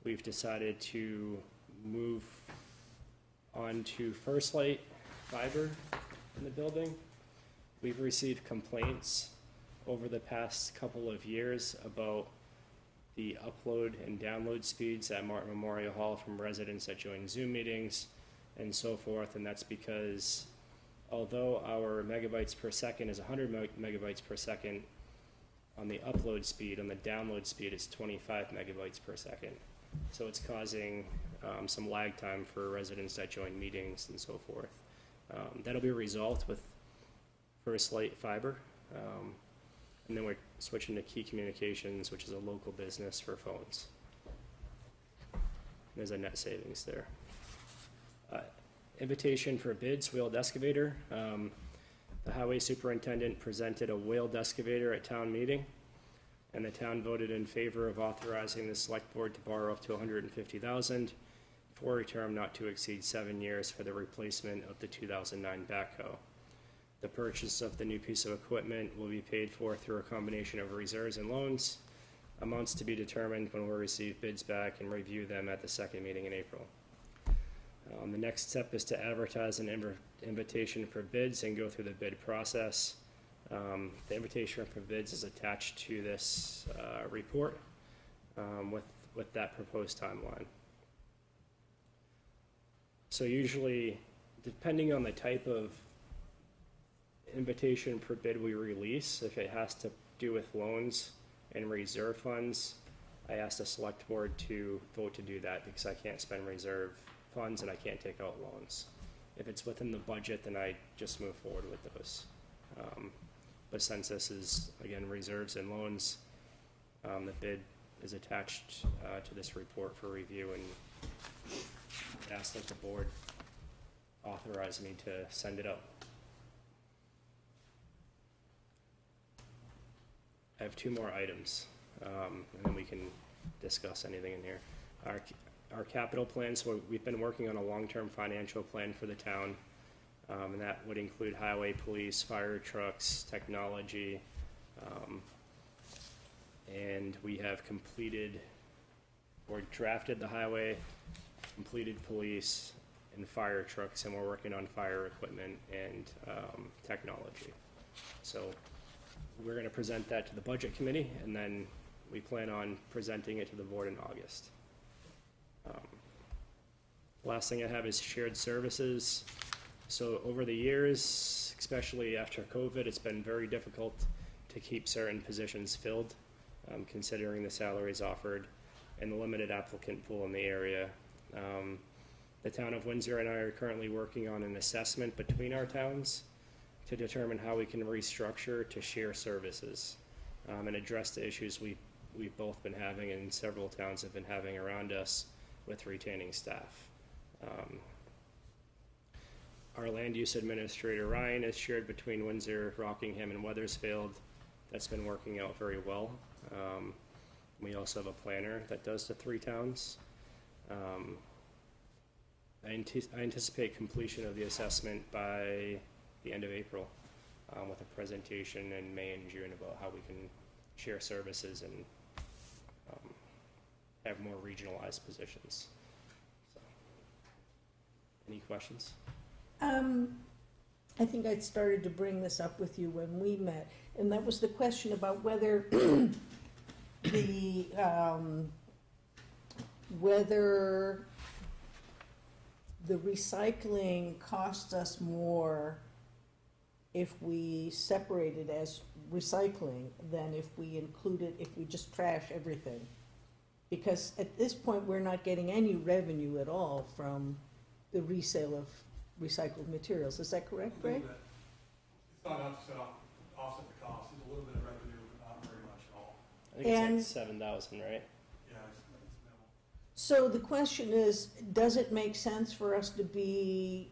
we've decided to move on to First Light fiber in the building. We've received complaints over the past couple of years about the upload and download speeds at Martin Memorial Hall from residents that join Zoom meetings and so forth, and that's because although our megabytes per second is 100 megabytes per second, on the upload speed, on the download speed, it's 25 megabytes per second. So it's causing some lag time for residents that join meetings and so forth. That'll be resolved with First Light Fiber. And then we're switching to Key Communications, which is a local business for phones. There's a net savings there. Invitation for bids, wheeled excavator. The highway superintendent presented a wheeled excavator at town meeting, and the town voted in favor of authorizing the select board to borrow up to $150,000 for a term not to exceed 7 years for the replacement of the 2009 backhoe. The purchase of the new piece of equipment will be paid for through a combination of reserves and loans, amounts to be determined when we receive bids back and review them at the second meeting in April. The next step is to advertise an invitation for bids and go through the bid process. The invitation for bids is attached to this report with that proposed timeline. So usually, depending on the type of invitation for bid we release, if it has to do with loans and reserve funds, I asked the select board to vote to do that because I can't spend reserve funds and I can't take out loans. If it's within the budget, then I just move forward with those. But since this is, again, reserves and loans, the bid is attached to this report for review, and ask that the board authorize me to send it out. I have 2 more items, and then we can discuss anything in here. Our capital plan, so we've been working on a long-term financial plan for the town, and that would include highway, police, fire trucks, technology, and we have completed or drafted the highway, completed police and fire trucks, and we're working on fire equipment and technology. So we're going to present that to the budget committee, and then we plan on presenting it to the board in August. Last thing I have is shared services. So over the years, especially after COVID, it's been very difficult to keep certain positions filled, considering the salaries offered and the limited applicant pool in the area. The town of Windsor and I are currently working on an assessment between our towns to determine how we can restructure to share services and address the issues we've both been having and several towns have been having around us with retaining staff. Our land use administrator, Ryan, is shared between Windsor, Rockingham, and Weathersfield. That's been working out very well. We also have a planner that does the 3 towns. I anticipate completion of the assessment by the end of April with a presentation in May and June about how we can share services and have more regionalized positions. So, any questions? I think I started to bring this up with you when we met, and that was the question about whether whether the recycling costs us more if we separate it as recycling than if we include it, if we just trash everything. Because at this point, we're not getting any revenue at all from the resale of recycled materials. Is that correct, A little Greg? bit. It's not enough to offset the cost. There's a little bit of revenue, but not very much at all. I think it's And- like 7,000, right? Yeah, it's minimal. So the question is, does it make sense for us to be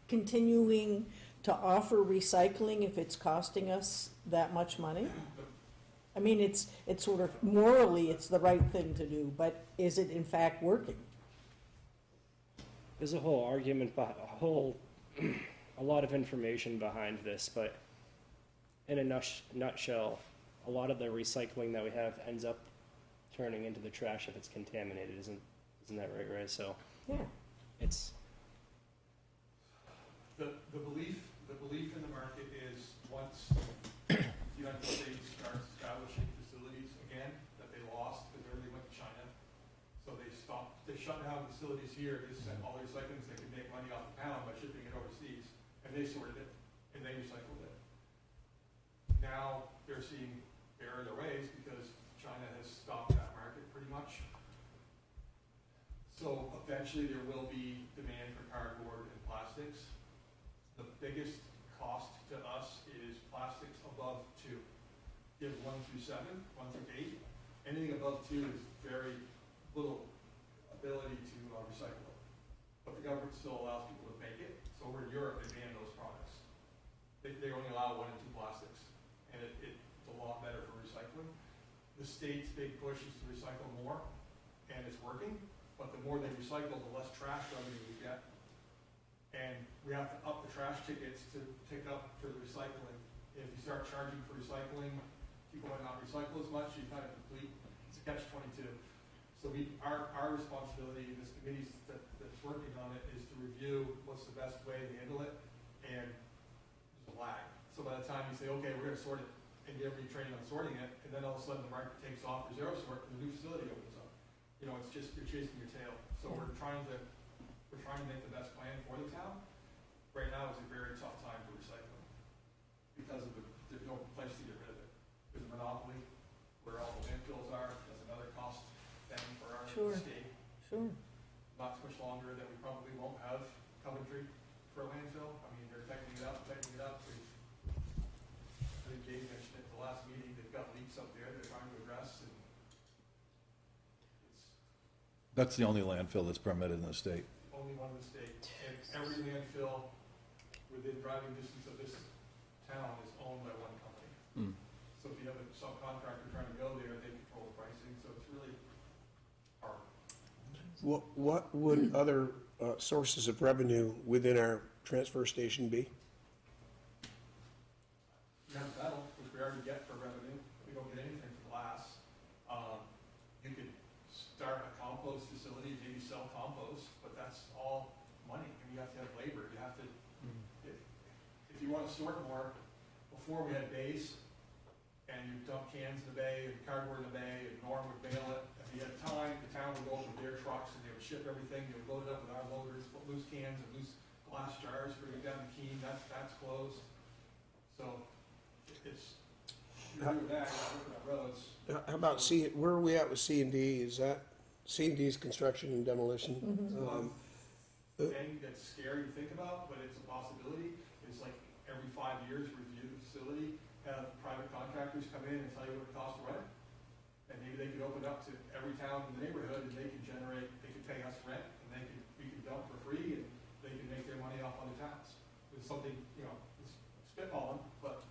continuing to offer recycling if it's costing us that much money? I mean, it's sort of morally, it's the right thing to do, but is it in fact working? There's a whole argument, a lot of information behind this, but in a nutshell, a lot of the recycling that we have ends up turning into the trash if it's contaminated. Isn't that right, Ray? So Yeah. it's The belief in the market is once the United States starts establishing facilities again that they lost because everybody went to China. So they shut down facilities here, they sent all the recycling so they could make money off the pound by shipping it overseas. And they sorted it and they recycled it. Now they're seeing error their ways because China has stopped that market pretty much. So eventually there will be demand for cardboard and plastics. The biggest cost to us is plastics above 2. You have 1 through 7, 1 through 8. Anything above 2 is very little ability to recycle it. But the government still allows people to make it. So over in Europe, they ban those products. They only allow 1 and 2 plastics. And it's a lot better for recycling. The state's big push is to recycle more, and it's working. But the more they recycle, the less trash revenue we get. And we have to up the trash tickets to pick up for the recycling. If you start charging for recycling, people might not recycle as much, you kind of deplete. It's a catch-22. So our responsibility in this committee that's working on it is to review what's the best way to handle it, and there's a lag. So by the time you say, okay, we're gonna sort it, and you have training on sorting it, and then all of a sudden the market takes off for zero sort, and the new facility opens up. You know, it's just, you're chasing your tail. So we're trying to make the best plan for the town. Right now is a very tough time for recycling because of there's no place to get rid of it. There's a monopoly where all the landfills are. That's another cost thing for our state. Sure. Not too much longer that we probably won't have Coventry for a landfill. I mean, they're tightening it up. I think Gabe mentioned it at the last meeting. They've got leaks up there they're trying to address, and That's the only landfill that's permitted in the state. only one in the state. And every landfill within driving distance of this town is owned by one company. So if you have a subcontractor trying to go there, they control the pricing, so it's really hard. What would other sources of revenue within our transfer station be? You have metal, which we already get for revenue. We don't get anything for glass. You could start a compost facility, maybe sell compost, but that's all money, and you have to have labor. You have to, if you want to sort more, before we had bays, and you dump cans in the bay and cardboard in the bay, and Norm would bail it. If you had time, the town would go up with their trucks and they would ship everything. They would load it up with our loaders, put loose cans and loose glass jars, bring it down to Keene. That's closed. So it's, you're doing that, you're working on roads. How about where are we at with C&D? Is that, C&D's construction and demolition? Thing that's scary to think about, but it's a possibility. It's like every 5 years, review the facility, have private contractors come in and tell you what it costs to run it. And maybe they could open up to every town in the neighborhood, and they could pay us rent, and we could dump for free, and they can make their money off other towns. It's something, it's spitballing, but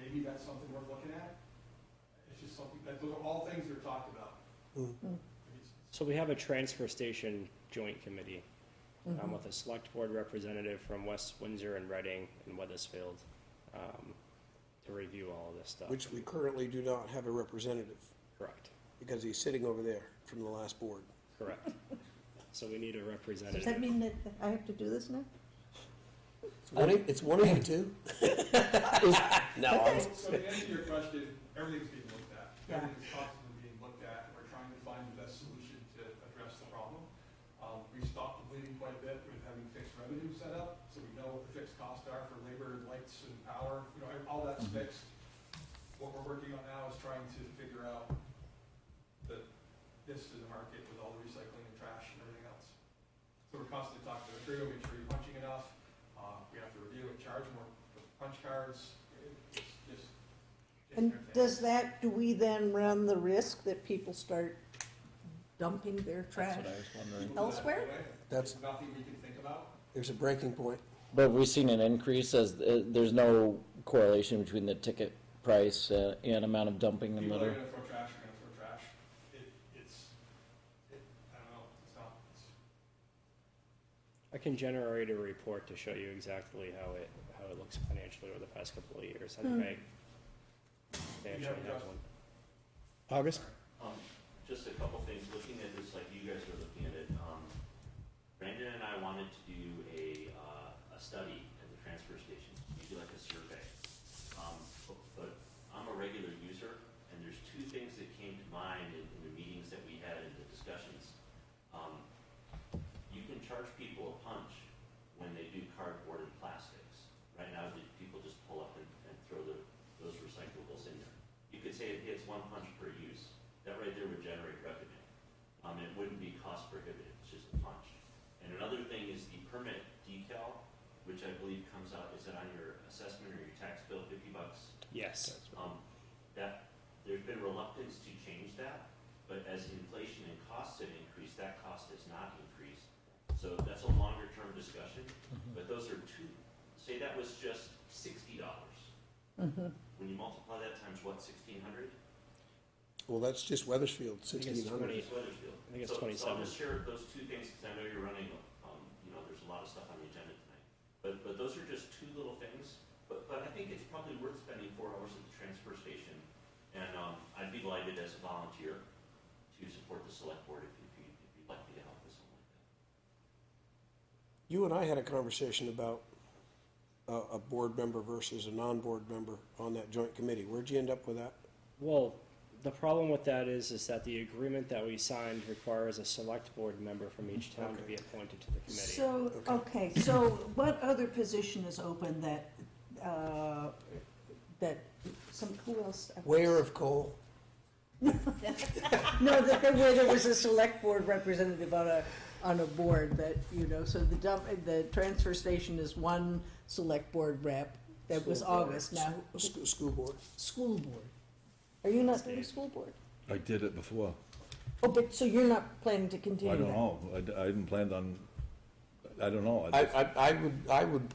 maybe that's something worth looking at. It's just something, those are all things that are talked about. So we have a transfer station joint committee with a select board representative from West Windsor and Reading and Weathersfield to review all of this stuff. Which we currently do not have a representative. Correct. Because he's sitting over there from the last board. Correct. So we need a representative. Does that mean that I have to do this now? It's one of you two. No, So to answer your question, everything's being looked at. Everything's constantly being looked at, and we're trying to find the best solution to address the problem. We've stopped the bleeding quite a bit with having fixed revenue set up, so we know what the fixed costs are for labor, lights, and power, all that's fixed. What we're working on now is trying to figure out this to the market with all the recycling and trash and everything else. So we're constantly talking to the crew, make sure you're punching enough, we have to review it, charge more for punch cards, it's just. And does that, do we then run the risk that people start dumping their trash That's what I was wondering. elsewhere? That's, Nothing we can think about. there's a breaking point. But have we seen an increase as, there's no correlation between the ticket price and amount of dumping and People litter? are gonna throw trash, are gonna throw trash. I don't know, it's not, I can generate a report to show you exactly how it looks financially over the past couple of years. I think they actually have one. August? Just a couple things, looking at this like you guys are looking at it, Brandon and I wanted to do a study at the transfer station, you do like a survey. But I'm a regular user, and there's two things that came to mind in the meetings that we had in the discussions. You can charge people a punch when they do cardboard and plastics. Right now, people just pull up and throw those recyclables in there. You could say it hits one punch per use. That right there would generate revenue. It wouldn't be cost prohibitive, it's just a punch. And another thing is the permit decal, which I believe comes out, is it on your assessment or your tax bill, $50? Yes. That, there's been reluctance to change that, but as inflation and costs have increased, that cost has not increased. So that's a longer term discussion, but those are two, say that was just $60. When you multiply that times what, 1,600? Well, that's just Weathersfield, I think it's 1,600. 20. Weathersfield. I think it's So 27. I'll just share those two things, because I know you're running, there's a lot of stuff on the agenda tonight. But those are just two little things, but I think it's probably worth spending 4 hours at the transfer station. And I'd be delighted as a volunteer to support the select board if you'd like me to help with something like that. You and I had a conversation about a board member versus a non-board member on that joint committee. Where'd you end up with that? Well, the problem with that is that the agreement that we signed requires a select board member from each town to be appointed to the committee. So, okay, so what other position is open that who else? Weigher of coal. No, where there was a select board representative on a board that, so the transfer station is one select board rep. That was August now. School board. School board. Are you not doing school board? I did it before. Oh, but so you're not planning to continue I that? don't know. I hadn't planned on, I don't know. I would,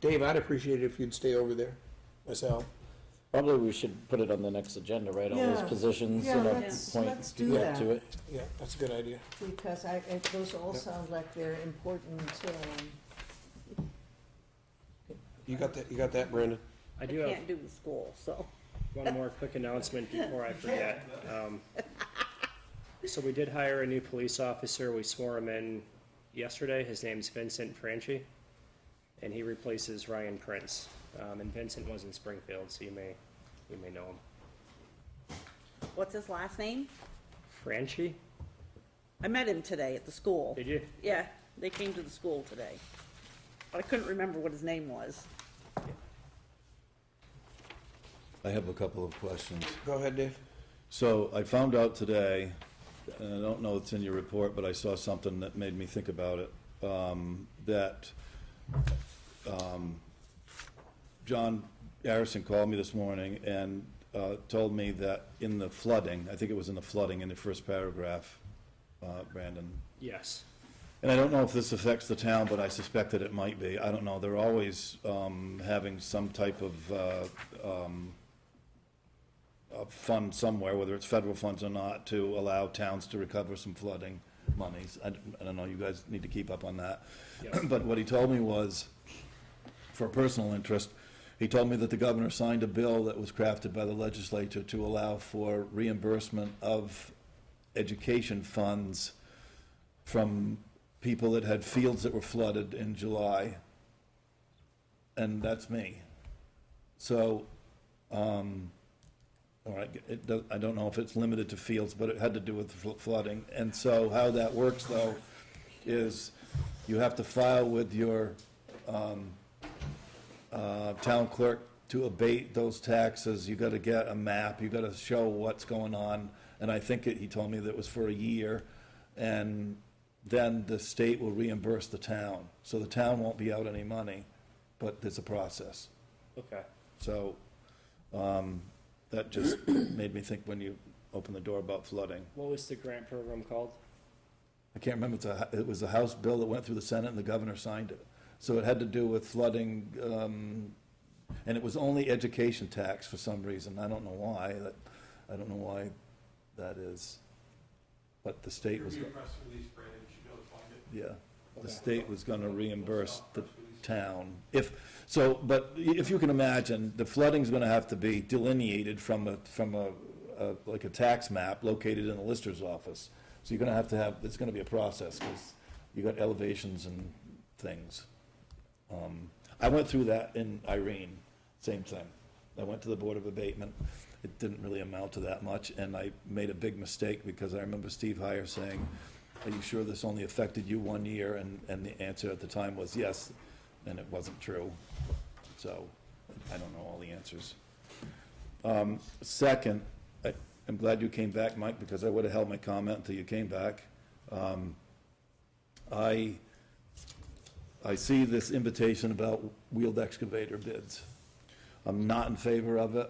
Dave, I'd appreciate it if you'd stay over there myself. Probably we should put it on the next agenda, right? All those Yeah. positions, Yeah, let's let's do get that. to it. Yeah, that's a good idea. Because those all sound like they're important, You got that, Brandon? I do have Can't do the school, so. one more quick announcement before I forget. So we did hire a new police officer. We swore him in yesterday. His name's Vincent Franchi, and he replaces Ryan Prince. And Vincent was in Springfield, so you may know him. What's his last name? Franchi? I met him today at the school. Did you? Yeah, they came to the school today. But I couldn't remember what his name was. I have a couple of questions. Go ahead, Dave. So I found out today, and I don't know it's in your report, but I saw something that made me think about it, that John Harrison called me this morning and told me that in the flooding, I think it was in the flooding in the first paragraph, Brandon. Yes. And I don't know if this affects the town, but I suspect that it might be. I don't know. They're always having some type of fund somewhere, whether it's federal funds or not, to allow towns to recover some flooding monies. I don't know. You guys need to keep up on that. Yep. But what he told me was, for personal interest, he told me that the governor signed a bill that was crafted by the legislature to allow for reimbursement of education funds from people that had fields that were flooded in July. And that's me. So, all right, I don't know if it's limited to fields, but it had to do with flooding. And so how that works, though, is you have to file with your town clerk to abate those taxes. You gotta get a map, you gotta show what's going on. And I think he told me that it was for a year, and then the state will reimburse the town. So the town won't be out any money, but there's a process. Okay. So, that just made me think when you opened the door about flooding. What was the grant program called? I can't remember, it was a House bill that went through the Senate and the governor signed it. So it had to do with flooding, and it was only education tax for some reason. I don't know why, that is. But the state was, Your press release, Brandon, you should be able to find it. yeah, the state was gonna reimburse the town. But if you can imagine, the flooding's gonna have to be delineated from like a tax map located in the lister's office. So you're gonna have, it's gonna be a process, because you got elevations and things. I went through that in Irene, same thing. I went to the Board of Abatement. It didn't really amount to that much, and I made a big mistake, because I remember Steve Heyer saying, "Are you sure this only affected you 1 year?" And the answer at the time was yes, and it wasn't true. So, I don't know all the answers. Second, I'm glad you came back, Mike, because I would have held my comment until you came back. I see this invitation about wheeled excavator bids. I'm not in favor of it,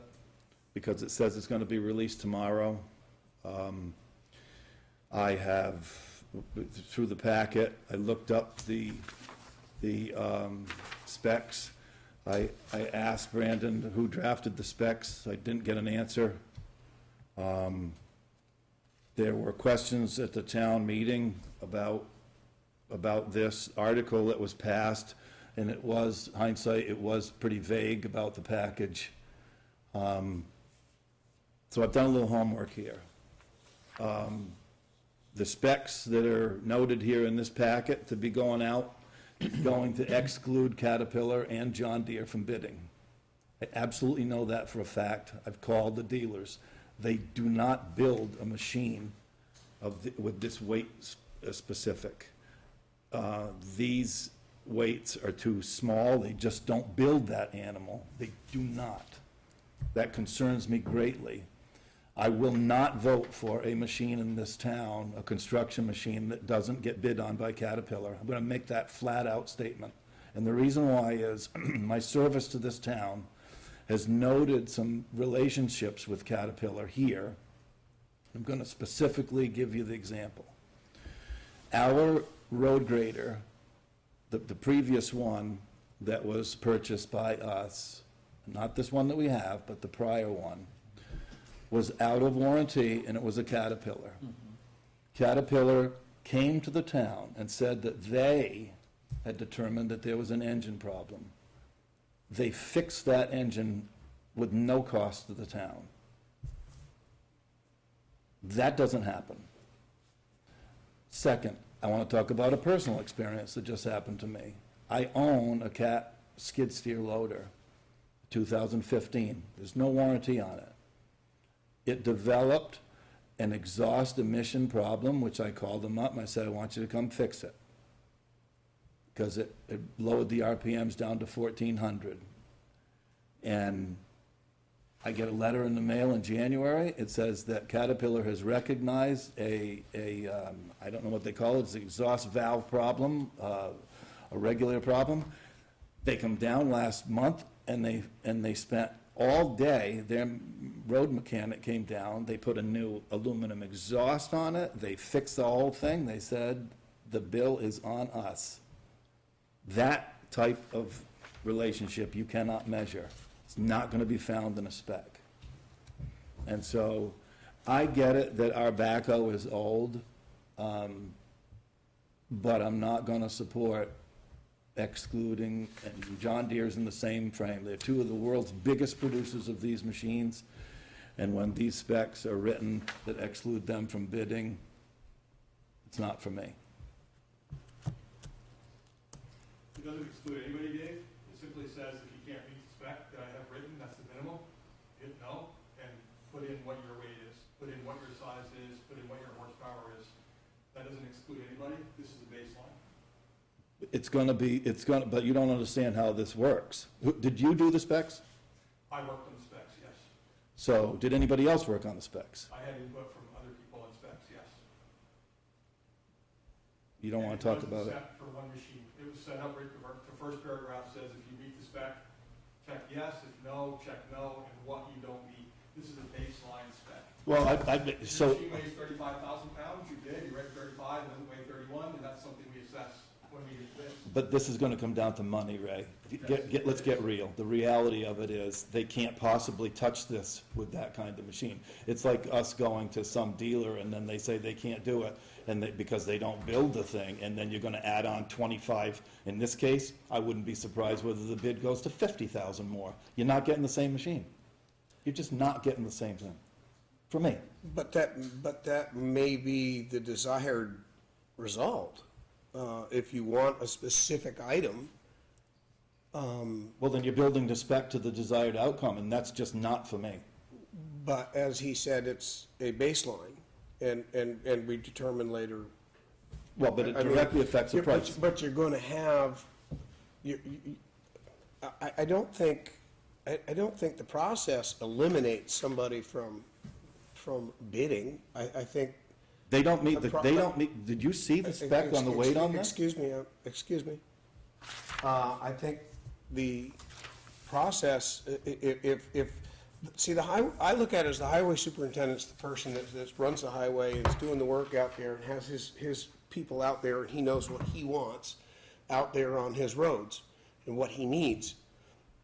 because it says it's gonna be released tomorrow. I have, through the packet, I looked up the specs. I asked Brandon who drafted the specs. I didn't get an answer. There were questions at the town meeting about this article that was passed, and it was, hindsight, it was pretty vague about the package. So I've done a little homework here. The specs that are noted here in this packet to be going out, going to exclude Caterpillar and John Deere from bidding. I absolutely know that for a fact. I've called the dealers. They do not build a machine with this weight specific. These weights are too small. They just don't build that animal. They do not. That concerns me greatly. I will not vote for a machine in this town, a construction machine, that doesn't get bid on by Caterpillar. I'm going to make that flat-out statement. And the reason why is my service to this town has noted some relationships with Caterpillar here. I'm going to specifically give you the example. Our road grader, the previous one that was purchased by us, not this one that we have, but the prior one, was out of warranty, and it was a Caterpillar. Caterpillar came to the town and said that they had determined that there was an engine problem. They fixed that engine with no cost to the town. That doesn't happen. Second, I want to talk about a personal experience that just happened to me. I own a Cat skid steer loader, 2015. There's no warranty on it. It developed an exhaust emission problem, which I called them up and I said, I want you to come fix it. Because it lowered the RPMs down to 1,400. And I get a letter in the mail in January. It says that Caterpillar has recognized I don't know what they call it, it's an exhaust valve problem, a regulator problem. They come down last month and they spent all day, their road mechanic came down, they put a new aluminum exhaust on it, they fixed the whole thing, they said, the bill is on us. That type of relationship you cannot measure. It's not gonna be found in a spec. And so, I get it that our backhoe is old, but I'm not gonna support excluding, and John Deere's in the same frame. They're two of the world's biggest producers of these machines, and when these specs are written that exclude them from bidding, it's not for me. It doesn't exclude anybody, Dave. It simply says if you can't meet the spec that I have written, that's the minimum, hit no, and put in what your weight is, put in what your size is, put in what your horsepower is. That doesn't exclude anybody. This is a baseline. It's gonna, but you don't understand how this works. Did you do the specs? I worked on the specs, yes. So, did anybody else work on the specs? I had input from other people on specs, yes. You don't wanna talk about it? It wasn't set for one machine. It was set up right, the first paragraph says if you meet the spec, check yes, if no, check no, and what you don't meet. This is a baseline spec. Well, so. If the machine weighs 35,000 pounds, you did, you read 35, it doesn't weigh 31, and that's something we assess when we get this. But this is gonna come down to money, Ray. Let's get real. The reality of it is, they can't possibly touch this with that kind of machine. It's like us going to some dealer and then they say they can't do it, and because they don't build the thing, and then you're gonna add on 25. In this case, I wouldn't be surprised whether the bid goes to 50,000 more. You're not getting the same machine. You're just not getting the same thing, for me. But that may be the desired result. If you want a specific item, well, then you're building to spec to the desired outcome, and that's just not for me. but as he said, it's a baseline, and we determine later. Well, but it directly affects the price. But you're going to have, I don't think the process eliminates somebody from bidding. I think They don't meet, did you see the spec on the weight on this? Excuse me. I think the process, I look at it as the highway superintendent's the person that runs the highway and is doing the work out there and has his people out there, and he knows what he wants out there on his roads and what he needs.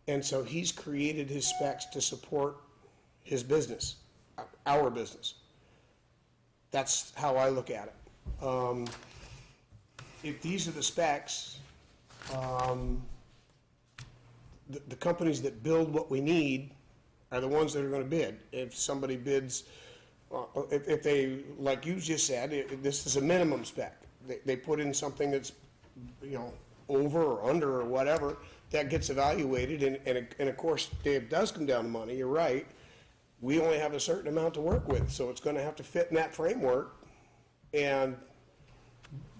And so he's created his specs to support his business, our business. That's how I look at it. If these are the specs, the companies that build what we need are the ones that are gonna bid. If somebody bids, if they, like you just said, this is a minimum spec. They put in something that's, over or under or whatever, that gets evaluated, and of course, if it does come down to money, you're right. We only have a certain amount to work with, so it's gonna have to fit in that framework.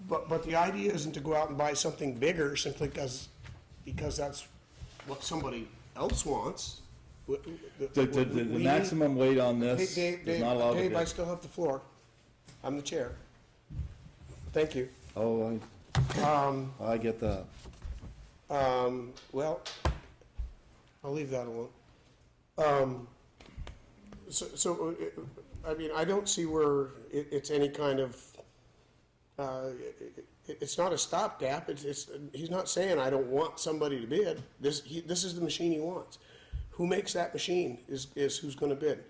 But the idea isn't to go out and buy something bigger simply because that's what somebody else wants. The maximum weight on this is not allowed to Dave, bid. I still have the floor. I'm the chair. Thank you. Oh, I get that. Well, I'll leave that alone. I mean, I don't see where it's any kind of, it's not a stopgap. He's not saying I don't want somebody to bid. This is the machine he wants. Who makes that machine is who's gonna bid.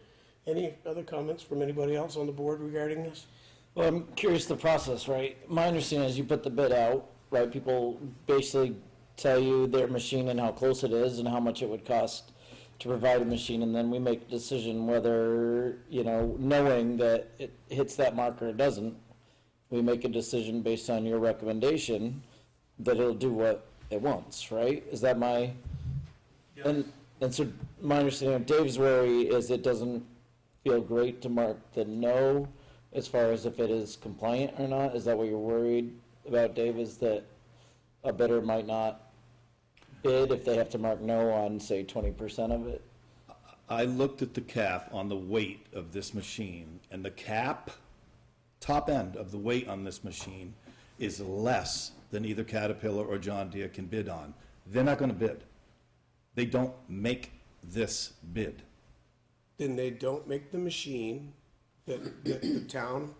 Any other comments from anybody else on the board regarding this? Well, I'm curious the process, right? My understanding is you put the bid out, right? People basically tell you their machine and how close it is and how much it would cost to provide a machine, and then we make a decision whether, knowing that it hits that mark or it doesn't, we make a decision based on your recommendation that it'll do what it wants, right? Is that my, Yes. and so my understanding of Dave's worry is it doesn't feel great to mark the no as far as if it is compliant or not? Is that what you're worried about, Dave, is that a bidder might not bid if they have to mark no on, say, 20% of it? I looked at the cap on the weight of this machine, and the cap, top end of the weight on this machine is less than either Caterpillar or John Deere can bid on. They're not gonna bid. They don't make this bid. Then they don't make the machine that the town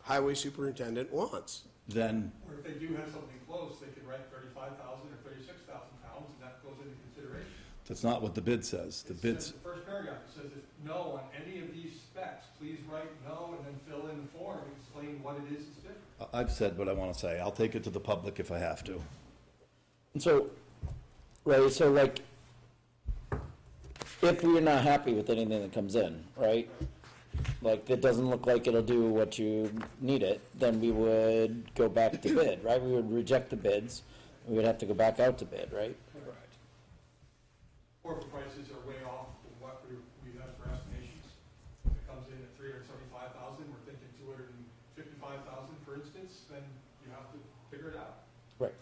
highway superintendent wants. Then, Or if they do have something close, they can write 35,000 or 36,000 pounds, and that goes into consideration. that's not what the bid says. The It bid's, says, the first paragraph, it says, if no on any of these specs, please write no and then fill in the form and explain what it is that's different. I've said what I wanna say. I'll take it to the public if I have to. And so, right, so like, if we're not happy with anything that comes in, right? Like, it doesn't look like it'll do what you need it, then we would go back to bid, right? We would reject the bids, we would have to go back out to bid, right? Correct. Or if the prices are way off from what we have for estimations. If it comes in at 375,000, we're thinking 255,000, for instance, then you have to figure it out. Right.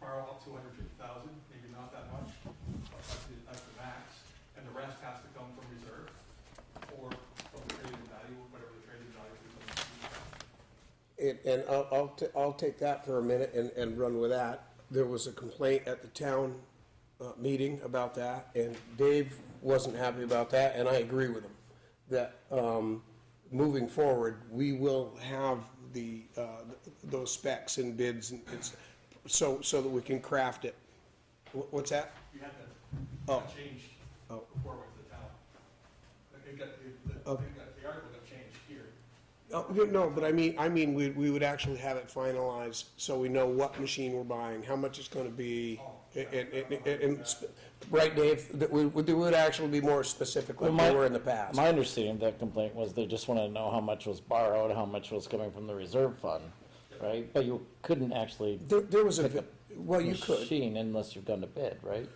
borrow up to 150,000, maybe not that much, but that's the max, and the rest has to come from reserve or from the trading value, whatever the trading value is. And I'll take that for a minute and run with that. There was a complaint at the town meeting about that, and Dave wasn't happy about that, and I agree with him. That moving forward, we will have those specs and bids, and it's, so that we can craft it. What's that? We had Oh. that changed before it went to the town. Like, the article got changed here. Oh, no, but I mean, we would actually have it finalized, so we know what machine we're buying, how much it's gonna be, right, Dave? That we would actually be more specific like we were in the past. My understanding of that complaint was they just wanted to know how much was borrowed, how much was coming from the reserve fund, right? But you couldn't actually There was pick well, you could. machine unless you've gone to bid, right?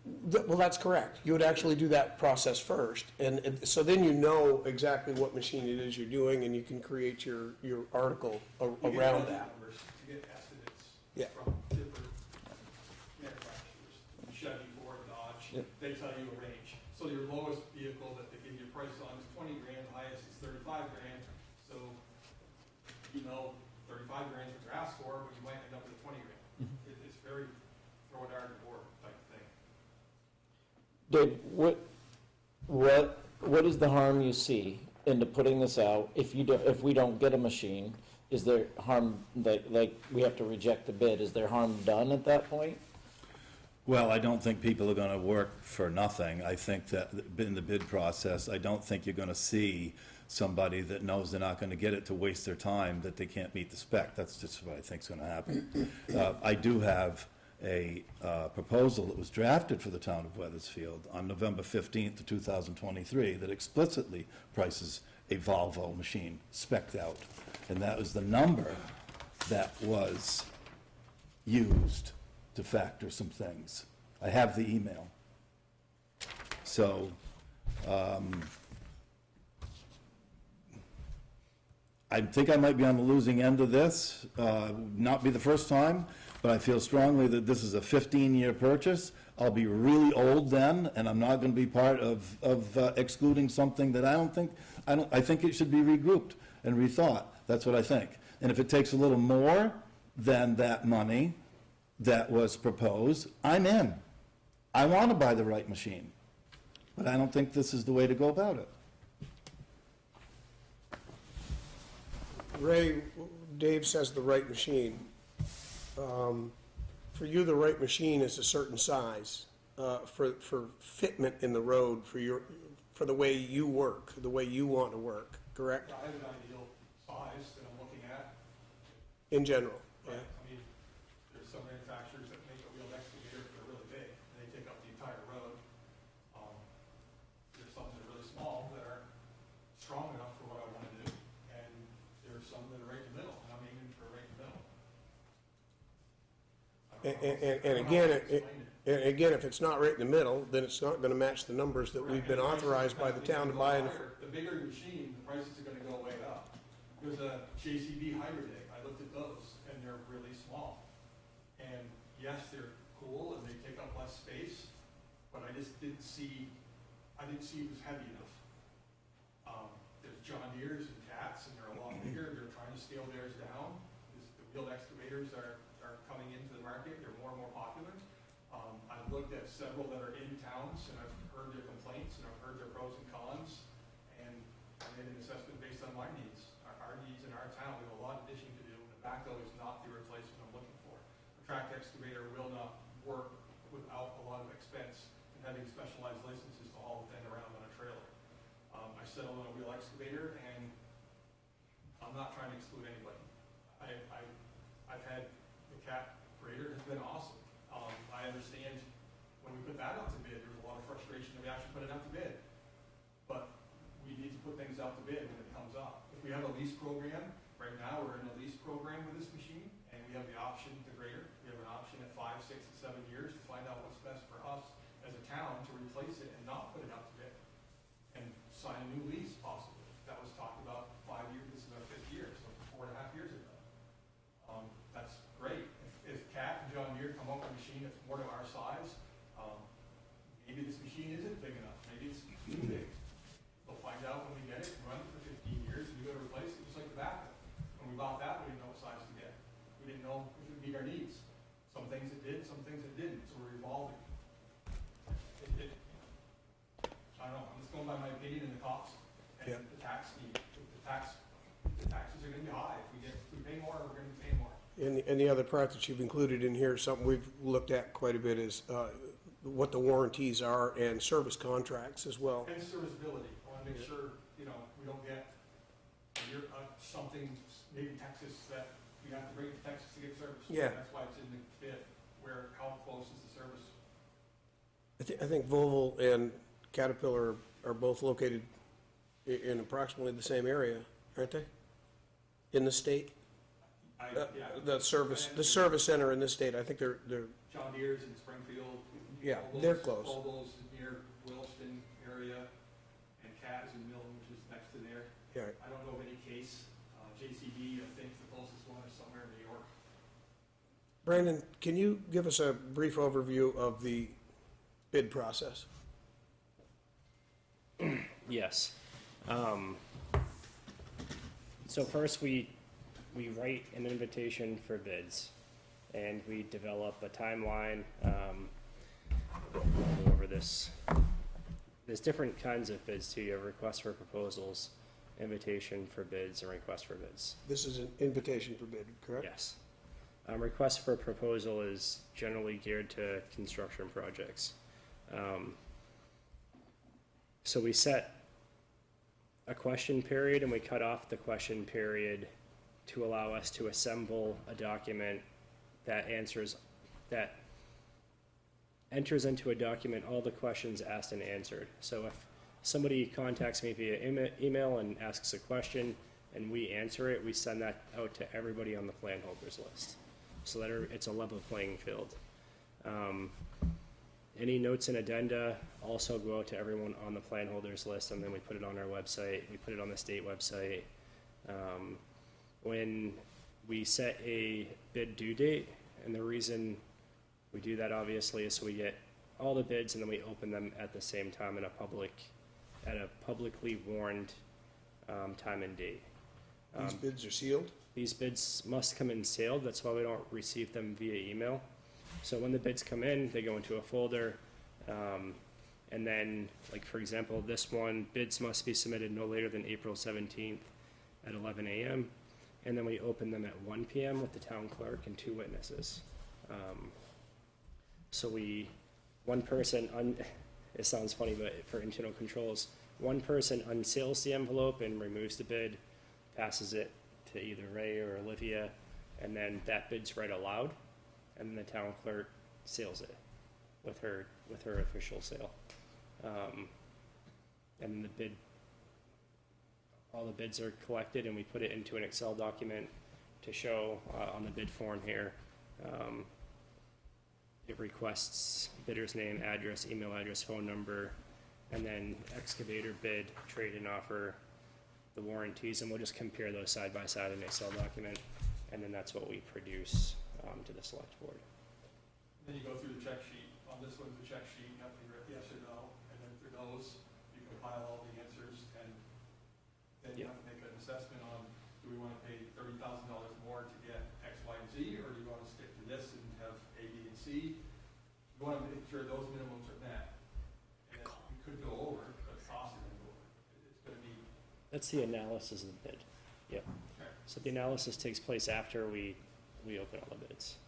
Well, that's correct. You would actually do that process first, and so then you know exactly what machine it is you're doing, and you can create your article around that. Numbers to get estimates Yeah. from different manufacturers, Chevy, Ford, Dodge, Yep. they tell you a range. So your lowest vehicle that they give you a price on is 20 grand, highest is 35 grand. So, you know, 35 grand is what you're asked for, but you might end up with 20 grand. It's very throw a dart at the board type thing. Dave, what is the harm you see into putting this out if we don't get a machine? Is there harm that, like, we have to reject the bid? Is there harm done at that point? Well, I don't think people are gonna work for nothing. I think that in the bid process, I don't think you're gonna see somebody that knows they're not gonna get it to waste their time, that they can't meet the spec. That's just what I think's gonna happen. I do have a proposal that was drafted for the town of Weathersfield on November 15th of 2023 that explicitly prices a Volvo machine spec'd out. And that was the number that was used to factor some things. I have the email. So, I think I might be on the losing end of this, not be the first time, but I feel strongly that this is a 15-year purchase. I'll be really old then, and I'm not gonna be part of excluding something that I think it should be regrouped and rethought. That's what I think. And if it takes a little more than that money that was proposed, I'm in. I want to buy the right machine, but I don't think this is the way to go about it. Ray, Dave says the right machine. For you, the right machine is a certain size, for fitment in the road, for the way you work, the way you want to work, correct? I have an ideal size that I'm looking at. In general, Right. yeah. I mean, there's some manufacturers that make a wheeled excavator that are really big, and they take up the entire road. There's some that are really small that are strong enough for what I want to do, and there's some that are right in the middle, and I'm aiming for right in the middle. And again, if it's not right in the middle, then it's not gonna match the numbers that we've been authorized by the town to buy. The bigger the machine, the prices are gonna go way up. There's a JCB hybrid egg, I looked at those, and they're really small. And yes, they're cool and they take up less space, but I just didn't see it was heavy enough. There's John Deere's and Cats, and they're a lot bigger, they're trying to scale theirs down. The wheeled excavators are coming into the market, they're more and more popular. I've looked at several that are in towns, and I've heard their complaints, and I've heard their pros and cons, and I made an assessment based on my needs. Our needs in our town, we have a lot of ditching to do, and the backhoe is not the replacement I'm looking for. A track excavator will not work without a lot of expense and having specialized licenses to haul the thing around on a trailer. I settled on a wheel excavator, and I'm not trying to exclude anybody. I've had the Cat grader, has been awesome. I understand when we put that out to bid, there was a lot of frustration that we actually put it out to bid. But we need to put things out to bid when it comes up. If we have a lease program, right now we're in a lease program with this machine, and we have the option, the grader, we have an option at 5, 6, and 7 years to find out what's best for us as a town to replace it and not put it out to bid. And sign a new lease possibly. That was talked about 5 years, this is our 5th year, so 4.5 years ago. That's great. If Cat and Deere come up with a machine that's more to our size. Maybe this machine isn't big enough, maybe it's too big. We'll find out when we get it, and run it for 15 years, and we go to replace it, just like the backhoe. When we bought that, we didn't know what size to get. We didn't know if it would meet our needs. Some things it did, some things it didn't, so we're evolving. I don't know, I'm just going by my opinion and the cost, and the tax need. The taxes are gonna be high. If we pay more, we're gonna be paying more. And the other part that you've included in here, something we've looked at quite a bit, is what the warranties are and service contracts as well. And serviceability. I want to make sure, we don't get something, maybe Texas, that we have to bring to Texas to get service. Yeah. That's why it's in the bid, how close is the service? I think Volvo and Caterpillar are both located in approximately the same area, aren't they? In the state? The service center in this state, I think they're John Deere's in Springfield. Yeah, they're close. Volvo's near Williston area, and Cat is in Milton, which is next to there. Yeah. I don't know of any case. JCB, I think the closest one is somewhere in New York. Brandon, can you give us a brief overview of the bid process? Yes. So first we write an invitation for bids, and we develop a timeline. We'll go over this. There's different kinds of bids too. You have requests for proposals, invitation for bids, and request for bids. This is an invitation for bid, correct? Yes. Request for proposal is generally geared to construction projects. So we set a question period, and we cut off the question period to allow us to assemble a document that enters into a document all the questions asked and answered. So if somebody contacts me via email and asks a question and we answer it, we send that out to everybody on the plan holders list, so that it's a level playing field. Any notes and addenda also go out to everyone on the plan holders list, and then we put it on our website, we put it on the state website. When we set a bid due date, and the reason we do that obviously is so we get all the bids and then we open them at the same time at a publicly warned time and date. These bids are sealed? These bids must come in sealed. That's why we don't receive them via email. So when the bids come in, they go into a folder, and then, like for example, this one, bids must be submitted no later than April 17th at 11 a.m. And then we open them at 1 p.m. with the town clerk and 2 witnesses. So one person, it sounds funny, but for internal controls, one person unseals the envelope and removes the bid, passes it to either Ray or Olivia, and then that bid's read aloud, and then the town clerk seals it with her official seal. And all the bids are collected, and we put it into an Excel document to show on the bid form here. It requests bidder's name, address, email address, phone number, and then excavator bid, trade and offer, the warranties, and we'll just compare those side by side in an Excel document, and then that's what we produce to the select board. Then you go through the check sheet. On this one's the check sheet, you have to write yes or no, and then for those, you compile all the answers, and then you have to make an assessment on, do we want to pay $30,000 more to get X, Y, and Z, or do you want to stick to this and have A, B, and C? You want to make sure those minimums are met. And you could go over, but the cost is going to go over. It's going to be. That's the analysis of the bid. Yep. Okay. So the analysis takes place after we open all the bids.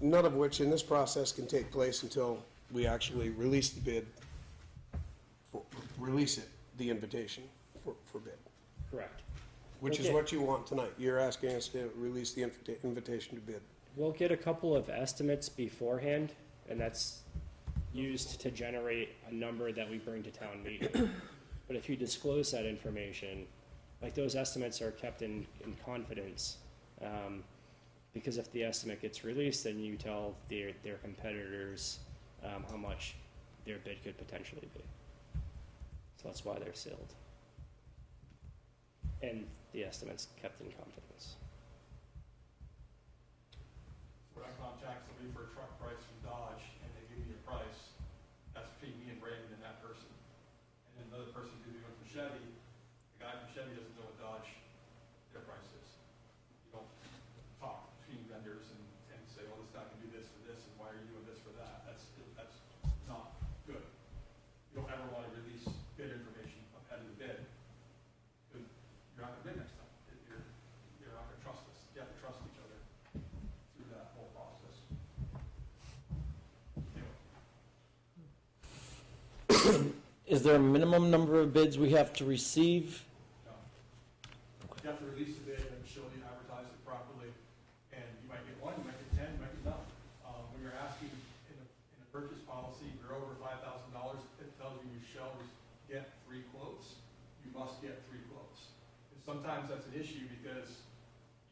None of which in this process can take place until we actually release the bid, the invitation for bid. Correct. Which is what you want tonight. You're asking us to release the invitation to bid. We'll get a couple of estimates beforehand, and that's used to generate a number that we bring to town meeting. But if you disclose that information, like those estimates are kept in confidence, because if the estimate gets released, then you tell their competitors how much their bid could potentially be. So that's why they're sealed. And the estimate's kept in confidence. When I contact you for a truck price from Dodge, and they give me a price, that's between me and Brandon and that person. And then another person who's doing it from Chevy, the guy from Chevy doesn't know what Dodge, their price is. You don't talk between vendors and say, oh, this guy can do this for this, and why are you doing this for that? That's not good. You don't ever want to release bid information ahead of the bid, because you're not going to bid next time. You're not going to trust us. You have to trust each other through that whole process. Anyway. Is there a minimum number of bids we have to receive? No. You have to release the bid and show you advertise it properly, and you might get one, you might get 10, you might get none. When you're asking in a purchase policy, if you're over $5,000, it tells you shall get 3 quotes. You must get 3 quotes. And sometimes that's an issue because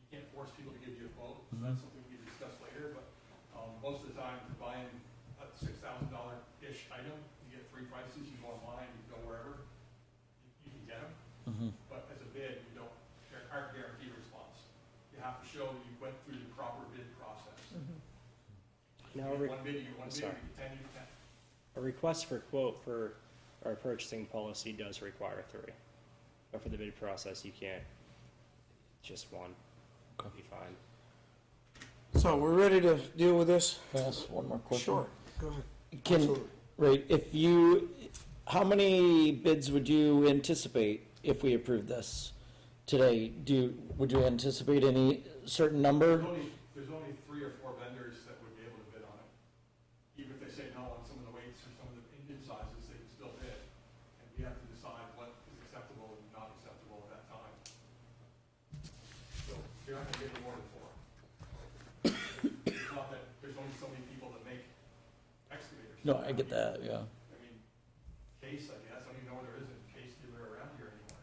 you can't force people to give you a quote. So that's something we can discuss later, but most of the time, if you're buying a $6,000-ish item, you get 3 prices, you go online, you go wherever, you can get them. But as a bid, you aren't guaranteed a response. You have to show that you went through the proper bid process. Now, You get one bid, you get 1 bid, you get 10, you get 10. a request for quote for our purchasing policy does require 3. But for the bid process, you can't, just 1. Be fine. So we're ready to deal with this? Can I ask one more question? Sure, go ahead. Can, right, how many bids would you anticipate if we approve this today? Would you anticipate any certain number? There's only 3 or 4 vendors that would be able to bid on it. Even if they say no on some of the weights or some of the engine sizes, they can still bid. And we have to decide what is acceptable and not acceptable at that time. So you're not gonna get any more than 4. It's not that there's only so many people that make excavators. No, I get that, yeah. I mean, Case, I guess, I don't even know there isn't Case dealer around here anymore.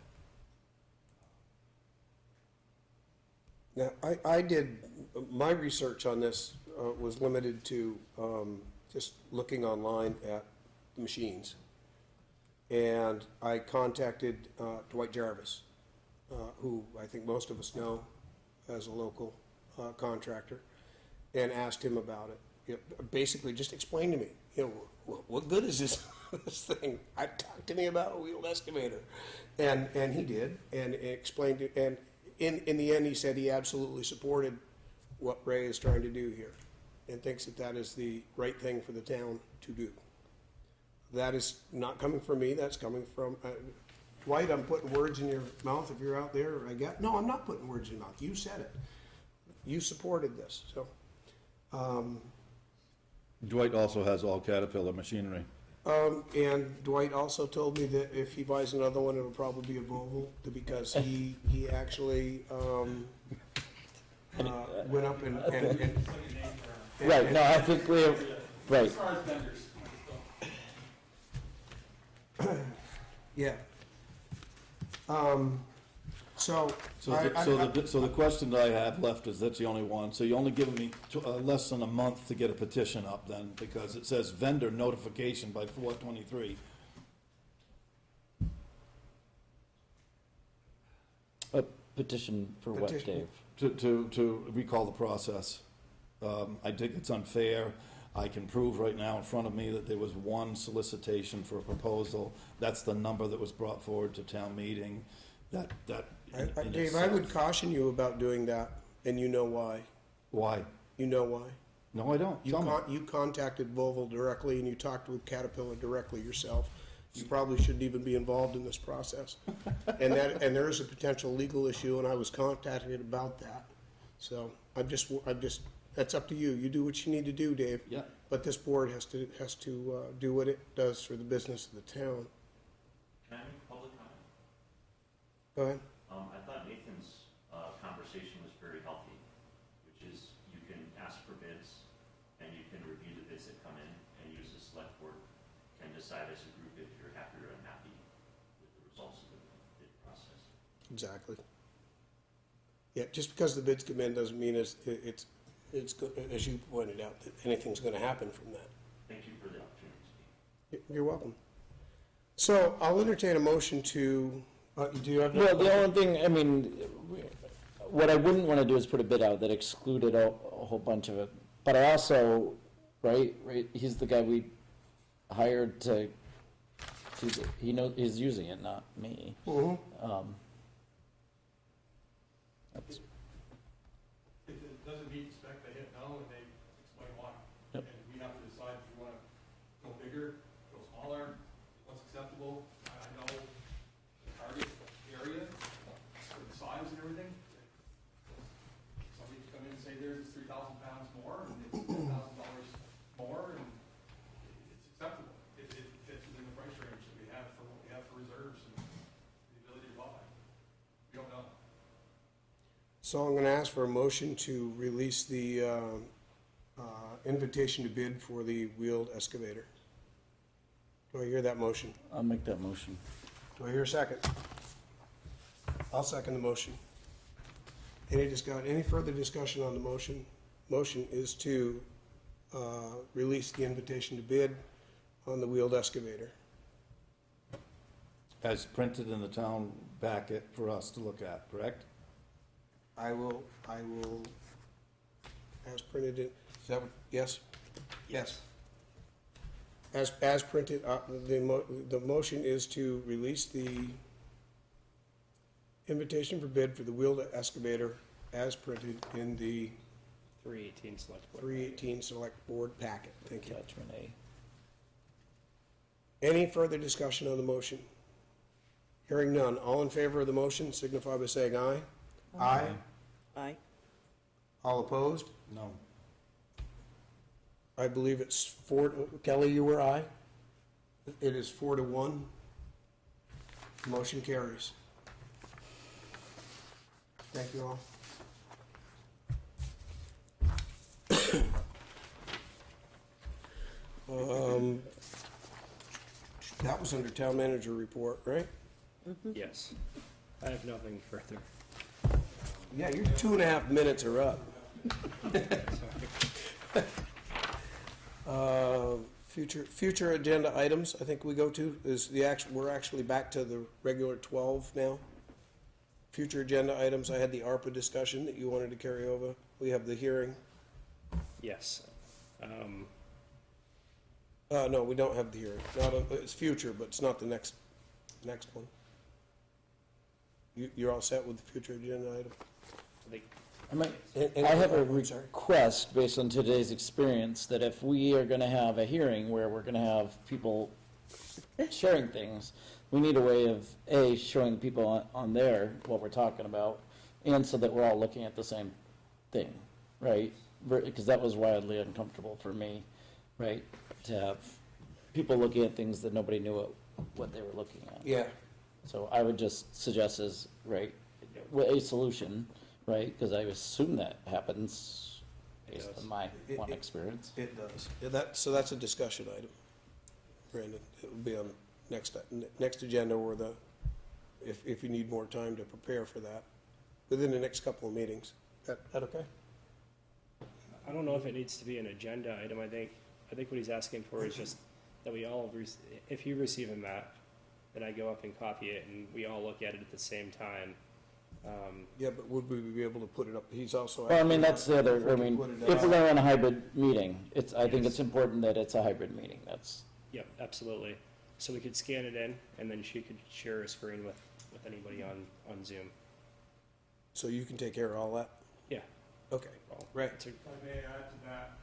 Now, I did, my research on this was limited to just looking online at the machines. And I contacted Dwight Jarvis, who I think most of us know as a local contractor, and asked him about it. Basically, just explain to me, what good is this thing? Talk to me about a wheeled excavator. And he did, and explained it, and in the end, he said he absolutely supported what Ray is trying to do here, and thinks that is the right thing for the town to do. That is not coming from me, that's coming from, Dwight, I'm putting words in your mouth if you're out there, no, I'm not putting words in your mouth, you said it. You supported this, so. Dwight also has all Caterpillar machinery. And Dwight also told me that if he buys another one, it'll probably be a Volvo, because he actually, went up and Right, no, I think we have, right. As far as vendors. Yeah. So the question that I have left is, that's the only one, so you're only giving me less than a month to get a petition up then, because it says vendor notification by 4/23. A petition for what, Dave? To recall the process. I think it's unfair. I can prove right now in front of me that there was 1 solicitation for a proposal. That's the number that was brought forward to town meeting. Dave, I would caution you about doing that, and you know why. Why? You know why. No, I don't. You contacted Volvo directly, and you talked with Caterpillar directly yourself. You probably shouldn't even be involved in this process. And there is a potential legal issue, and I was contacted about that. So I'm just, that's up to you. You do what you need to do, Dave. Yeah. But this board has to do what it does for the business of the town. Can I make a public comment? Go ahead. I thought Nathan's conversation was very healthy, which is you can ask for bids and you can review the bids that come in, and you as a select board can decide as a group if you're happy or unhappy with the results of the bid process. Exactly. Yeah, just because the bids come in doesn't mean it's good, as you pointed out, that anything's going to happen from that. Thank you for the opportunity to speak. You're welcome. So I'll entertain a motion to, do you have? Well, the only thing, I mean, what I wouldn't want to do is put a bid out that excluded a whole bunch of But I also, right, he's the guy we hired he knows, he's using it, not me. That's, If it doesn't meet spec, they hit no, and they explain why. Yep. And we have to decide if we wanna go bigger, go smaller, what's acceptable. I know the target area, for the size and everything. Somebody could come in and say there's 3,000 pounds more, and it's $10,000 more, and it's acceptable. It fits within the price range that we have for what we have for reserves and the ability to buy. We don't know. So I'm gonna ask for a motion to release the invitation to bid for the wheeled excavator. Do I hear that motion? I'll make that motion. Do I hear a second? I'll second the motion. Any further discussion on the motion? Motion is to release the invitation to bid on the wheeled excavator. As printed in the town packet for us to look at, correct? I will, as printed in, is that what, yes? Yes. As printed, the motion is to release the invitation for bid for the wheeled excavator as printed in the 318 select board. 318 select board packet. Thank you. Attachment A. Any further discussion on the motion? Hearing none. All in favor of the motion signify by saying aye. Aye. Aye. All opposed? No. I believe it's 4, Kelly, you were aye? It is 4-1. Motion carries. Thank you all. That was under town manager report, right? Yes. I have nothing further. Yeah, your 2.5 minutes are up. Future agenda items, I think we go to, is we're actually back to the regular 12 now. Future agenda items, I had the ARPA discussion that you wanted to carry over. We have the hearing. Yes. No, we don't have the hearing. It's future, but it's not the next one. You're all set with the future agenda item? I think I have a request based on today's experience that if we are gonna have a hearing where we're gonna have people sharing things, we need a way of, A, showing the people on there what we're talking about, and so that we're all looking at the same thing, right? Because that was wildly uncomfortable for me, right? To have people looking at things that nobody knew what they were looking at. Yeah. So I would just suggest is, right, a solution, right? Because I assume that happens based on my one experience. It does. Yeah, so that's a discussion item, Brandon. It will be on next agenda, or if you need more time to prepare for that, within the next couple of meetings. That okay? I don't know if it needs to be an agenda item. I think what he's asking for is just that we all, if you receive a map, then I go up and copy it, and we all look at it at the same time. Yeah, but would we be able to put it up? He's also. Well, I mean, that's the other, I mean, if we're gonna run a hybrid meeting, I think it's important that it's a hybrid meeting. That's. Yep, absolutely. So we could scan it in, and then she could share a screen with anybody on Zoom. So you can take care of all that? Yeah. Okay, right. If I may add to that,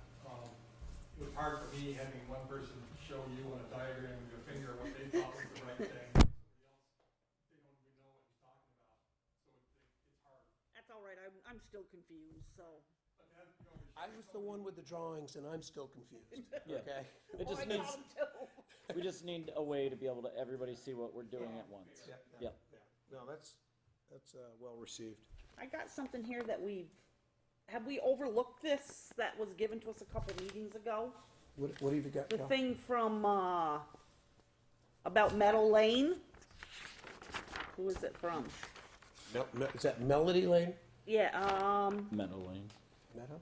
it was hard for me having one person show you on a diagram with your finger what they thought was the right thing. Somebody else, they don't even know what he's talking about. So it's hard. That's all right, I'm still confused, so. I was the one with the drawings, and I'm still confused. Yeah. Okay. It just needs, we just need a way to be able to, everybody see what we're doing at once. Yeah. No, that's well received. I got something here that have we overlooked this that was given to us a couple meetings ago? What have you got? The Cal? thing from, about Meadow Lane? Who is it from? Is that Melody Lane? Yeah, Meadow Lane. Meadow?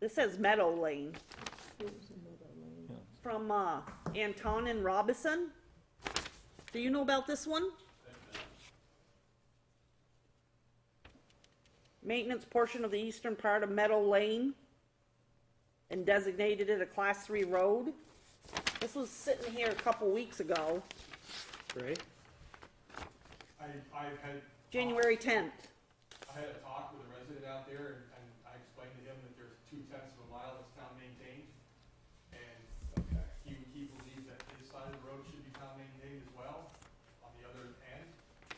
this says Meadow Lane. From, Anton and Robinson. Do you know about this one? Maintenance portion of the eastern part of Meadow Lane. and designated it a Class 3 road. This was sitting here a couple weeks ago, Right? I've had. January 10th. I had a talk with a resident out there, and I explained to him that there's 0.2 of a mile that's town maintained. And he believes that his side of the road should be town maintained as well. On the other end,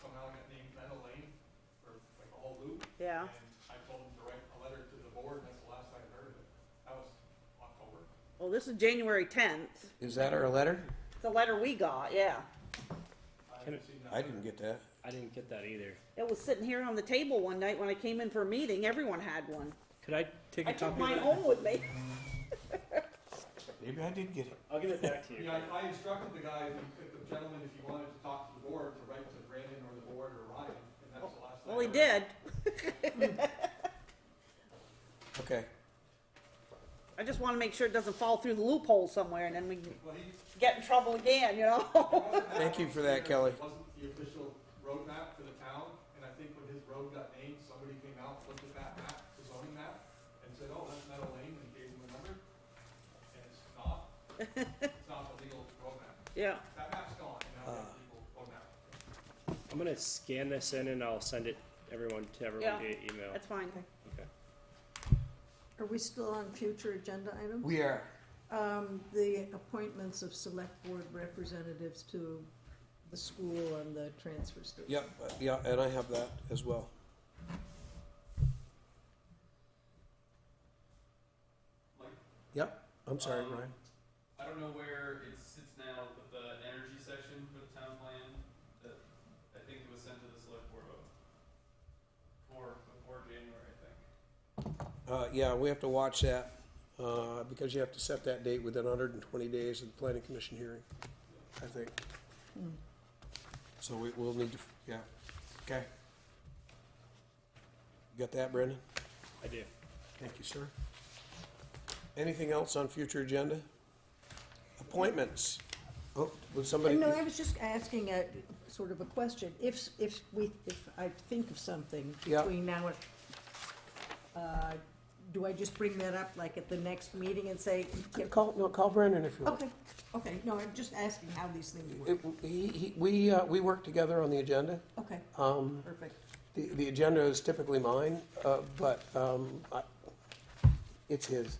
somehow it got named Meadow Lane for like a whole loop. Yeah. And I told him to write a letter to the board, and that's the last I heard of it. That was October. Well, this is January 10th. Is that our letter? It's a letter we got, yeah. I haven't seen that. I didn't get that. I didn't get that either. It was sitting here on the table one night when I came in for a meeting. Everyone had one. Could I take a I copy took of mine that? home with me. Maybe I did get it. I'll give it back to you. Yeah, I instructed the guy, if the gentleman, if he wanted to talk to the board, to write to Brandon or the board or Ryan, and that's the last. Well, he I heard. did. Okay. I just want to make sure it doesn't fall through the loophole somewhere and then we Well, he, get in trouble again, you know? Thank you for that, Kelly. It wasn't the official road map for the town, and I think when his road got named, somebody came out, looked at that map, the zoning map, and said, oh, that's Meadow Lane, and gave him a number. And it's not the legal road map. Yeah. That map's gone, and now it's the legal road map. I'm gonna scan this in and I'll send it to everyone Yeah. via email. That's fine. Okay. Are we still on future agenda items? We are. The appointments of select board representatives to the school and the transfer station. Yep, yeah, and I have that as well. Like, Yep, I'm sorry, Ryan. I don't know where it sits now with the energy section for the town plan, that I think it was sent to the select board before January, I think. Yeah, we have to watch that, because you have to set that date within 120 days of the planning commission hearing, I think. So we'll need to, yeah, okay. You got that, Brendan? I do. Thank you, sir. Anything else on future agenda? Appointments. Oh, was somebody? No, I was just asking a sort of a question. If I think of something Yeah. between now and, do I just bring that up like at the next meeting and say? Call Brendan if you want. Okay, no, I'm just asking how these things work. We work together on the agenda. Okay, Um, perfect. the agenda is typically mine, but, it's his.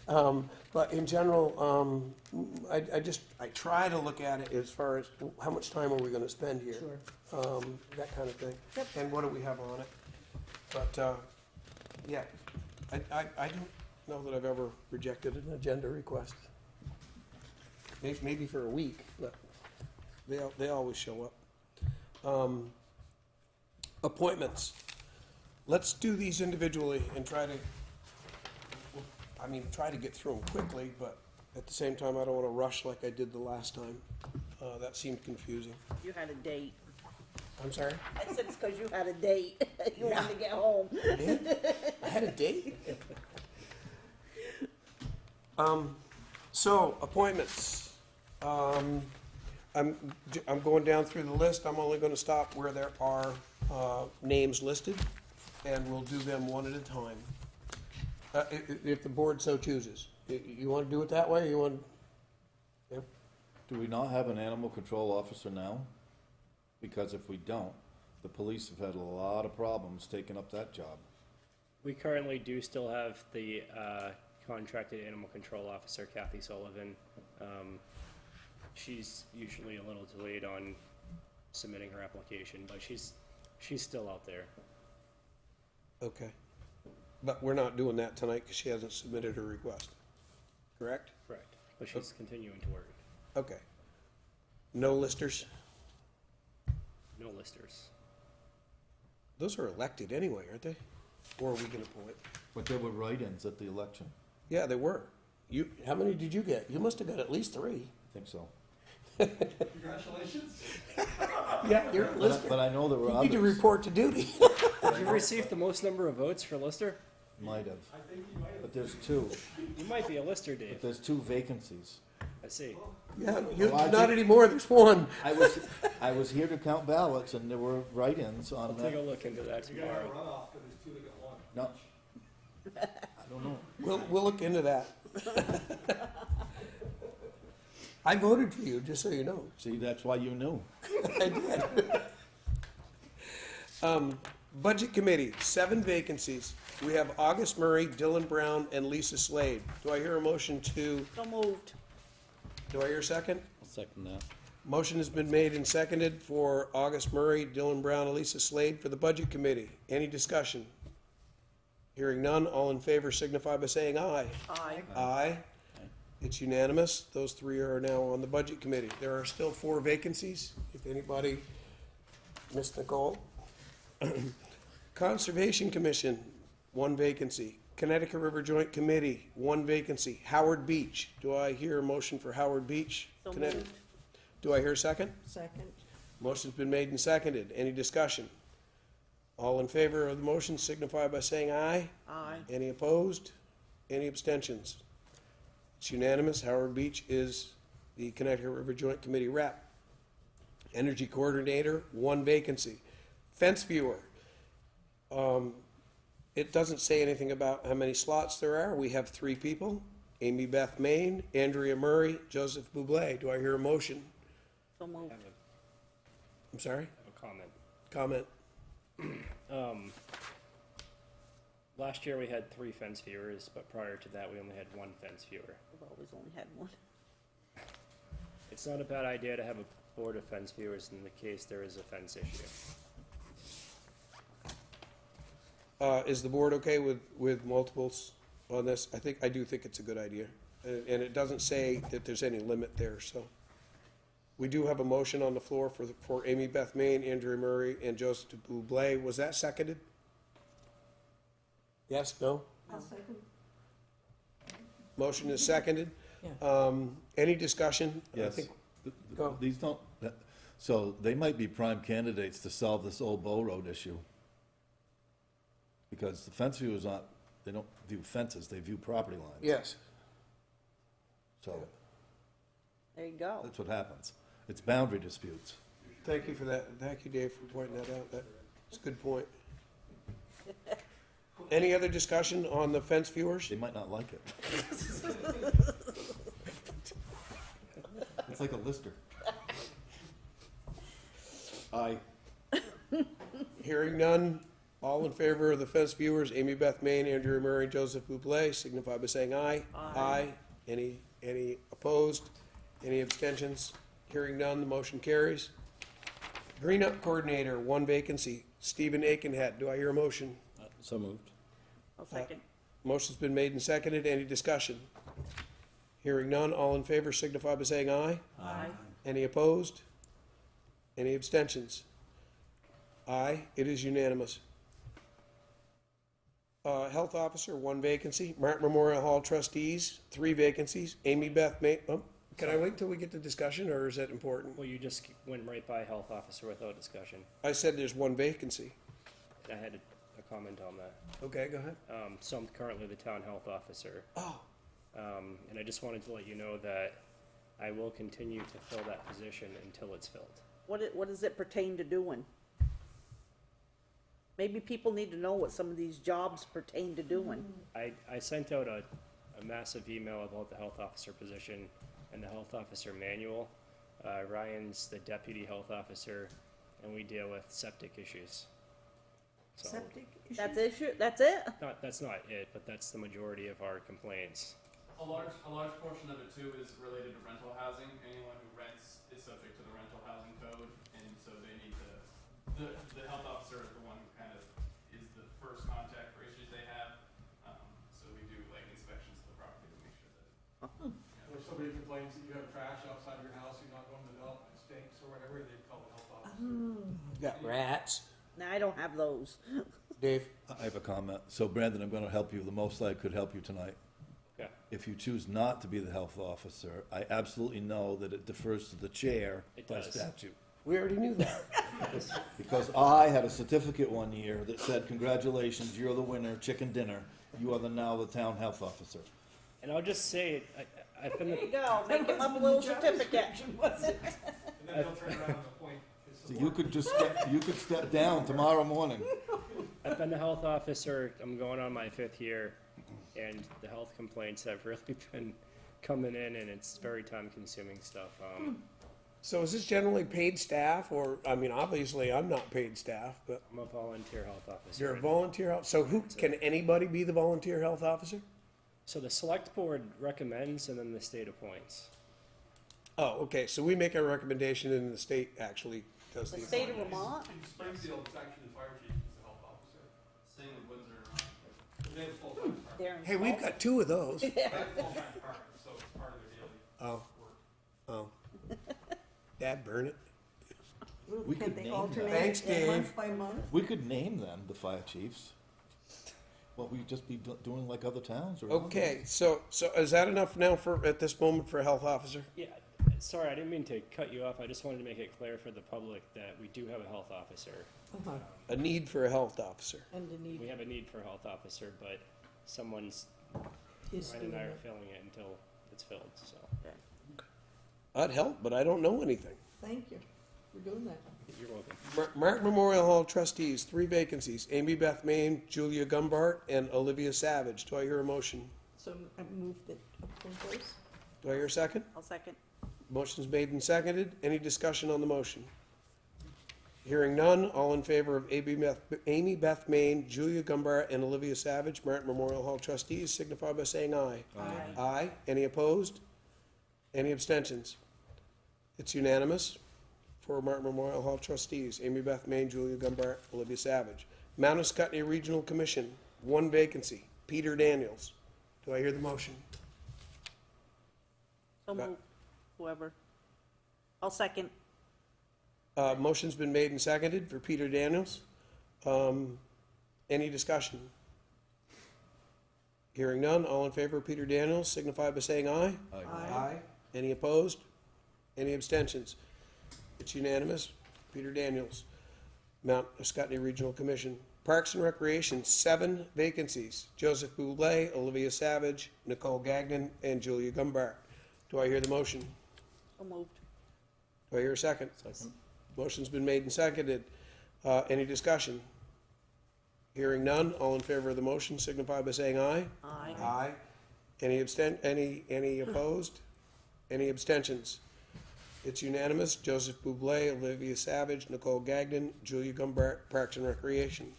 But in general, I try to look at it as far as how much time are we gonna spend here? Sure. That kind of thing. Yep. And what do we have on it? But, yeah, I don't know that I've ever rejected an agenda request. Maybe for a week, but they always show up. Appointments. Let's do these individually and try to get through them quickly, but at the same time, I don't want to rush like I did the last time. That seemed confusing. You had a date. I'm sorry? I said it's because you had a date. You wanted to get home. I did? I had a date? So, appointments. I'm going down through the list. I'm only gonna stop where there are, names listed, and we'll do them one at a time. If the board so chooses. You wanna do it that way, or you want? Yeah. Do we not have an animal control officer now? Because if we don't, the police have had a lot of problems taking up that job. We currently do still have the contracted animal control officer, Kathy Sullivan. She's usually a little delayed on submitting her application, but she's still out there. Okay. But we're not doing that tonight because she hasn't submitted her request, correct? Correct. But she's continuing to work. Okay. No listers? No listers. Those are elected anyway, aren't they? Or are we gonna appoint? But there were write-ins at the election. Yeah, they were. How many did you get? You must have got at least 3. I think so. Congratulations. Yeah, you're a lister. But I know there were You others. need to report to duty. Did you receive the most number of votes for Lister? Might have. I think you might have. But there's 2. You might be a Lister, But Dave. there's 2 vacancies. I see. Yeah, Well, I not think- anymore, there's 1. I was here to count ballots, and there were write-ins I'll on take a that. look into that You got a tomorrow. runoff, but there's 2 that got 1. No. I don't We'll look into that. I voted for you, just so you know. See, that's why you knew. I did. Budget Committee, 7 vacancies. We have August Murray, Dylan Brown, and Lisa Slade. Do I hear a motion to, So moved. do I hear a second? I'll second that. Motion has been made and seconded for August Murray, Dylan Brown, and Lisa Slade for the Budget Committee. Any discussion? Hearing none, all in favor signify by saying aye. Aye. Aye. It's unanimous. Those 3 are now on the Budget Committee. There are still 4 vacancies, if anybody missed Nicole. Conservation Commission, 1 vacancy. Connecticut River Joint Committee, 1 vacancy. Howard Beach, do I hear a motion for Howard Beach? So Connecticut? moved. Do I hear a second? Second. Motion's been made and seconded. Any discussion? All in favor of the motion signify by saying aye. Aye. Any opposed? Any abstentions? It's unanimous. Howard Beach is the Connecticut River Joint Committee rep. Energy Coordinator, 1 vacancy. Fence viewer. It doesn't say anything about how many slots there are. We have 3 people. Amy Beth Main, Andrea Murray, Joseph Bublé. Do I hear a motion? So moved. I'm sorry? A comment. Comment. Last year we had 3 fence viewers, but prior to that we only had 1 fence viewer. I've always only had one. It's not a bad idea to have a board of fence viewers in the case there is a fence issue. Is the board okay with multiples on this? I do think it's a good idea. And it doesn't say that there's any limit there, so. We do have a motion on the floor for Amy Beth Main, Andrea Murray, and Joseph Bublé. Was that seconded? Yes, no? I'll second. Motion is seconded. Yeah. Any discussion? I Yes. think- Go. These don't, so they might be prime candidates to solve this old Bow Road issue. Because the fence viewers aren't, they don't view fences, they view property lines. Yes. So There you go. that's what happens. It's boundary disputes. Thank you for that. Thank you, Dave, for pointing that out. That's a good point. Any other discussion on the fence viewers? They might not like it. It's like a lister. Aye. Hearing none, all in favor of the fence viewers, Amy Beth Main, Andrea Murray, Joseph Bublé, signify by saying aye. Aye. Any opposed? Any abstentions? Hearing none, the motion carries. Green Up Coordinator, 1 vacancy. Stephen Aikenhead, do I hear a motion? So moved. I'll second. Motion's been made and seconded. Any discussion? Hearing none, all in favor signify by saying aye. Aye. Any opposed? Any abstentions? Aye, it is unanimous. Health Officer, 1 vacancy. Martin Memorial Hall Trustees, 3 vacancies. Amy Beth May, can I wait till we get to discussion, or is that important? Well, you just went right by health officer without discussion. I said there's 1 vacancy. I had a comment on that. Okay, go ahead. So I'm currently the town health officer. Oh, And I just wanted to let you know that I will continue to fill that position until it's filled. What does it pertain to doing? Maybe people need to know what some of these jobs pertain to doing. I sent out a massive email about the health officer position and the health officer manual. Ryan's the deputy health officer, and we deal with septic issues. So, Septic issues? That's it? that's not it, but that's the majority of our complaints. A large portion of it too is related to rental housing. Anyone who rents is subject to the rental housing code, and so they need the health officer is the one who kind of is the first contact for issues they have. So we do like inspections of the property to make sure that. Or somebody complains that you have trash outside your house, you're not going to dump, it stinks or whatever, they call the health officer. got rats. No, I don't have those. Dave? I have a comment. So Brandon, I'm gonna help you the most I could help you tonight. Okay. If you choose not to be the health officer, I absolutely know that it defers to the chair It by does. statute. We already knew that. Because I had a certificate one year that said, congratulations, you're the winner, chicken dinner. You are now the town health officer. And I'll just say, I've been There you go, make him up a little certificate. And then they'll turn around and appoint his So you could just step down tomorrow morning. I've been the health officer, I'm going on my 5th year. And the health complaints have really been coming in, and it's very time-consuming stuff. So is this generally paid staff, or, I mean, obviously, I'm not paid staff, but I'm a volunteer health officer. you're a volunteer health, so who, can anybody be the volunteer health officer? So the select board recommends, and then the state appoints. Oh, okay, so we make a recommendation and the state actually does The the state of appointment. Vermont? In Springfield, it's actually the fire chief who's the health officer. Same with Windsor. They have a full-time department. Darren's Hey, we've got two of those. They have a full-time department, so it's part of their daily Oh, work. oh. Dad, burn it. We Can could they name alternate them. Thanks, it Dave. month by month? We could name them the fire chiefs. What, we'd just be doing like other towns or? Okay, so is that enough now for, at this moment, for a health officer? Yeah, sorry, I didn't mean to cut you off. I just wanted to make it clear for the public that we do have a health officer. Uh-huh. A need for a health officer. And the need We have a need for a health officer, but someone's, is Ryan and doing I are it. filling it until it's filled, so. I'd help, but I don't know anything. Thank you for doing that. You're welcome. Martin Memorial Hall trustees, 3 vacancies, Amy Beth Main, Julia Gumbart, and Olivia Savage. Do I hear a motion? So I move that appoint those. Do I hear a second? I'll second. Motion's made and seconded. Any discussion on the motion? Hearing none, all in favor of Amy Beth Main, Julia Gumbart, and Olivia Savage, Martin Memorial Hall trustees, signify by saying aye. Aye. Aye. Any opposed? Any abstentions? It's unanimous for Martin Memorial Hall trustees, Amy Beth Main, Julia Gumbart, Olivia Savage. Mount Escutney Regional Commission, 1 vacancy, Peter Daniels. Do I hear the motion? So move, whoever. I'll second. Motion's been made and seconded for Peter Daniels. Any discussion? Hearing none, all in favor of Peter Daniels, signify by saying aye. Aye. Any opposed? Any abstentions? It's unanimous. Peter Daniels, Mount Escutney Regional Commission. Parks and Recreation, 7 vacancies. Joseph Boulay, Olivia Savage, Nicole Gagnon, and Julia Gumbart. Do I hear the motion? So moved. Do I hear a second? Second. Motion's been made and seconded. Any discussion? Hearing none, all in favor of the motion signify by saying aye. Aye. Aye. Any opposed? Any abstentions? It's unanimous. Joseph Bublé, Olivia Savage, Nicole Gagnon, Julia Gumbart, Parks and Recreation.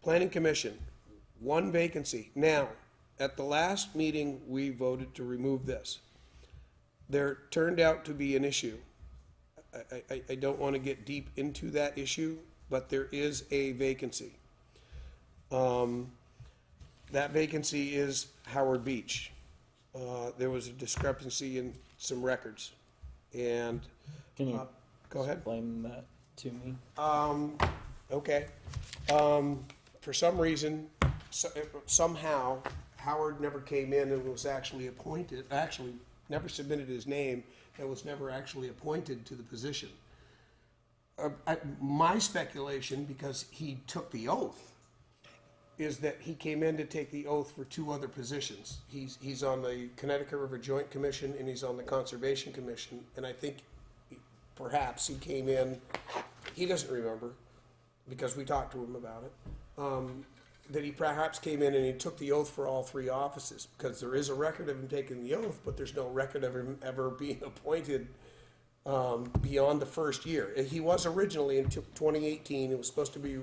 Planning Commission, 1 vacancy. Now, at the last meeting, we voted to remove this. There turned out to be an issue. I don't want to get deep into that issue, but there is a vacancy. That vacancy is Howard Beach. There was a discrepancy in some records, and, Can you go ahead. explain that to me? Okay. For some reason, somehow, Howard never came in and was actually appointed, actually, never submitted his name, and was never actually appointed to the position. My speculation, because he took the oath, is that he came in to take the oath for 2 other positions. He's on the Connecticut River Joint Commission and he's on the Conservation Commission, and I think perhaps he came in, he doesn't remember, because we talked to him about it, that he perhaps came in and he took the oath for all 3 offices, because there is a record of him taking the oath, but there's no record of him ever being appointed beyond the first year. He was originally in 2018, it was supposed to be,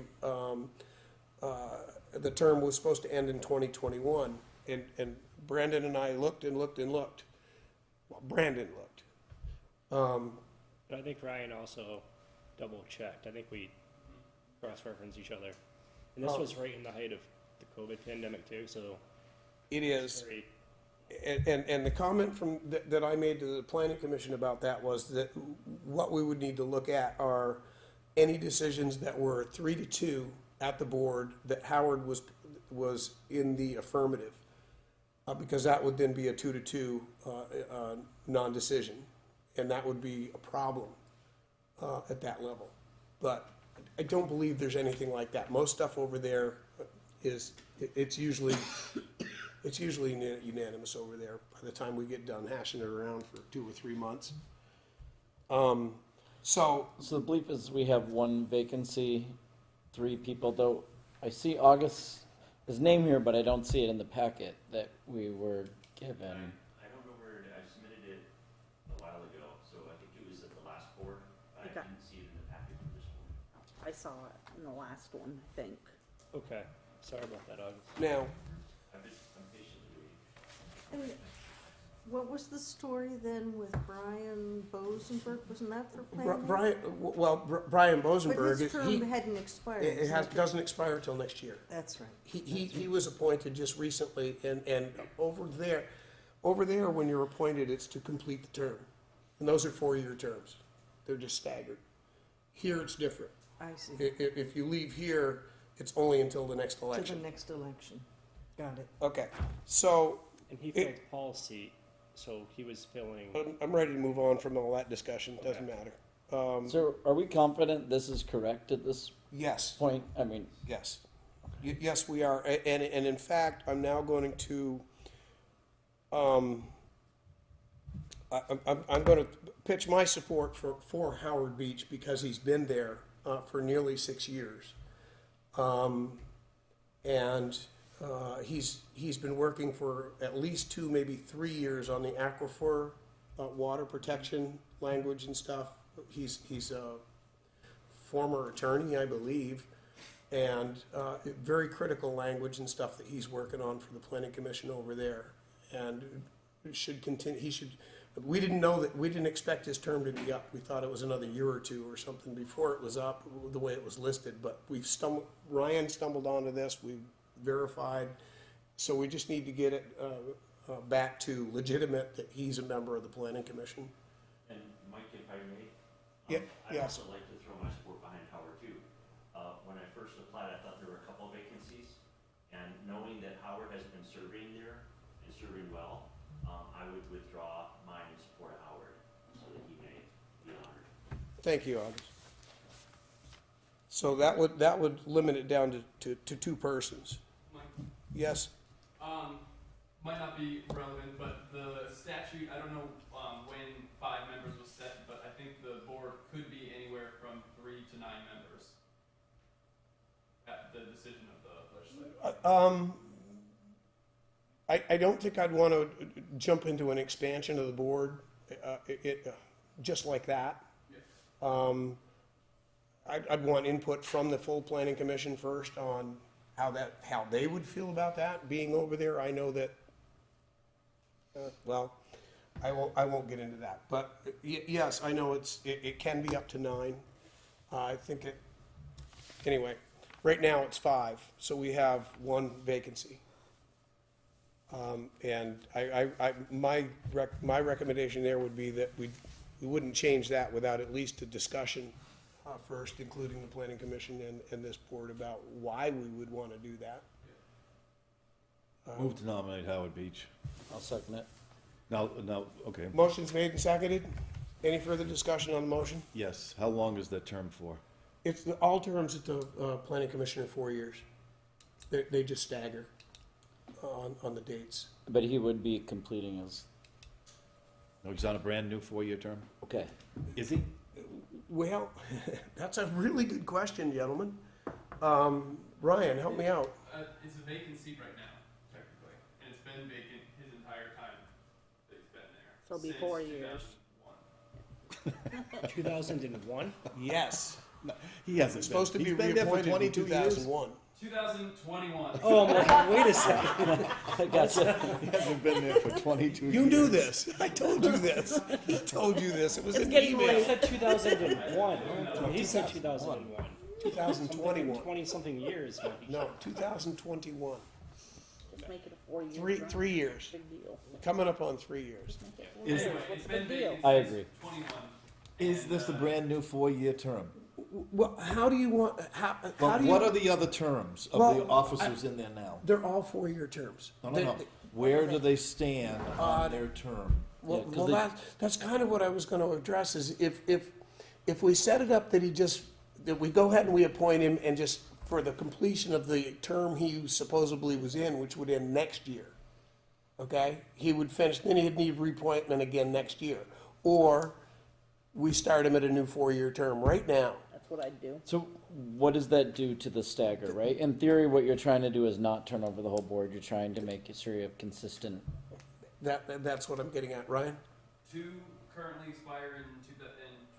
the term was supposed to end in 2021, and Brandon and I looked and looked and looked. Well, Brandon looked. But I think Ryan also double-checked. I think we cross-referenced each other. And this was right in the height of the COVID pandemic too, so. It is. Very- And the comment from, that I made to the planning commission about that was that what we would need to look at are any decisions that were 3-2 at the board that Howard was in the affirmative. Because that would then be a 2-2 non-decision, and that would be a problem at that level. But I don't believe there's anything like that. Most stuff over there is, it's usually unanimous over there by the time we get done hashing it around for 2 or 3 months. So the belief is we have 1 vacancy, 3 people, though I see August his name here, but I don't see it in the packet that we were given. I don't know where, I submitted it a while ago, so I think it was at the last board, but I Okay. didn't see it in the packet for this board. I saw it in the last one, I think. Okay, sorry about that, August. Now, I'm patiently waiting. And what was the story then with Brian Bosenberg? Wasn't that for Bri- planning? Brian But Bosenberg, his term he, hadn't expired. it has, so- doesn't expire till next year. That's right. He was appointed just recently, and over there, when you're appointed, it's to complete the term. And those are 4-year terms. They're just staggered. Here, it's different. I see. If you leave here, it's only until the next To the election. next election. Got it. Okay, so And he filled Paul's seat, so he was filling. I'm ready to move on from all that discussion, doesn't matter. So are we confident this is correct at this Yes. point? I mean, Yes. Yes, we are. And in fact, I'm now going to, I'm going to pitch my support for Howard Beach because he's been there for nearly 6 years. And he's been working for at least 2, maybe 3 years on the aquifer water protection language and stuff. He's a former attorney, I believe, and very critical language and stuff that he's working on for the planning commission over there. And should continue, we didn't know that, we didn't expect his term to be up. We thought it was another year or two or something before it was up, the way it was listed, but Ryan stumbled onto this, we verified, so we just need to get it back to legitimate that he's a member of the planning commission. And Mike, if I may? Yeah, I'd yes. also like to throw my support behind Howard too. When I first applied, I thought there were a couple of vacancies, and knowing that Howard has been serving there and serving well, I would withdraw mine in support of Howard, so that he may be honored. Thank you, August. So that would limit it down to 2 persons. Mike, Yes? might not be relevant, but the statute, I don't know, when 5 members was set, but I think the board could be anywhere from 3 to 9 members at the decision of the legislature. I don't think I'd want to jump into an expansion of the board, just like that. I'd want input from the full planning commission first on how they would feel about that, being over there. I know that, well, I won't get into that, but yes, I know it can be up to 9. I think anyway, right now it's 5, so we have 1 vacancy. And my recommendation there would be that we wouldn't change that without at least a discussion first, including the planning commission and this board, about why we would want to do that. Move to nominate Howard Beach. I'll second it. Now, okay. Motion's made and seconded. Any further discussion on the motion? Yes. How long is that term for? It's all terms at the planning commission are 4 years. They just stagger on the dates. But he would be completing his, No, he's on a brand-new 4-year term? okay. Is he? Well, that's a really good question, gentlemen. Ryan, help me out. It's a vacant seat right now, technically, and it's been vacant his entire time that he's been there. So it'll be since 4 years. 2001. 2001? Yes. He hasn't. It's supposed to be He's been there for reappointed in 22 years. 2001. 2021. Oh my God, wait a second. I gotcha. He hasn't been there for 22 years. You knew this. I told you this. He told you this. It was an He email. said 2001. He said 2001. 2021. 20-something years. might be- No, 2021. Just make it a 4-year. 3 years. Big deal. Coming up on 3 years. Is- Anyway, What's it's the been big deal? vacant I since agree. 21. Is And, this a brand-new 4-year term? Well, how do you want, how But do you? what are the other terms of the Well, officers in there now? They're all 4-year terms. No. Where do they stand on their term? Well, Yeah, 'cause that's kind of what I was going to address, is if we set it up that that we go ahead and we appoint him, and just for the completion of the term he supposedly was in, which would end next year, okay? He would finish, then he'd need reappointment again next year. Or we start him at a new 4-year term right now. That's what I'd do. So what does that do to the stagger, right? In theory, what you're trying to do is not turn over the whole board. You're trying to make sure you have consistent. That's what I'm getting at, Ryan. 2 currently expire in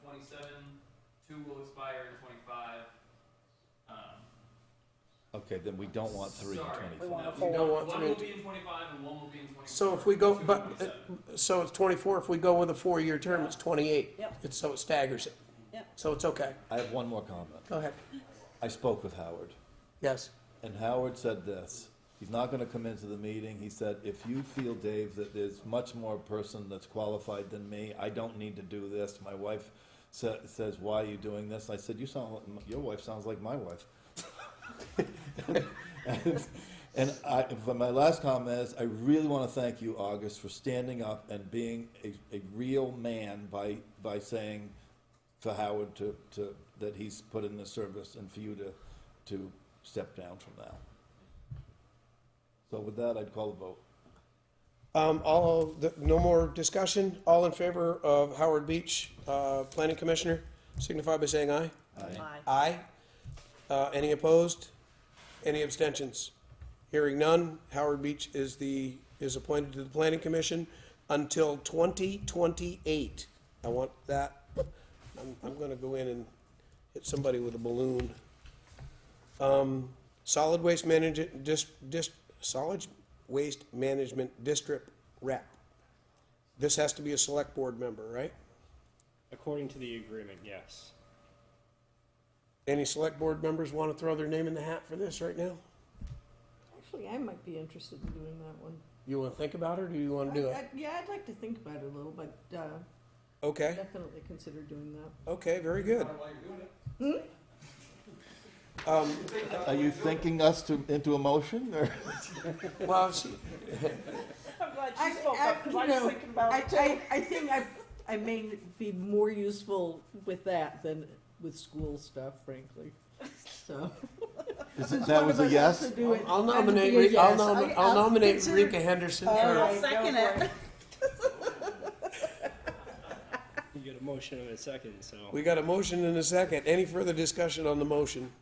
27, 2 will expire in 25. Okay, then we don't want 3 in Sorry. 24. We want a No, full- You don't want one 3 will be in 25 and 1 will be in 26. So if we go, 2 in but, 27. so it's 24, if we go with a 4-year term, it's 28. Yep. So it staggers it. Yep. So it's okay. I have one more comment. Go ahead. I spoke with Howard, Yes. and Howard said this. He's not gonna come into the meeting. He said, if you feel, Dave, that there's much more person that's qualified than me, I don't need to do this. My wife says, why are you doing this? I said, your wife sounds like my wife. And for my last comment is, I really want to thank you, August, for standing up and being a real man by saying for Howard that he's put in the service, and for you to step down from that. So with that, I'd call a vote. No more discussion. All in favor of Howard Beach, Planning Commissioner, signify by saying aye. Aye. Aye. Any opposed? Any abstentions? Hearing none, Howard Beach is appointed to the Planning Commission until 2028. I want that. I'm gonna go in and hit somebody with a balloon. Solid Waste Management District Rep. This has to be a select board member, right? According to the agreement, yes. Any select board members want to throw their name in the hat for this right now? Actually, I might be interested in doing that one. You want to think about it, or do you want to do it? Yeah, I'd like to think about it a little, but, Okay, definitely consider doing that. okay, very good. While you're doing it. Are you thinking us into a motion, or? Well, I'm glad she spoke up, because I was thinking about it too. I think I may be more useful with that than with school stuff, frankly, so. That was a yes? I'll nominate, I'll nominate Rika Henderson for. I'll second it. You get a motion in a second, so. We got a motion and a second. Any further discussion on the motion?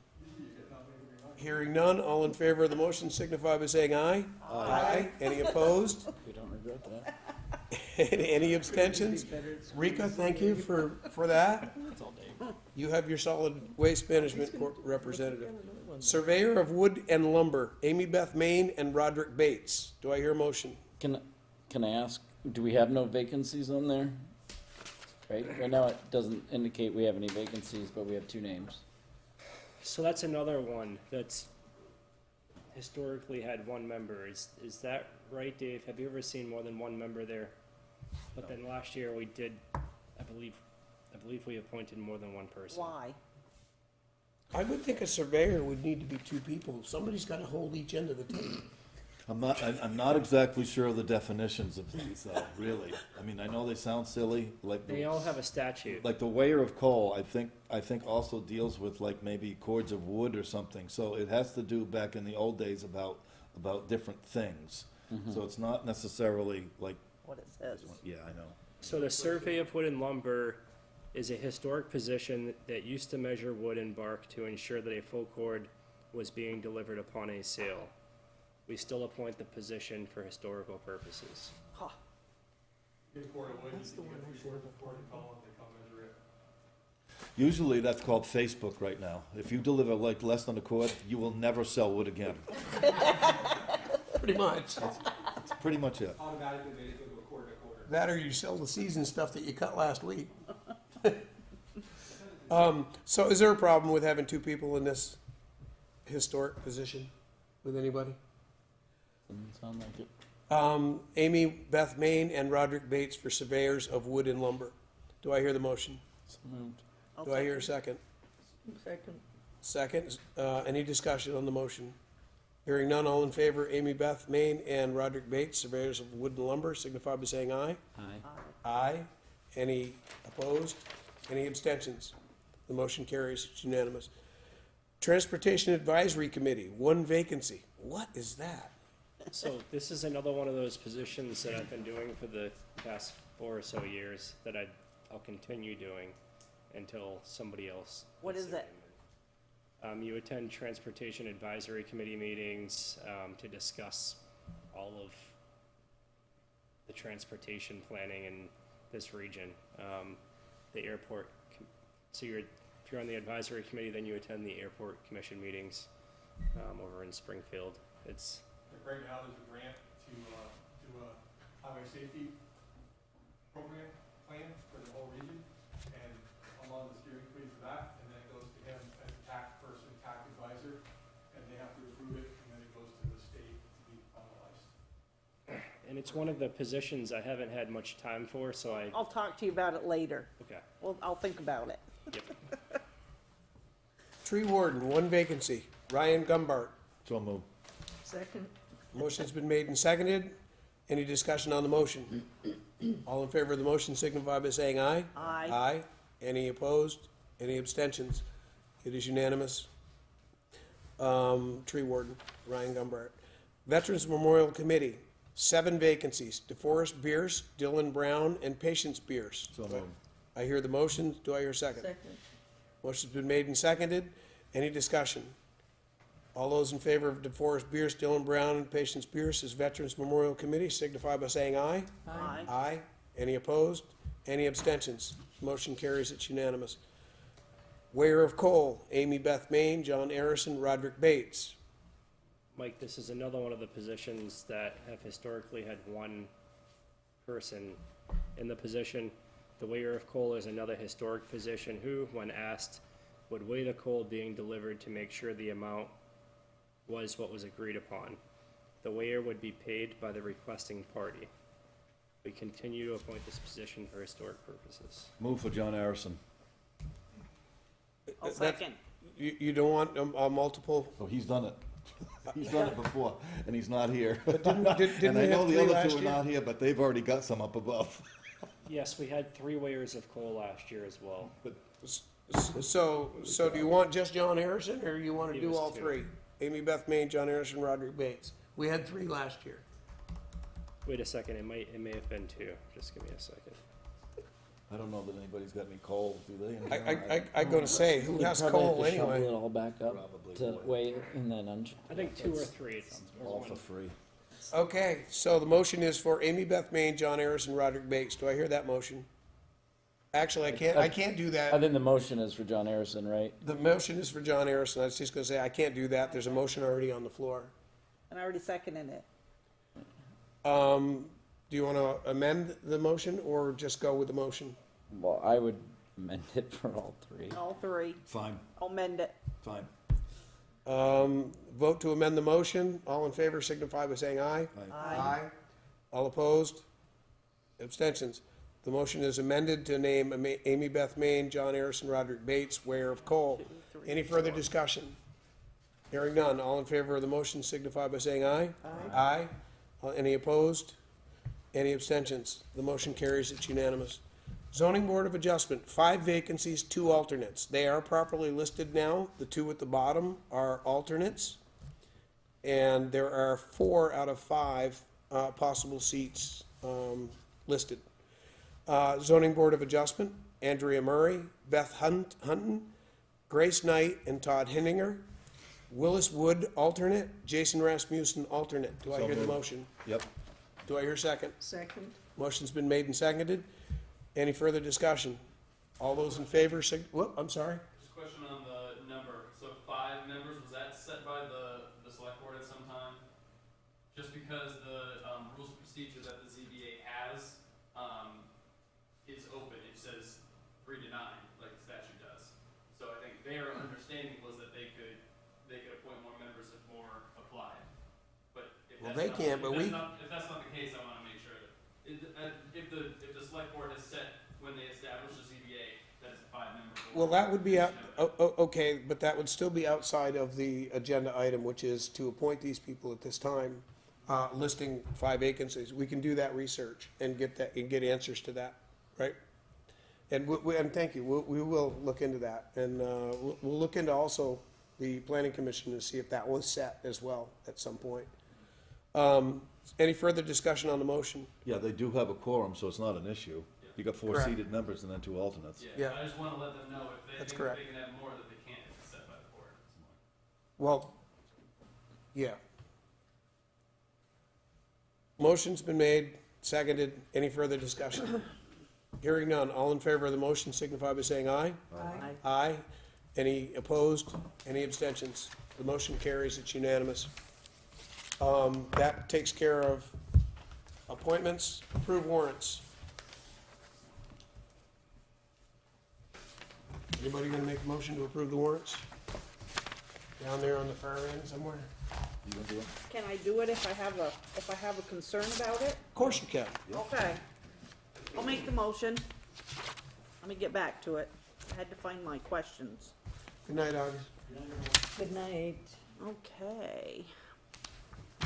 Hearing none, all in favor of the motion signify by saying aye. Aye. Any opposed? We don't regret that. Any abstentions? Rika, thank you for that. That's all Dave. You have your solid waste management representative. Surveyor of wood and lumber, Amy Beth Main and Roderick Bates. Do I hear a motion? Can I ask, do we have no vacancies on there? Right now it doesn't indicate we have any vacancies, but we have 2 names. So that's another one that's historically had 1 member. Is that right, Dave? Have you ever seen more than 1 member there? But then last year we did, I believe we appointed more than 1 person. Why? I would think a surveyor would need to be 2 people. Somebody's got to hold each end of the table. I'm not exactly sure of the definitions of these, though, really. I mean, I know they sound silly, like. They all have a statute. Like the weigher of coal, I think also deals with like maybe cords of wood or something. So it has to do back in the old days about different things. So it's not necessarily like. What it says. Yeah, I know. So the survey of wood and lumber is a historic position that used to measure wood and bark to ensure that a full cord was being delivered upon a sale. We still appoint the position for historical purposes. Huh. Get a cord of wood, you can get 3 quarts of cord and call it, they come measure it. Usually that's called Facebook right now. If you deliver like less than a cord, you will never sell wood again. Pretty much. That's pretty much it. Automatically made it go to a quarter to quarter. That or you sell the seasoned stuff that you cut last week. So is there a problem with having 2 people in this historic position with anybody? Doesn't sound like it. Amy Beth Main and Roderick Bates for surveyors of wood and lumber. Do I hear the motion? So moved. Do I hear a second? Second. Second. Any discussion on the motion? Hearing none, all in favor, Amy Beth Main and Roderick Bates, surveyors of wood and lumber, signify by saying aye. Aye. Aye. Any opposed? Any abstentions? The motion carries. It's unanimous. Transportation Advisory Committee, 1 vacancy. What is that? So this is another one of those positions that I've been doing for the past 4 or so years that I'll continue doing. until somebody else. What puts is their it? name in. You attend Transportation Advisory Committee meetings, to discuss all of the transportation planning in this region. The airport, so if you're on the advisory committee, then you attend the airport commission meetings, over in Springfield. It's, Right now, there's a grant to do a highway safety program plan for the whole region, and I'm on the steering committee for that, and then it goes to him as a TAC person, TAC advisor, and they have to approve it, and then it goes to the state to be finalized. and it's one of the positions I haven't had much time for, so I'll talk to you about it later. okay. Well, I'll think about it. Yep. Tree warden, one vacancy, Ryan Gumbart. So moved. Second. Motion's been made and seconded. Any discussion on the motion? All in favor of the motion signify by saying aye. Aye. Aye. Any opposed? Any abstentions? It is unanimous. Tree warden, Ryan Gumbart. Veterans Memorial Committee, 7 vacancies, DeForest Bierce, Dylan Brown, and Patience Bierce. So moved. I hear the motion. Do I hear a second? Second. Motion's been made and seconded. Any discussion? All those in favor of DeForest Bierce, Dylan Brown, and Patience Bierce as Veterans Memorial Committee signify by saying aye. Aye. Aye. Any opposed? Any abstentions? Motion carries. It's unanimous. Weir of Coal, Amy Beth Main, John Arison, Roderick Bates. Mike, this is another one of the positions that have historically had one person in the position. The weigher of coal is another historic position who, when asked, would weigh the coal being delivered to make sure the amount was what was agreed upon. The weigher would be paid by the requesting party. We continue to appoint this position for historic purposes. Move for John Arison. I'll second. You don't want a multiple? Oh, he's done it. He's done it before, and he's not here. But didn't And I we know have the 3 other last 2 are year? not here, but they've already got some up above. Yes, we had 3 weighers of coal last year as well. So do you want just John Harrison, or you want to Give do us all 2. 3? Amy Beth Main, John Harrison, Roderick Bates. We had 3 last year. Wait a second, it may have been 2. Just give me a second. I don't know that anybody's got any coal, do they? I'm gonna say, who has coal Shovel it anyway? all back up Probably to would. weigh it and then I think 2 or 3. It's All one. for free. Okay, so the motion is for Amy Beth Main, John Harrison, Roderick Bates. Do I hear that motion? Actually, I can't do I that. think the motion is for John Harrison, right? The motion is for John Harrison. I was just gonna say, I can't do that. There's a motion already on the floor. And I already seconded it. Do you wanna amend the motion, or just go with the motion? Well, I would amend it for all 3. All 3. Fine, I'll amend it. fine. Vote to amend the motion. All in favor signify by saying aye. Aye. All opposed? Abstentions? The motion is amended to name Amy Beth Main, John Harrison, Roderick Bates, weigher of coal. Any further discussion? Hearing none. All in favor of the motion signify by saying aye. Aye. Any opposed? Any abstentions? The motion carries. It's unanimous. Zoning Board of Adjustment, 5 vacancies, 2 alternates. They are properly listed now. The 2 at the bottom are alternates. And there are 4 out of 5 possible seats listed. Zoning Board of Adjustment, Andrea Murray, Beth Hunton, Grace Knight, and Todd Henninger. Willis Wood, alternate. Jason Rasmussen, alternate. Do I So hear the moved. motion? Yep. Do I hear a second? Second. Motion's been made and seconded. Any further discussion? All those in favor, I'm sorry. Just a question on the number. So 5 members, was that set by the select board at some time? Just because the rules of procedure that the ZBA has is open. It says 3 to 9, like the statute does. So I think their understanding was that they could appoint more members if more applied. But if Well, that's they not, can't, but if that's not the case, I want to make sure that if the select board has set when they establish the ZBA that it's a 5-member board. Well, that would be, okay, but that would still be outside of the agenda item, which is to appoint these people at this time, listing 5 vacancies. We can do that research and get answers to that, right? And and thank you, we will look into that. And we'll look into also the planning commission to see if that was set as well at some point. Any further discussion on the motion? Yeah, they do have a quorum, so it's not an issue. You got 4 Correct. seated members and then 2 alternates. Yeah. I just wanna let them know if they That's think correct. they can have more, that they can't, if it's set by the board. Well, yeah. Motion's been made, seconded. Any further discussion? Hearing none. All in favor of the motion signify by saying aye. Aye. Aye. Any opposed? Any abstentions? The motion carries. It's unanimous. That takes care of appointments. Approve warrants. Anybody gonna make a motion to approve the warrants? Down there on the far end somewhere? You gonna do it? Can I do it if I have a concern about it? Of course you can. Okay. I'll make the motion. Let me get back to it. I had to find my questions. Good night, August. Good night. Okay.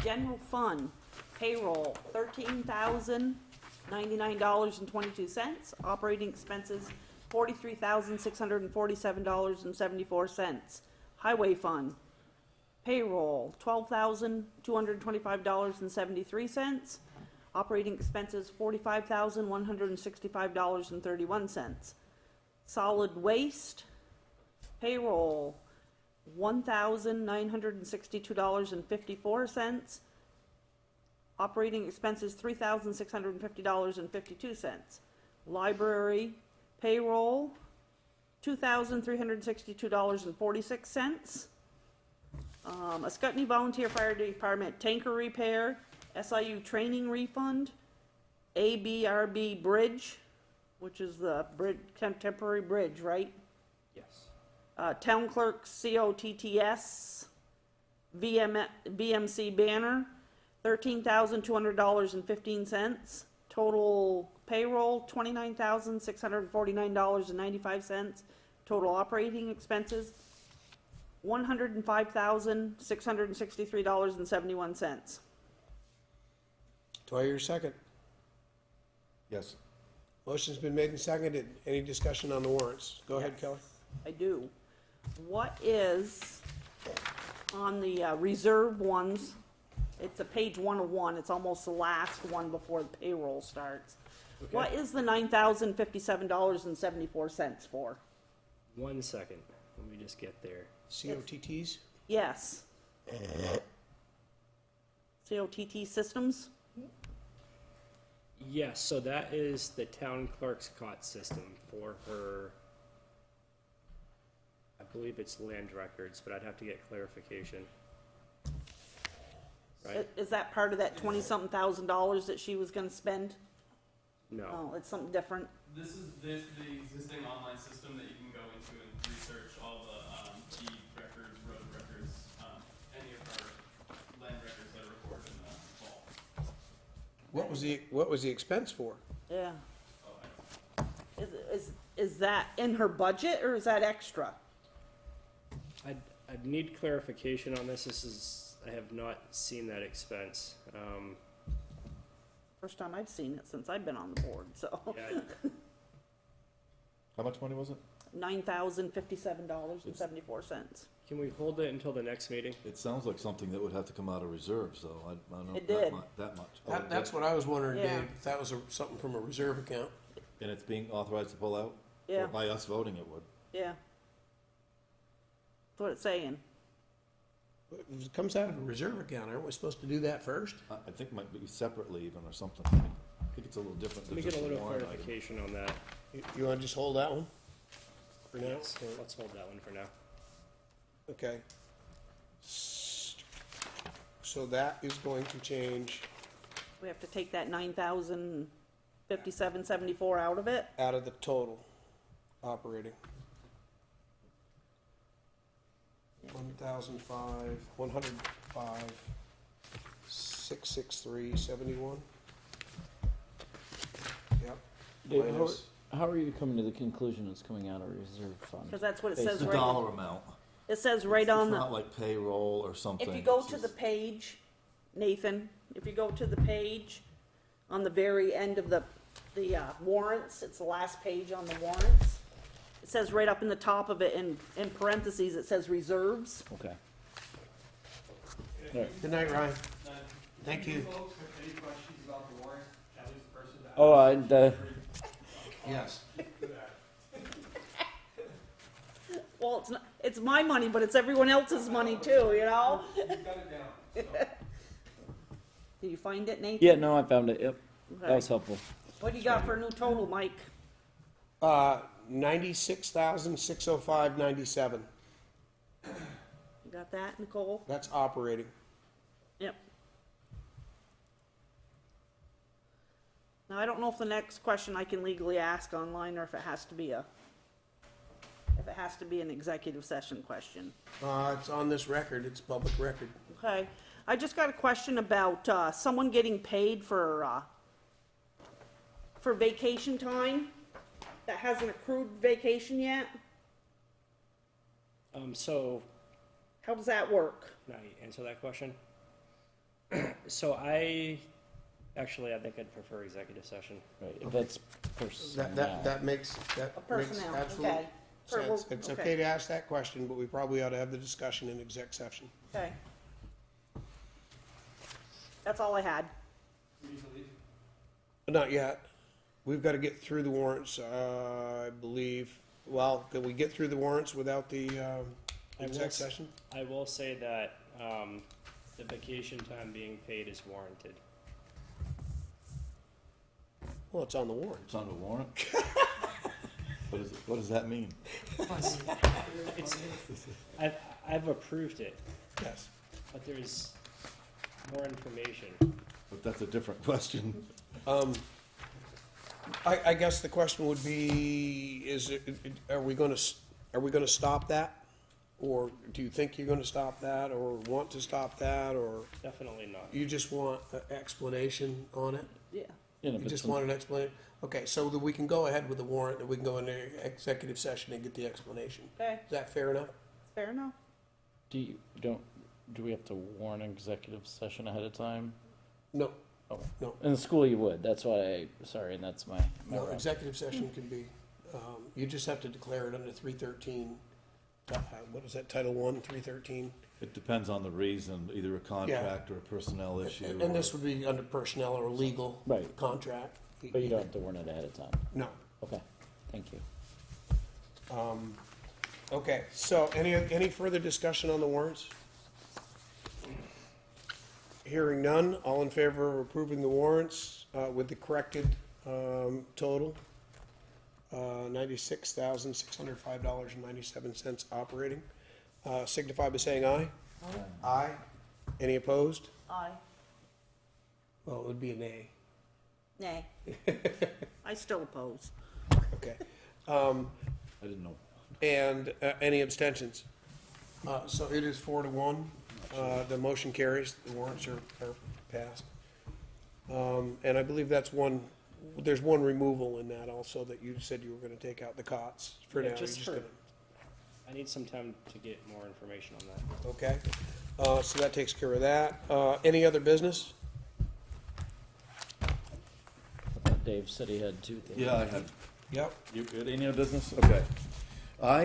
General fund, payroll, $13,099.22. Operating expenses, $43,647.74. Highway fund, payroll, $12,225.73. Operating expenses, $45,165.31. Solid waste, payroll, $1,962.54. Operating expenses, $3,650.52. Library payroll, $2,362.46. Ascutney Volunteer Fire Department tanker repair, SIU training refund, ABRB bridge, which is the bridge, temporary bridge, right? Yes. Town clerk COTTS, BMC banner, $13,200.15. Total payroll, $29,649.95. Total operating expenses, $105,663.71. Do I hear a second? Yes. Motion's been made and seconded. Any discussion on the warrants? Go ahead, Kelly. I do. What is on the reserve ones? It's a page 101. It's almost the last one before the payroll starts. Okay. What is the $9,057.74 for? 1 second, let me just get there. COTTs? Yes. COTT systems? Yes, so that is the town clerk's cot system for her, I believe it's land records, but I'd have to get clarification. Right? Is that part of that 20-something thousand dollars that she was gonna spend? No. Oh, it's something different. This is the existing online system that you can go into and research all the deed records, road records, any of our land records that are recorded in the vault. What was the expense for? Yeah. Oh, Is that in her budget or is that extra? I'd need clarification on this. I have not seen that expense. First time I've seen it since I've been on the board, so. Yeah, How much money was it? $9,057.74. can we hold it until the next meeting? It sounds like something that would have to come out of reserves, though. I don't know. It did. That much. Oh, That's what I was wondering, Yeah. Dave, if that was something from a reserve account. And it's being authorized to pull out? Yeah. Or by us voting it would? Yeah. That's what it's saying. If it comes out of a reserve account, aren't we supposed to do that first? I think it might be separately even or something. I think it's a little different Let than me get just a a little warrant item. clarification on that. You wanna just hold that one? For now? Yes, let's hold that one for now. Okay. So that is going to change We have to take that $9,057.74 out of it. out of the total operating. 105, 663.71. Yep. Dave, Minus- how are you coming to the conclusion it's coming out of reserve fund? Cause that's what it Based says The right. dollar amount. It says right on It's the. not like payroll or something. If you go It's to the just- page, Nathan, if you go to the page on the very end of the warrants, it's the last page on the warrants. It says right up in the top of it in parentheses, it says reserves. Okay. Good night, Ryan. Thank If you. folks have any questions about the warrant, Kelly's the person to ask. Oh, Yes. Well, it's my money, but it's everyone else's money too, you know? We've got it down, so. Did you find it, Nathan? Yeah, no, I found it, yep. That Okay. was helpful. What do you got for a new total, Mike? 96,605.97. You got that, Nicole? That's operating. Yep. Now, I don't know if the next question I can legally ask online or if it has to be an executive session question. It's on this record, it's public record. Okay, I just got a question about, someone getting paid for vacation time that hasn't accrued vacation yet. So, How does that work? can I answer that question? So actually, I think I'd prefer executive session. Right, if that's personnel. That makes Personnel, absolute okay. sense. It's okay to ask that question, but we probably ought to have the discussion in exec session. Okay. That's all I had. We need to leave. Not yet. We've got to get through the warrants, I believe. Well, can we get through the warrants without the exec session? I will say that the vacation time being paid is warranted. Well, it's on the warrant. It's on the warrant? What does that mean? I've approved it, Yes. but there's more information. But that's a different question. I guess the question would be, are we gonna stop that? Or do you think you're gonna stop that, or want to stop that, or Definitely not. you just want an explanation on it? Yeah. You know, You but just some- want an explanation? Okay, so that we can go ahead with the warrant, and we can go into executive session and get the explanation. Okay, Is that fair enough? fair enough. do we have to warn an executive session ahead of time? No, Oh, no. in the school you would, that's why and that's my No, route. executive session can be, you just have to declare it under 313, what is that, Title I, 313? It depends on the reason, either a contract or a personnel issue. And this would be under personnel or legal Right. contract. But you don't have to warn it ahead of time. No. Okay, thank you. Okay, so any further discussion on the warrants? Hearing none, all in favor of approving the warrants with the corrected total? $96,605.97 operating. Signify by saying aye. Aye. Any opposed? Aye. Well, it would be a nay. Nay. I still oppose. Okay. I didn't know. And any abstentions? So it is 4-1. The motion carries, the warrants are passed. And I believe there's one removal in that also, that you said you were gonna take out the cots for now. Yeah, You're just for- gonna- I need some time to get more information on that. Okay, so that takes care of that. Any other business? I thought Dave said he had 2 things. Yeah, I had. Yep. You got any other business? Okay. I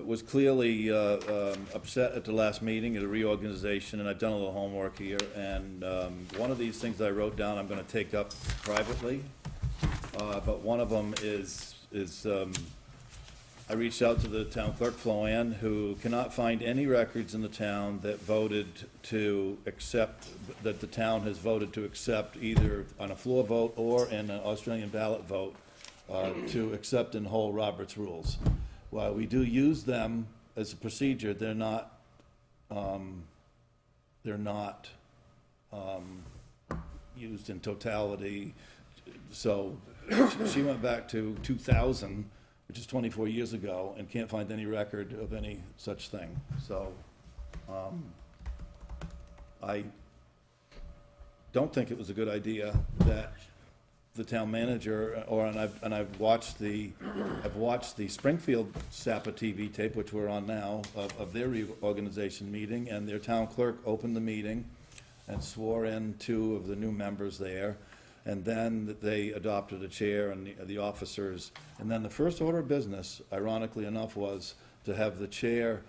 was clearly upset at the last meeting at a reorganization, and I've done a little homework here. And one of these things I wrote down, I'm going to take up privately. But one of them is I reached out to the town clerk, Floanne, who cannot find any records in the town that voted to accept, that the town has voted to accept either on a floor vote or in an Australian ballot vote to accept in whole Robert's rules. While we do use them as a procedure, they're not used in totality. So she went back to 2000, which is 24 years ago, and can't find any record of any such thing. So I don't think it was a good idea that the town manager, and I've watched the Springfield SAPA TV tape, which we're on now, of their reorganization meeting, and their town clerk opened the meeting and swore in 2 of the new members there, and then they adopted a chair and the officers, and then the first order of business, ironically enough, was to have the chair,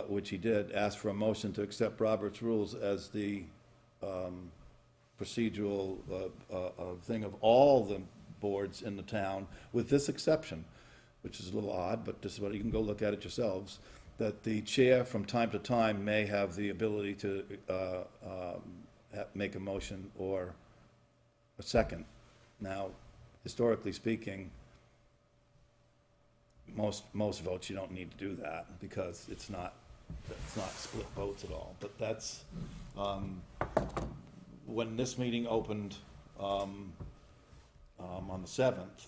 which he did, ask for a motion to accept Robert's rules as the procedural thing of all the boards in the town, with this exception, which is a little odd, but just about, you can go look at it yourselves, that the chair from time to time may have the ability to make a motion or a second. Now, historically speaking, most votes, you don't need to do that, because it's not split votes at all. But that's, when this meeting opened on the 7th,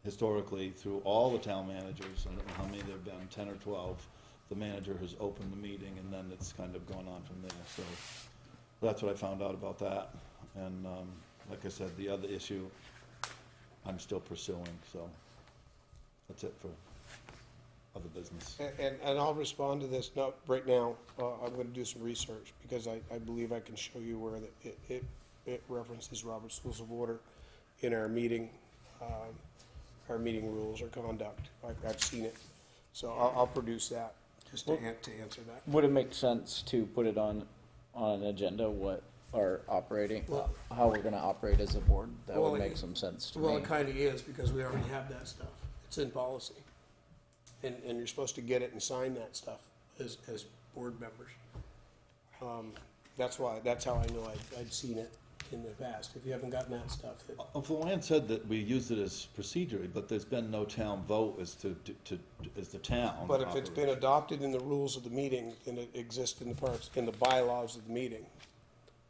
historically, through all the town managers, I don't know how many there have been, 10 or 12, the manager has opened the meeting, and then it's kind of gone on from there. So that's what I found out about that. And like I said, the other issue I'm still pursuing, so that's it for other business. And I'll respond to this, not right now, I'm gonna do some research, because I believe I can show you where it references Robert's Rules of Order in our meeting rules or conduct. I've seen it, so I'll produce that, just to answer that. Would it make sense to put it on an agenda, what our operating, how we're gonna operate as a board? That would make some sense to me. Well, it kinda is, because we already have that stuff. It's in policy. And you're supposed to get it and sign that stuff as board members. That's how I know I'd seen it in the past. If you haven't gotten that stuff. Luann said that we used it as procedure, but there's been no town vote as the town. But if it's been adopted in the rules of the meeting, then it exists in the bylaws of the meeting.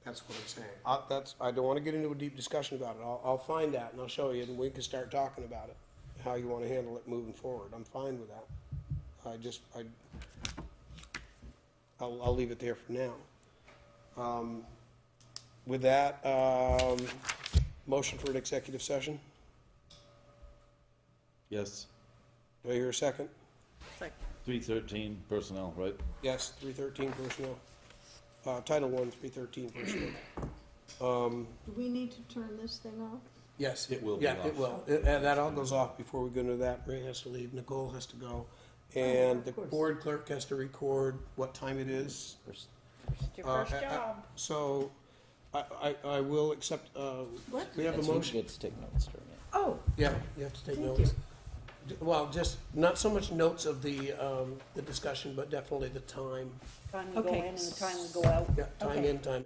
That's what I'm saying. I don't wanna get into a deep discussion about it. I'll find that and I'll show you, and we can start talking about it, how you wanna handle it moving forward. I'm fine with that. I'll leave it there for now. With that, motion for an executive session? Yes, Do I hear a second? 313 personnel, right? Yes, 313 personnel. Title I, 313 personnel. Do we need to turn this thing off? Yes. It will be Yeah, off. it will. That all goes off before we go into that. Ray has to leave, Nicole has to go. And the board clerk has to record what time it is. It's your first job. So, I will accept, we have a That's who motion. gets to take notes during it. Oh, Yeah, you have to take Thank notes. Well, just, not so much notes of the discussion, but definitely the time. Time we go Okay. in and the time we go out. Yeah, time Okay. in, time